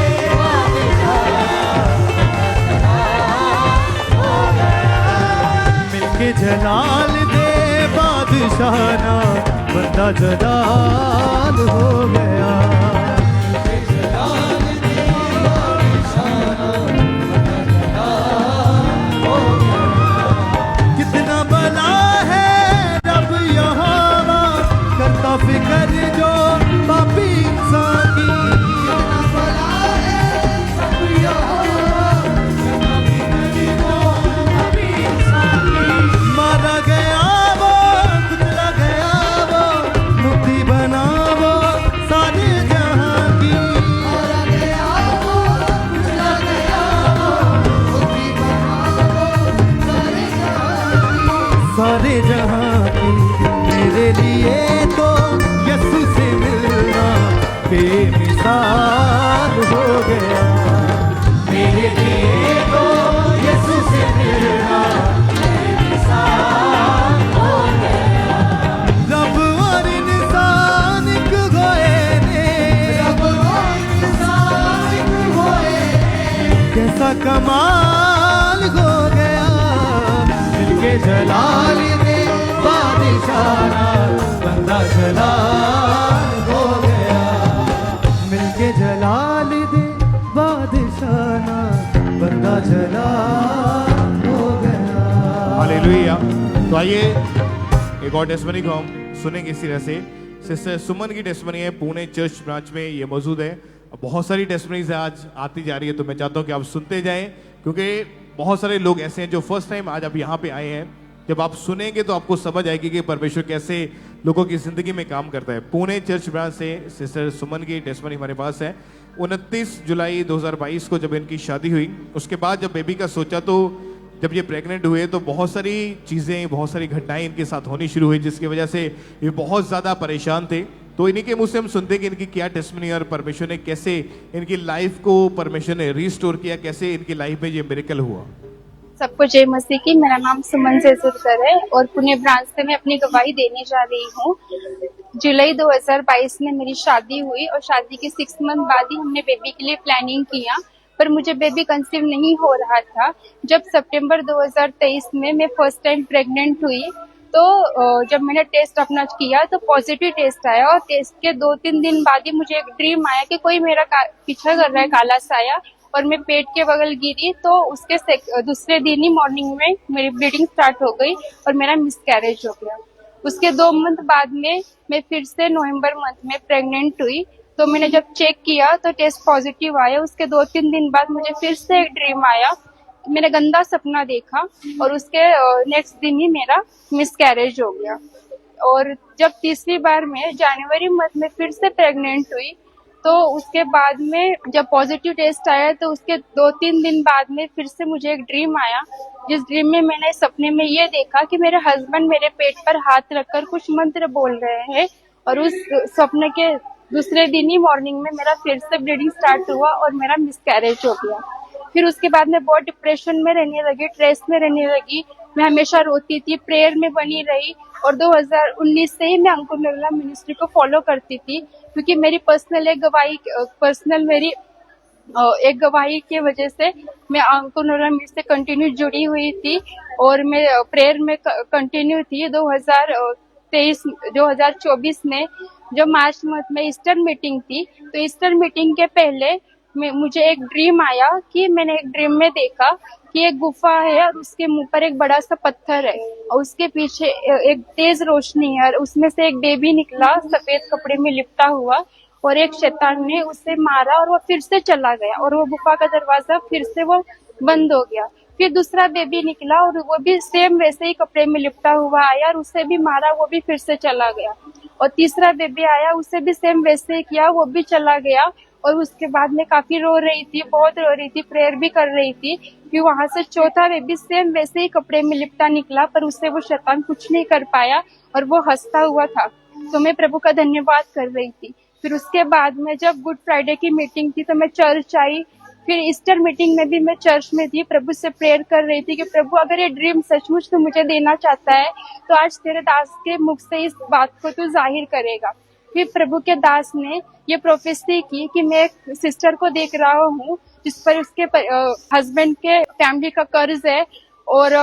मिलके जलाल दे बादशाह, बंदा जलाल हो गया। कितना बड़ा है रब यहोवा, करता फिक्र जो पापी इंसान की। कितना बड़ा है रब यहोवा, करता फिक्र जो पापी इंसान की। मारा गया वो, कुचला गया वो, मुक्ति बना वो सारे जहां की। मारा गया वो, कुचला गया वो, मुक्ति बना वो सारे जहां की। मेरे लिए तो यीशु से मिलना बेमिसाल हो गया। मेरे लिए तो यीशु से मिलना बेमिसाल हो गया। रब और इंसान को होए ने, रब और इंसान को होए ने, कैसा कमाल हो गया, मिलके जलाल दे बादशाह, बंदा जलाल हो गया। मिलके जलाल दे बादशाह, बंदा जलाल हो गया। हालेलुया। तो आइए एक और टेस्टमनी को हम सुनेंगे इसी तरह से। सिस्टर सुमन की टेस्टमनी है, पुणे चर्च ब्रांच में ये मौजूद है। बहुत सारी टेस्टमनीज आज आती जा रही है, तो मैं चाहता हूँ कि आप सुनते जाएं, क्योंकि बहुत सारे लोग ऐसे हैं जो फर्स्ट टाइम आज आप यहाँ पे आए हैं। जब आप सुनेंगे तो आपको समझ आएगी कि परमेश्वर कैसे लोगों की जिंदगी में काम करता है। पुणे चर्च ब्रांच से सिस्टर सुमन की टेस्टमनी हमारे पास है। 29 जुलाई 2022 को जब इनकी शादी हुई, उसके बाद जब बेबी का सोचा, तो जब ये प्रेग्नेंट हुए तो बहुत सारी चीज़ें, बहुत सारी घटनाएं इनके साथ होनी शुरू हुई, जिसकी वजह से ये बहुत ज़्यादा परेशान थे। तो इन्हीं के मुंह से हम सुनते कि इनकी क्या टेस्टमनी और परमेश्वर ने कैसे इनकी लाइफ को परमेश्वर ने रिस्टोर किया, कैसे इनकी लाइफ में ये मिरेकल हुआ। सबको जय मसीह की। मेरा नाम सुमन सेसुरकर है और पुणे ब्रांच से मैं अपनी गवाही देने जा रही हूँ। जुलाई 2022 में मेरी शादी हुई और शादी के 6 मंथ बाद ही हमने बेबी के लिए प्लानिंग किया, पर मुझे बेबी कंसीव नहीं हो रहा था। जब सितंबर 2023 में मैं फर्स्ट टाइम प्रेग्नेंट हुई, तो जब मैंने टेस्ट अपना किया तो पॉजिटिव टेस्ट आया, और टेस्ट के 2-3 दिन बाद ही मुझे एक ड्रीम आया कि कोई मेरा पीछा कर रहा है, काला साया, और मैं पेट के बगल गिरी। तो उसके दूसरे दिन ही मॉर्निंग में मेरी ब्लीडिंग स्टार्ट हो गई और मेरा मिसकैरेज हो गया। उसके 2 मंथ बाद में मैं फिर से नवंबर मंथ में प्रेग्नेंट हुई। तो मैंने जब चेक किया तो टेस्ट पॉजिटिव आया। उसके 2-3 दिन बाद मुझे फिर से एक ड्रीम आया, मैंने गंदा सपना देखा, और उसके नेक्स्ट दिन ही मेरा मिसकैरेज हो गया। और जब तीसरी बार मैं जनवरी मंथ में फिर से प्रेग्नेंट हुई, तो उसके बाद में जब पॉजिटिव टेस्ट आया तो उसके 2-3 दिन बाद में फिर से मुझे एक ड्रीम आया, जिस ड्रीम में मैंने सपने में ये देखा कि मेरे हस्बैंड मेरे पेट पर हाथ रखकर कुछ मंत्र बोल रहे हैं। और उस सपने के दूसरे दिन ही मॉर्निंग में मेरा फिर से ब्लीडिंग स्टार्ट हुआ और मेरा मिसकैरेज हो गया। फिर उसके बाद मैं बहुत डिप्रेशन में रहने लगी, स्ट्रेस में रहने लगी। मैं हमेशा रोती थी, प्रेयर में बनी रही, और 2019 से ही मैं अंकुर निर्मला मिनिस्ट्री को फॉलो करती थी, क्योंकि मेरी पर्सनल एक गवाही, पर्सनल मेरी एक गवाही की वजह से मैं अंकुर मीट से कंटिन्यू जुड़ी हुई थी और मैं प्रेयर में कंटिन्यू थी। 2024 में जो मार्च मंथ में ईस्टर मीटिंग थी, तो ईस्टर मीटिंग के पहले मुझे एक ड्रीम आया कि मैंने एक ड्रीम में देखा कि एक गुफा है और उसके मुंह पर एक बड़ा सा पत्थर है और उसके पीछे एक तेज रोशनी है और उसमें से एक बेबी निकला सफेद कपड़े में लिपटा हुआ और एक शैतान ने उसे मारा और वो फिर से चला गया और वो गुफा का दरवाजा फिर से वो बंद हो गया। फिर दूसरा बेबी निकला और वो भी सेम वैसे ही कपड़े में लिपटा हुआ आया और उसे भी मारा, वो भी फिर से चला गया। और तीसरा बेबी आया, उसे भी सेम वैसे ही किया, वो भी चला गया। और उसके बाद मैं काफी रो रही थी, बहुत रो रही थी, प्रेयर भी कर रही थी। फिर वहां से चौथा बेबी सेम वैसे ही कपड़े में लिपटा निकला, पर उससे वो शैतान कुछ नहीं कर पाया और वो हंसता हुआ था। तो मैं प्रभु का धन्यवाद कर रही थी। फिर उसके बाद में जब गुड फ्राइडे की मीटिंग थी तो मैं चर्च आई। फिर ईस्टर मीटिंग में भी मैं चर्च में थी, प्रभु से प्रेयर कर रही थी कि प्रभु अगर ये ड्रीम सचमुच तू मुझे देना चाहता है तो आज तेरे दास के मुख से इस बात को तू जाहिर करेगा। फिर प्रभु के दास ने ये प्रोफेसी की कि मैं एक सिस्टर को देख रहा हूँ जिस पर उसके हस्बैंड के फैमिली का कर्ज है और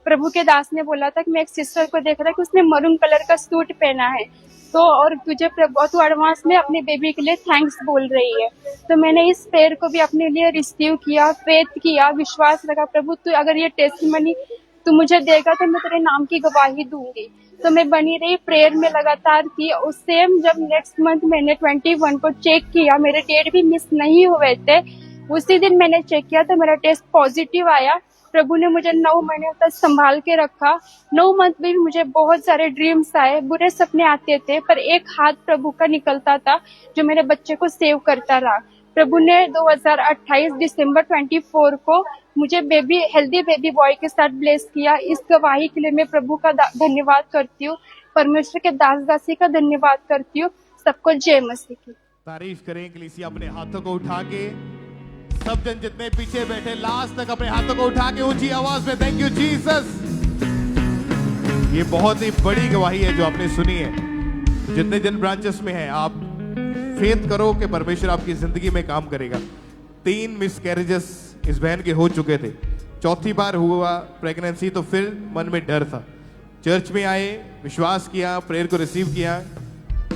प्रभु के दास ने बोला था कि मैं एक सिस्टर को देख रहा कि उसने मरून कलर का सूट पहना है, तो और तुझे प्रभु तू एडवांस में अपने बेबी के लिए थैंक्स बोल रही है। तो मैंने इस प्रेयर को भी अपने लिए रिसीव किया, फेथ किया, विश्वास रखा प्रभु तू अगर ये टेस्टिमनी तू मुझे देगा तो मैं तेरे नाम की गवाही दूंगी। तो मैं बनी रही, प्रेयर में लगातार थी। उस सेम जब नेक्स्ट मंथ मैंने 21 को चेक किया, मेरे डेट भी मिस नहीं हुए थे, उसी दिन मैंने चेक किया तो मेरा टेस्ट पॉजिटिव आया। प्रभु ने मुझे 9 महीने तक संभाल के रखा। 9 मंथ में भी मुझे बहुत सारे ड्रीम्स आए, बुरे सपने आते थे, पर एक हाथ प्रभु का निकलता था जो मेरे बच्चे को सेव करता रहा। प्रभु ने 2028 दिसंबर 24 को मुझे हेल्दी बेबी बॉय के साथ ब्लेस किया। इस गवाही के लिए मैं प्रभु का धन्यवाद करती हूँ, परमेश्वर के दास दासी का धन्यवाद करती हूँ। सबको जय मसीह की। तारीफ करें कलीसिया, अपने हाथों को उठा के सब जन जितने पीछे बैठे लास्ट तक अपने हाथों को उठा के ऊंची आवाज में थैंक यू जीसस। ये बहुत ही बड़ी गवाही है जो आपने सुनी है। जितने जन ब्रांचेस में हैं, आप फेथ करो कि परमेश्वर आपकी जिंदगी में काम करेगा। 3 मिसकैरेजेस इस बहन के हो चुके थे, चौथी बार हुआ प्रेगनेंसी, तो फिर मन में डर था। चर्च में आए, विश्वास किया, प्रेयर को रिसीव किया,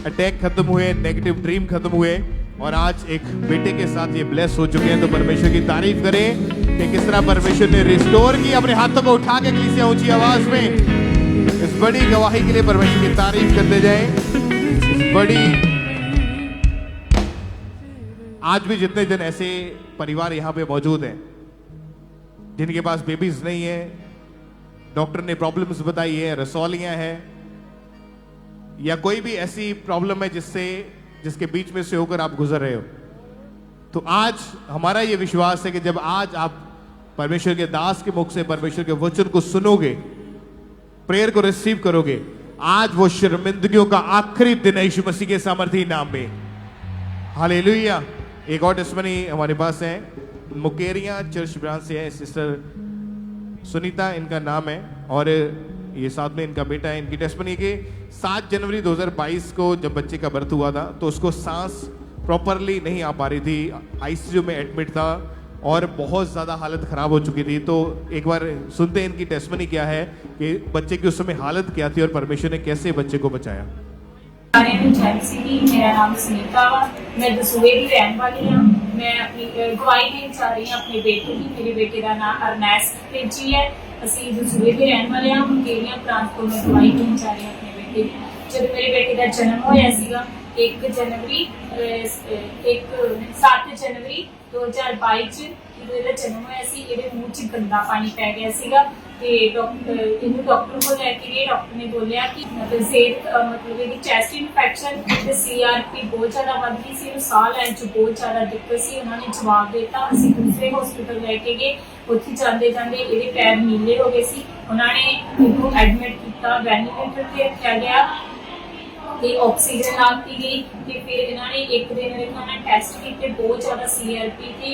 अटैक खत्म हुए, नेगेटिव ड्रीम खत्म हुए और आज एक बेटे के साथ ये ब्लेस हो चुके हैं। तो परमेश्वर की तारीफ करें कि किस तरह परमेश्वर ने रिस्टोर की। अपने हाथों को उठा के कलीसिया ऊंची आवाज में इस बड़ी गवाही के लिए परमेश्वर की तारीफ करते जाएं। इस बड़ी, आज भी जितने जन ऐसे परिवार यहाँ पे मौजूद हैं जिनके पास बेबीज नहीं है, डॉक्टर ने प्रॉब्लम्स बताई है, रसौलियां हैं या कोई भी ऐसी प्रॉब्लम है जिसके बीच में से होकर आप गुजर रहे हो, तो आज हमारा ये विश्वास है कि जब आज आप परमेश्वर के दास के मुख से परमेश्वर के वचन को सुनोगे, प्रेयर को रिसीव करोगे, आज वो शर्मिंदगियों का आखिरी दिन है यीशु मसीह के सामर्थी नाम में। हालेलुया। एक और टेस्टिमनी हमारे पास है, मुकेरिया चर्च ब्रांच से है, सिस्टर सुनीता इनका नाम है और ये साथ में इनका बेटा है। इनकी टेस्टिमनी के 7 जनवरी 2022 को जब बच्चे का बर्थ हुआ था तो उसको सांस प्रॉपरली नहीं आ पा रही थी, आईसीयू में एडमिट था और बहुत ज़्यादा हालत ख़राब हो चुकी थी। तो एक बार सुनते हैं इनकी टेस्टिमनी क्या है कि बच्चे की उस समय हालत क्या थी और परमेश्वर ने कैसे बच्चे को बचाया। मेरा नाम सुनीता, मैं दसूहे की रहने वाली हूँ। मैं अपनी गवाही देना चाह रही हूँ अपने बेटे की। मेरे बेटे का नाम अरनैस तेजी है। ਅਸੀਂ ਦਸੂਹੇ ਦੇ ਰਹਿਣ ਵਾਲੇ ਹਾਂ, ਮੁਕੇਰੀਆਂ ਪ੍ਰਾਂਤ ਤੋਂ ਮੈਂ ਗਵਾਹੀ ਦੇਣ ਜਾ ਰਹੀ ਹਾਂ ਆਪਣੇ ਬੇਟੇ ਦੀ। जब मेरे बेटे का जन्म होया सीगा 7 जनवरी 2022 ਚ ਇਹਦਾ ਜਨਮ ਹੋਇਆ ਸੀ। ਇਹਦੇ ਮੂੰਹ 'ਚ ਗੰਦਾ ਪਾਣੀ ਪੈ ਗਿਆ ਸੀਗਾ ਤੇ ਇਹਨੂੰ ਡਾਕਟਰ ਕੋਲ ਲੈ ਕੇ ਗਏ। ਡਾਕਟਰ ਨੇ ਬੋਲਿਆ ਕਿ ਮਤਲਬ ਇਹਦੀ ਚੈਸਟ ਇਨਫੈਕਸ਼ਨ ਤੇ CRP ਬਹੁਤ ਜ਼ਿਆਦਾ ਵੱਧ ਗਈ ਸੀ, ਇਹਨੂੰ ਸਾਹ ਲੈਣ 'ਚ ਬਹੁਤ ਜ਼ਿਆਦਾ ਦਿੱਕਤ ਸੀ। ਉਹਨਾਂ ਨੇ ਜਵਾਬ ਦਿੱਤਾ। ਅਸੀਂ ਦੂਸਰੇ ਹਸਪੀਟਲ ਲੈ ਕੇ ਗਏ, ਉੱਥੇ ਜਾਂਦੇ ਜਾਂਦੇ ਇਹਦੇ ਪੈਰ ਨੀਲੇ ਹੋ ਗਏ ਸੀ। ਉਹਨਾਂ ਨੇ ਇਹਨੂੰ ਐਡਮਿਟ ਕੀਤਾ, ਵੈਂਟੀਲੇਟਰ ਤੇ ਰੱਖਿਆ ਗਿਆ ਤੇ ਆਕਸੀਜਨ ਲਾਤੀ ਗਈ ਤੇ ਫਿਰ ਇਹਨਾਂ ਨੇ ਇੱਕ ਦਿਨ ਇਹਨਾਂ ਨੇ ਟੈਸਟ ਕੀਤੇ, ਬਹੁਤ ਜ਼ਿਆਦਾ CRP ਤੇ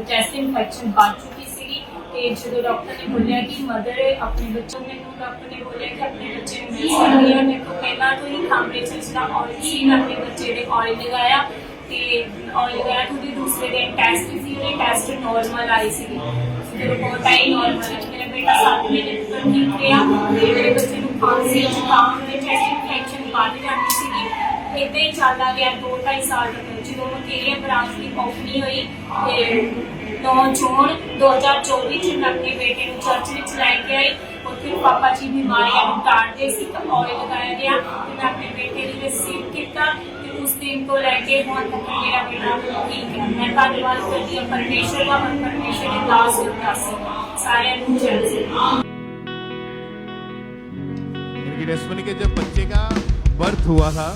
ਚੈਸਟ ਇਨਫੈਕਸ਼ਨ ਵੱਧ ਚੁੱਕੀ ਸੀਗੀ। ਤੇ ਜਦੋਂ ਡਾਕਟਰ ਨੇ ਬੋਲਿਆ ਕਿ ਮਦਰ ਆਪਣੇ ਬੱਚੇ ਮੈਨੂੰ ਡਾਕਟਰ ਨੇ ਬੋਲਿਆ ਕਿ ਆਪਣੇ ਬੱਚੇ ਨੂੰ ਮਿਲ ਸਕਦੀ ਹੈ। ਮੇਰੇ ਤੋਂ ਪਹਿਲਾਂ ਤੋਂ ਹੀ ਖਾਮਰੇ 'ਚ ਜਿਹੜਾ ਆਇਲ ਸੀ, ਆਪਣੇ ਬੱਚੇ ਦੇ ਆਇਲ ਲਗਾਇਆ ਤੇ ਔਰ ਲਗਾਇਆ ਕਿ ਉਹਦੇ ਦੂਸਰੇ ਦਿਨ ਟੈਸਟ ਸੀ, ਉਹਦੇ ਟੈਸਟ ਨੋਰਮਲ ਆਈ ਸੀ, ਰਿਪੋਰਟ ਆਈ ਨੋਰਮਲ ਹੈ। ਮੇਰਾ ਬੇਟਾ 7 ਮਹੀਨੇ ਤੱਕ ਠੀਕ ਰਿਹਾ ਤੇ ਮੇਰੇ ਬੱਚੇ ਨੂੰ ਖਾਂਸੀ ਜ਼ੁਕਾਮ ਦੇ ਚੈਸਟ ਇਨਫੈਕਸ਼ਨ ਵੱਧ ਜਾਂਦੀ ਸੀਗੀ। ਇੱਦਾਂ ਹੀ ਚੱਲਦਾ ਗਿਆ 2-2.5 ਸਾਲ ਤੱਕ। ਜਦੋਂ ਕੇਰੀਆ ਬ੍ਰਾਂਚ ਦੀ ਓਪਨਿੰਗ ਹੋਈ ਤੇ 9 ਜੂਨ 2024 ਚ ਮੈਂ ਆਪਣੇ ਬੇਟੇ ਨੂੰ ਚਰਚ ਵਿੱਚ ਲੈ ਕੇ ਆਈ। ਉੱਥੇ ਪਾਪਾ ਜੀ ਬਿਮਾਰੀਆਂ ਨੂੰ ਕਾਟਦੇ ਸੀ ਤਾਂ ਔਇਲ ਲਗਾਇਆ ਗਿਆ ਤੇ ਮੈਂ ਆਪਣੇ ਬੇਟੇ ਲਈ ਰਿਸੀਵ ਕੀਤਾ ਤੇ ਉਸ ਦਿਨ ਤੋਂ ਲੈ ਕੇ ਹੁਣ ਤੱਕ ਮੇਰਾ ਬੇਟਾ ਠੀਕ ਹੈ। ਮੈਂ ਧੰਨਵਾਦ ਕਰਦੀ ਹਾਂ ਪਰਮੇਸ਼ਰ ਦਾ, और परमेश्वर ने दास और दासी सारे जल से। इनकी टेस्टमनी के जब बच्चे का बर्थ हुआ था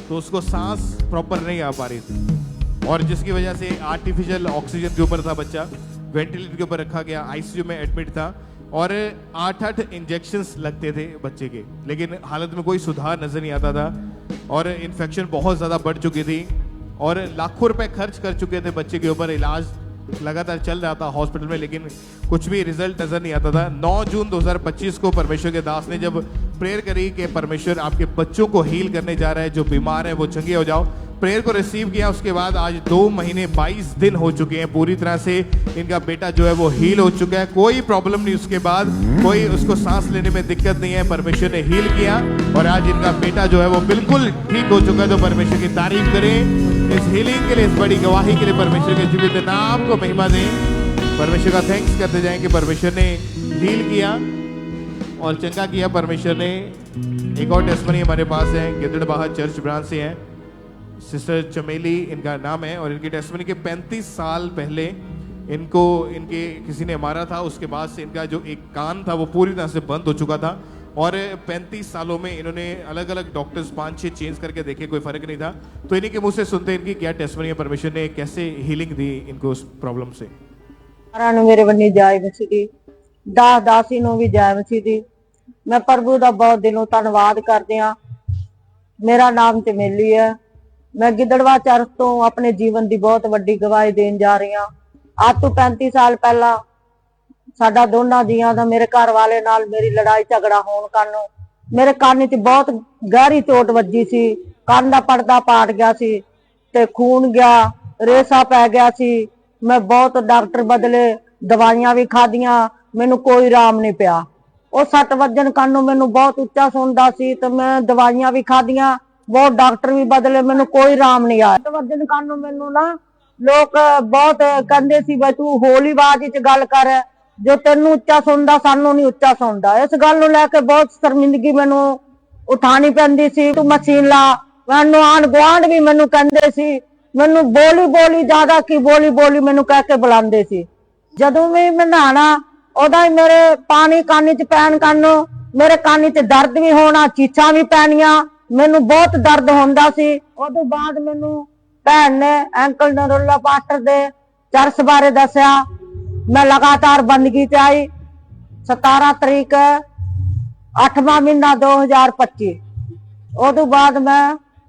तो उसको सांस प्रॉपर नहीं आ पा रही थी और जिसकी वजह से आर्टिफिशियल ऑक्सीजन के ऊपर था बच्चा, वेंटिलेटर के ऊपर रखा गया, आईसीयू में एडमिट था और 8-8 इंजेक्शंस लगते थे बच्चे के, लेकिन हालत में कोई सुधार नजर नहीं आता था और इन्फेक्शन बहुत ज़्यादा बढ़ चुकी थी और लाखों रुपए खर्च कर चुके थे बच्चे के ऊपर। इलाज लगातार चल रहा था हॉस्पिटल में लेकिन कुछ भी रिजल्ट नजर नहीं आता था। 9 जून 2025 को परमेश्वर के दास ने जब प्रेयर करी कि परमेश्वर आपके बच्चों को हील करने जा रहा है, जो बीमार है वो चंगे हो जाओ, प्रेयर को रिसीव किया। उसके बाद आज 2 महीने 22 दिन हो चुके हैं, पूरी तरह से इनका बेटा जो है वो हील हो चुका है, कोई प्रॉब्लम नहीं, उसके बाद कोई उसको सांस लेने में दिक्कत नहीं है। परमेश्वर ने हील किया और आज इनका बेटा जो है वो बिल्कुल ठीक हो चुका है। तो परमेश्वर की तारीफ करें इस हीलिंग के लिए, इस बड़ी गवाही के लिए। परमेश्वर के जीवित नाम को महिमा दें, परमेश्वर का थैंक्स करते जाएं कि परमेश्वर ने हील किया और चंगा किया परमेश्वर ने। एक और टेस्टमनी हमारे पास है, गिद्दड़बाहा चर्च ब्रांच से है, सिस्टर चमेली इनका नाम है और इनकी टेस्टमनी के 35 साल पहले इनको इनके किसी ने मारा था, उसके बाद से इनका जो एक कान था वो पूरी तरह से बंद हो चुका था और 35 सालों में इन्होंने अलग अलग डॉक्टर्स 5-6 चेंज करके देखे, कोई फर्क नहीं था। तो इन्हीं के मुंह से सुनते हैं इनकी क्या टेस्टमनी है, परमेश्वर ने कैसे हीलिंग दी इनको उस प्रॉब्लम से। मेरे बनी जाय मसीह दास दासी नूं भी जाय मसीह। मैं प्रभु का बहुत दिलों धन्नवाद करदी हां। मेरा नाम चमेली है, मैं गिद्दड़वा चर्च तो अपने जीवन की बहुत वड्डी गवाही देन जा रही हां। आज तो 35 साल पहला साडा दोनों जियां दा मेरे घर वाले नाल मेरी लड़ाई झगड़ा होने कारण मेरे कान च बहुत गहरी चोट वजी सी, कान दा पर्दा पाट गया सी ते खून गया, रेसा पै गया सी। मैं बहुत डॉक्टर बदले, दवाइयां भी खादियां, मैनू कोई आराम नहीं पिया। और 6 वजन कानों मैनू बहुत उच्चा सुनता सी तो मैं दवाइयां भी खादियां, बहुत डॉक्टर भी बदले, मैनू कोई आराम नहीं आया। 6 वजन कानों मैनू ना लोग बहुत कहते सी भाई तू हौली आवाज च गल कर, जो तेनू उच्चा सुनदा सानू नहीं उच्चा सुनदा। इस गल नूं लैके बहुत शर्मिंदगी मैनू उठानी पैंदी सी। तू मशीन ला, मैनू आन गुआंढ भी मैनू कहंदे सी, मैनू बोली बोली ज्यादा की बोली बोली मैनू कह के बुलांदे सी। जदों भी मैं नहाना ओदा ही मेरे पानी कानी च पैन कानों मेरे कानी च दर्द भी होना, चीछां भी पैनियां, मैनू बहुत दर्द होंदा सी। उदों बाद मैनू भैन ने अंकल नरोला पास्टर दे चर्च बारे दस्या, मैं लगातार बंदगी च आई। 17 तरीक 8वां महीना 2025 उदों बाद मैं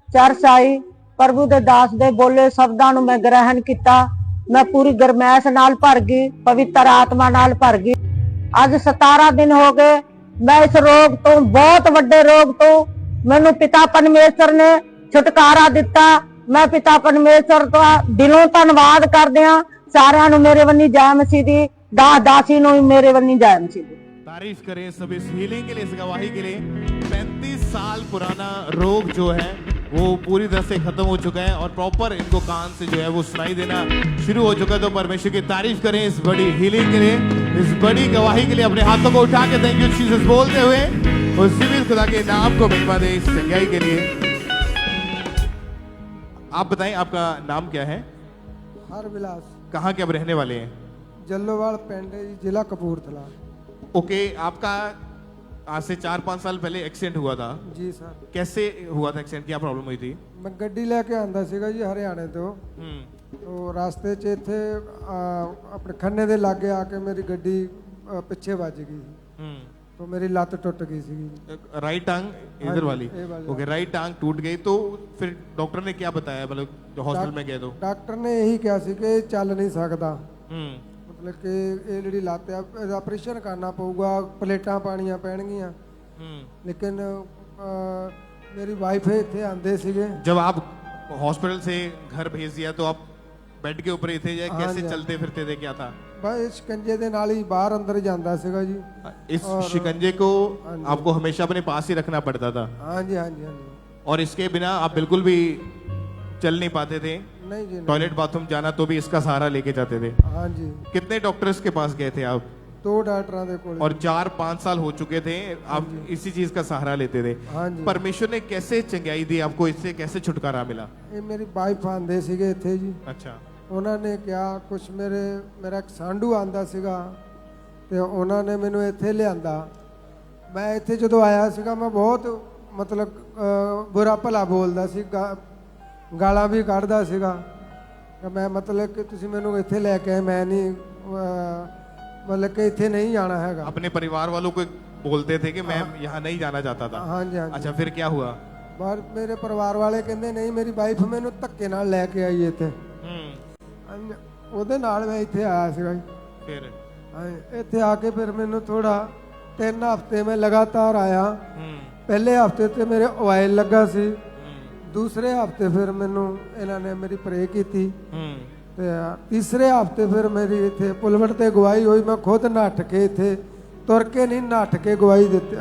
चर्च आई, प्रभु दे दास दे बोले शब्दां नूं मैं ग्रहण किया। मैं पूरी गरमैश नाल भर गई, पवित्र आत्मा नाल भर गई। अज 17 दिन हो गए मैं इस रोग तो, बहुत वड्डे रोग तो मैनू पिता परमेश्वर ने छुटकारा दिता। मैं पिता परमेश्वर तो दिलों धन्नवाद करदे हां। सारिआं नूं मेरे वन्नी जय मसीह दी, दास दासी नूं मेरे वन्नी जय मसीह दी। तारीफ करें सब इस हीलिंग के लिए, इस गवाही के लिए। 35 साल पुराना रोग जो है वो पूरी तरह से खत्म हो चुका है और प्रॉपर इनको कान से जो है वो सुनाई देना शुरू हो चुका है। तो परमेश्वर की तारीफ करें इस बड़ी हीलिंग के लिए, इस बड़ी गवाही के लिए। अपने हाथों को उठा के थैंक यू जीसस बोलते हुए उस जीवित खुदा के नाम को महिमा दे इस चंगाई के लिए। आप बताएं आपका नाम क्या है? हरविलास। कहाँ के आप रहने वाले हैं? जल्लोवाड़ पिंड जिला कपूरथला। ओके, आपका आज से 4-5 साल पहले एक्सीडेंट हुआ था। जी सर। कैसे हुआ था एक्सीडेंट, क्या प्रॉब्लम हुई थी? मैं गड्डी लेके आंदा सीगा जी हरियाणे तो रास्ते च इत्थे अपने खन्ने दे लागे आके मेरी गड्डी पिछे वज गई तो मेरी लत टुट गई सी। राइट टांग इधर वाली? ओके, राइट टांग टूट गई। तो फिर डॉक्टर ने क्या बताया, मतलब हॉस्पिटल में गए तो? डॉक्टर ने यही कहा सी कि चल नहीं सकता, मतलब कि ये जिहड़ी लत है ऑपरेशन करना पऊगा, प्लेटां पानियां पैणगियां। लेकिन मेरी वाइफ इत्थे आंदे सीगे। जब आप हॉस्पिटल से घर भेज दिया तो आप बेड के ऊपर ही थे या हाँ कैसे जी। चलते फिरते थे, क्या था? बस शिकंजे ਦੇ ਨਾਲ ਹੀ ਬਾਹਰ ਅੰਦਰ ਜਾਂਦਾ ਸੀਗਾ ਜੀ। इस शिकंजे को आपको हमेशा अपने पास ही रखना पड़ता था। हाँ जी हाँ जी हाँ जी। और इसके बिना आप बिल्कुल भी चल नहीं पाते थे? नहीं जी नहीं। टॉयलेट बाथरूम जाना तो भी इसका सहारा लेके जाते थे? हाँ जी। कितने डॉक्टर्स के पास गए थे आप? 2 डॉक्टरों के कोल। और 4-5 साल हो चुके थे, आप इसी चीज का सहारा लेते थे। हाँ जी। परमेश्वर ने कैसे चंगाई दी आपको, इससे कैसे छुटकारा मिला? ਇਹ ਮੇਰੀ ਵਾਈਫ ਆਂਦੇ ਸੀਗੇ ਇੱਥੇ ਜੀ। अच्छा। ਉਹਨਾਂ ਨੇ ਕਿਹਾ ਕੁਛ ਮੇਰਾ ਇੱਕ ਸਾਂਢੂ ਆਂਦਾ ਸੀਗਾ ਤੇ ਉਹਨਾਂ ਨੇ ਮੈਨੂੰ ਇੱਥੇ ਲਿਆਂਦਾ। ਮੈਂ ਇੱਥੇ ਜਦੋਂ ਆਇਆ ਸੀਗਾ ਮੈਂ ਬਹੁਤ ਮਤਲਬ ਬੁਰਾ ਭਲਾ ਬੋਲਦਾ ਸੀ, ਗਾਲਾਂ ਵੀ ਕੱਢਦਾ ਸੀਗਾ ਕਿ ਮੈਂ ਮਤਲਬ ਕਿ ਤੁਸੀਂ ਮੈਨੂੰ ਇੱਥੇ ਲੈ ਕੇ ਆਏ, ਮੈਂ ਨਹੀਂ मतलब कि इतने नहीं जाना है। अपने परिवार वालों को बोलते थे कि मैं यहाँ नहीं जाना चाहता था? हाँ जी हाँ जी। अच्छा, फिर क्या हुआ? बाहर मेरे परिवार वाले कहते नहीं मेरी वाइफ मैंने धक्के नाल लेके आई इतने, ਉਹਦੇ ਨਾਲ मैं इतने आया ਸੀਗਾ ਜੀ। फिर ਇੱਥੇ ਆ ਕੇ ਫਿਰ ਮੈਨੂੰ ਥੋੜਾ 3 ਹਫ਼ਤੇ मैं लगातार आया। पहले हफ्ते ਤੇ ਮੇਰੇ ਆਇਲ ਲੱਗਾ ਸੀ, दूसरे हफ्ते फिर ਮੈਨੂੰ ਇਹਨਾਂ ਨੇ ਮੇਰੀ ਪ੍ਰੇ ਕੀਤੀ ਤੇ तीसरे हफ्ते फिर मेरी इतने पुलवट ते गवाही हुई। मैं खुद नठ के इतने तुर के नहीं नठ के गवाही की थी।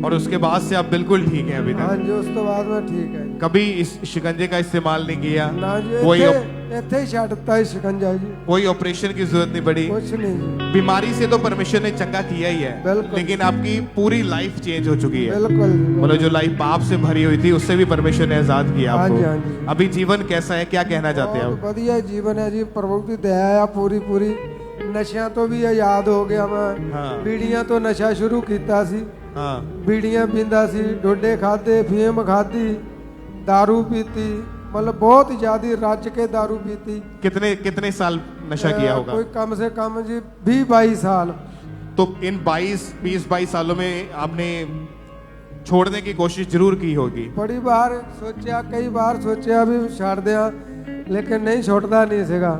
और उसके बाद से आप बिल्कुल ठीक हैं अभी तक? हाँ जी, उस तो बाद में ठीक है। कभी इस शिकंजे का इस्तेमाल नहीं किया? ना जी, कोई इतने ही छाटता है शिकंजा जी। कोई ऑपरेशन की जरूरत नहीं पड़ी? कुछ नहीं जी। बीमारी से तो परमेश्वर ने चंगा किया ही है, लेकिन आपकी पूरी लाइफ चेंज हो चुकी है। बिल्कुल। मतलब जो लाइफ पाप से भरी हुई थी उससे भी परमेश्वर ने आजाद किया हाँ जी, आपको। हाँ जी। अभी जीवन कैसा है, क्या कहना चाहते हैं आप? ਵਧੀਆ जीवन है जी, प्रभु की दया है पूरी पूरी। नशिਆਂ ਤੋਂ ਵੀ ਆਜ਼ਾਦ ਹੋ ਗਿਆ ਮੈਂ। ਬੀੜੀਆਂ ਤੋਂ ਨਸ਼ਾ ਸ਼ੁਰੂ ਕੀਤਾ ਸੀ। ਬੀੜੀਆਂ ਪੀਂਦਾ ਸੀ, ਡੋਡੇ ਖਾਦੇ, ਫੀਮ ਖਾਦੀ, दारू पीती, मतलब बहुत ज्यादा रज के दारू पीती। कितने साल नशा किया होगा? कोई कम से कम जी 20-22 साल। तो इन 20-22 सालों में आपने छोड़ने की कोशिश जरूर की होगी? बड़ी बार सोचा, कई बार सोचा भी छड़ दिया, लेकिन नहीं छुटता नहीं ਸੀਗਾ।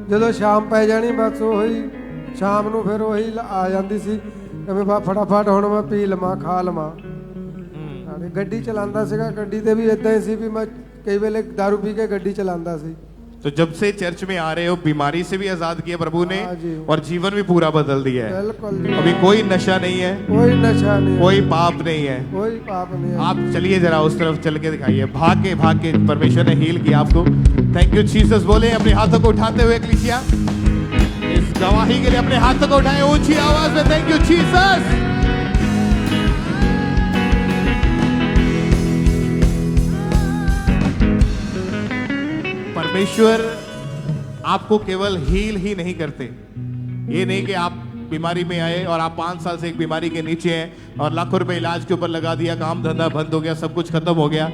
ਜਦੋਂ ਸ਼ਾਮ ਪੈ ਜਾਣੀ ਬਸ ਉਹੀ ਸ਼ਾਮ ਨੂੰ ਫਿਰ ਉਹੀ ਆ ਜਾਂਦੀ ਸੀ ਕਿ ਮੈਂ ਫਟਾਫਟ ਹੁਣ ਮੈਂ ਪੀ ਲਵਾਂ, ਖਾ ਲਵਾਂ। ਗੱਡੀ ਚਲਾਉਂਦਾ ਸੀਗਾ, ਗੱਡੀ ਤੇ ਵੀ ਇਦਾਂ ਹੀ ਸੀ ਵੀ ਮੈਂ ਕਈ ਵੇਲੇ दारू पी के ਗੱਡੀ ਚਲਾਉਂਦਾ ਸੀ। तो जब से चर्च में आ रहे हो बीमारी से भी आजाद किया प्रभु ने और जीवन भी पूरा बदल दिया है। अभी कोई नशा नहीं है? कोई नशा नहीं, कोई पाप नहीं है? कोई पाप नहीं है। आप चलिए जरा उस तरफ चल के दिखाइए। भाग के परमेश्वर ने हील किया आपको। थैंक यू जीसस बोले अपने हाथों को उठाते हुए कलीसिया। इस गवाही के लिए अपने हाथों को उठाएं ऊंची आवाज में। Thank you Jesus. परमेश्वर आपको केवल हील ही नहीं करते। ये नहीं कि आप बीमारी में आए और आप 5 साल से एक बीमारी के नीचे हैं और लाखों रुपए इलाज के ऊपर लगा दिया, काम धंधा बंद हो गया, सब कुछ खत्म हो गया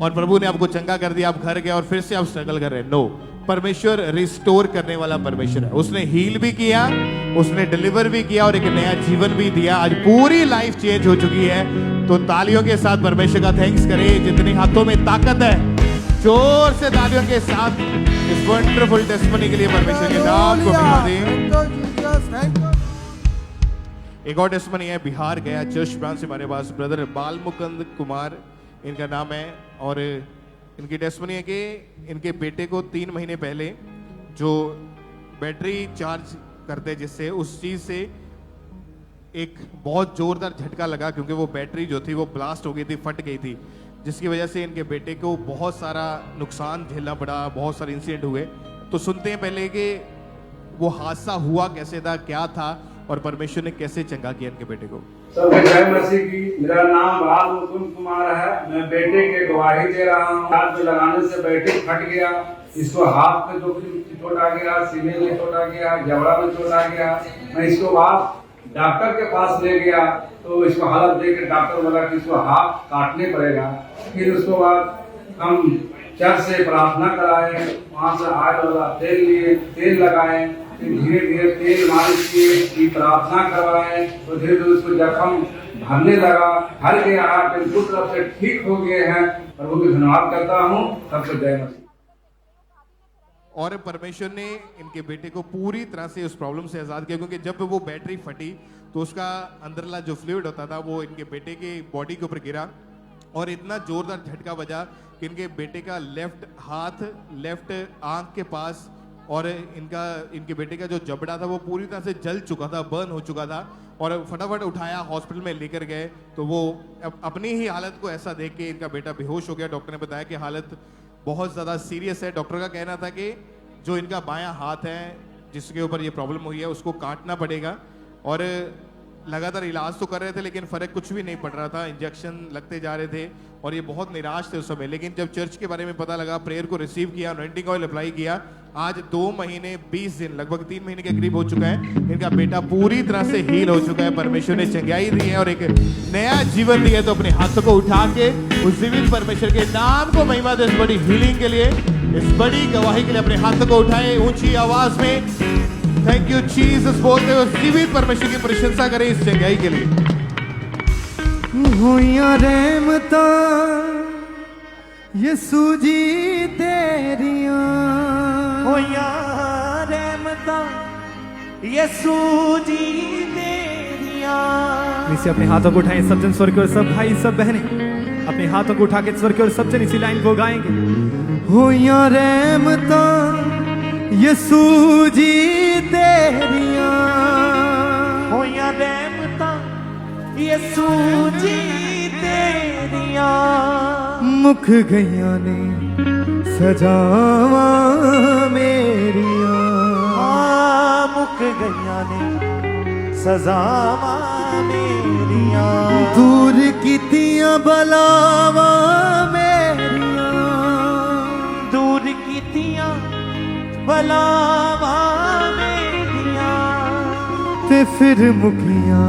और प्रभु ने आपको चंगा कर दिया, आप घर गए और फिर से आप स्ट्रगल कर रहे हैं। नो, परमेश्वर रिस्टोर करने वाला परमेश्वर है। उसने हील भी किया, उसने डिलीवर भी किया और एक नया जीवन भी दिया। आज पूरी लाइफ चेंज हो चुकी है। तो तालियों के साथ परमेश्वर का थैंक्स करें। जितने हाथों में ताकत है, जोर से तालियों के साथ इस वंडरफुल टेस्टिमनी के लिए परमेश्वर के नाम को बढ़ा दें। एक और टेस्टिमनी है बिहार गया चर्च ब्रांच से हमारे पास ब्रदर बालमुकुंद कुमार इनका नाम है और इनकी टेस्टिमनी है कि इनके बेटे को 3 महीने पहले जो बैटरी चार्ज करते जिससे उस चीज से एक बहुत जोरदार झटका लगा, क्योंकि वो बैटरी जो थी वो ब्लास्ट हो गई थी, फट गई थी, जिसकी वजह से इनके बेटे को बहुत सारा नुकसान झेलना पड़ा, बहुत सारे इंसिडेंट हुए। तो सुनते हैं पहले कि वो हादसा हुआ कैसे था, क्या था और परमेश्वर ने कैसे चंगा किया इनके बेटे को। सब जय मसीह की। मेरा नाम बालमुकुंद कुमार है। मैं बेटे के गवाही दे रहा हूँ। हाथ में लगाने से बैटरी फट गया। इसको हाथ में चोट आ गया, सीने में चोट आ गया, जबड़ा में चोट आ गया। मैं इसको बाद डॉक्टर के पास ले गया तो इसको हालत देख के डॉक्टर बोला कि इसको हाथ काटने पड़ेगा। फिर उसके बाद हम चर्च से प्रार्थना कराए, वहाँ से ऑयल वाला तेल लिए, तेल लगाए, फिर धीरे धीरे तेल मालिश किए, प्रार्थना करवाए तो धीरे धीरे उसको जख्म भरने लगा, भर गया, बिल्कुल तरफ से ठीक हो गए हैं। प्रभु की धन्यवाद करता हूँ। सबसे जय मसीह। और परमेश्वर ने इनके बेटे को पूरी तरह से उस प्रॉब्लम से आजाद किया, क्योंकि जब वो बैटरी फटी तो उसका अंदरला जो फ्लूइड होता था वो इनके बेटे के बॉडी के ऊपर गिरा और इतना जोरदार झटका बजा कि इनके बेटे का लेफ्ट हाथ, लेफ्ट आंख के पास और इनके बेटे का जो जबड़ा था वो पूरी तरह से जल चुका था, बर्न हो चुका था। और फटाफट उठाया, हॉस्पिटल में लेकर गए तो वो अपनी ही हालत को ऐसा देख के इनका बेटा बेहोश हो गया। डॉक्टर ने बताया कि हालत बहुत ज़्यादा सीरियस है। डॉक्टर का कहना था कि जो इनका बायां हाथ है जिसके ऊपर ये प्रॉब्लम हुई है उसको काटना पड़ेगा। और लगातार इलाज तो कर रहे थे लेकिन फ़र्क कुछ भी नहीं पड़ रहा था, इंजेक्शन लगते जा रहे थे और ये बहुत निराश थे उस समय। लेकिन जब चर्च के बारे में पता लगा, प्रेयर को रिसीव किया, अनॉइंटिंग ऑयल अप्लाई किया, आज 2 महीने 20 दिन, लगभग 3 महीने के करीब हो चुका है। इनका बेटा पूरी तरह से हील हो चुका है। परमेश्वर ने चंगाई दी है और एक नया जीवन दिया है। तो अपने हाथों को उठा के उस जीवित परमेश्वर के नाम को महिमा दे। इस बड़ी हीलिंग के लिए, इस बड़ी गवाही के लिए अपने हाथों को उठाए ऊंची आवाज में थैंक यू जीसस बोलते हुए जीवित परमेश्वर की प्रशंसा करें इस चंगाई के लिए। हुइयां रहमता यसू जी तेरियां, हुइयां रहमता यसू जी तेरियां। इसे अपने हाथों को उठाएं सब जन स्वर की ओर, सब भाई सब बहनें अपने हाथों को उठा के स्वर की ओर सब जन इसी लाइन को गाएंगे। हुइयां रहमता यसू जी तेरियां, होइयां रहमता यसू जी तेरियां। मुख गईयां ने सजावां मेरियां, मुख गईयां ने सजावां मेरियां। दूर कीतियां बलावां मेरियां, दूर कीतियां बलावां मेरियां। ते फिर मुखियां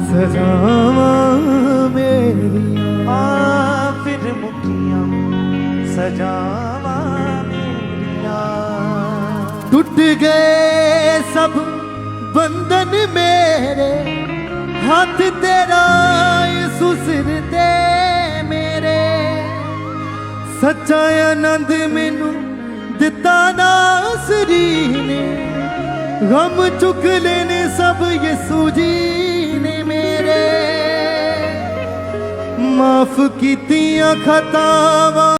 सजावां मेरियां, फिर मुखियां सजावां मेरियां। टूट गए सब बंधन मेरे, हाथ तेरा यीशु सिर ते मेरे। सच्चा आनंद मैनू दिता नासरी ने, गम चुक लेने सब यीशु जी ने मेरे। माफ कीतियां खतावां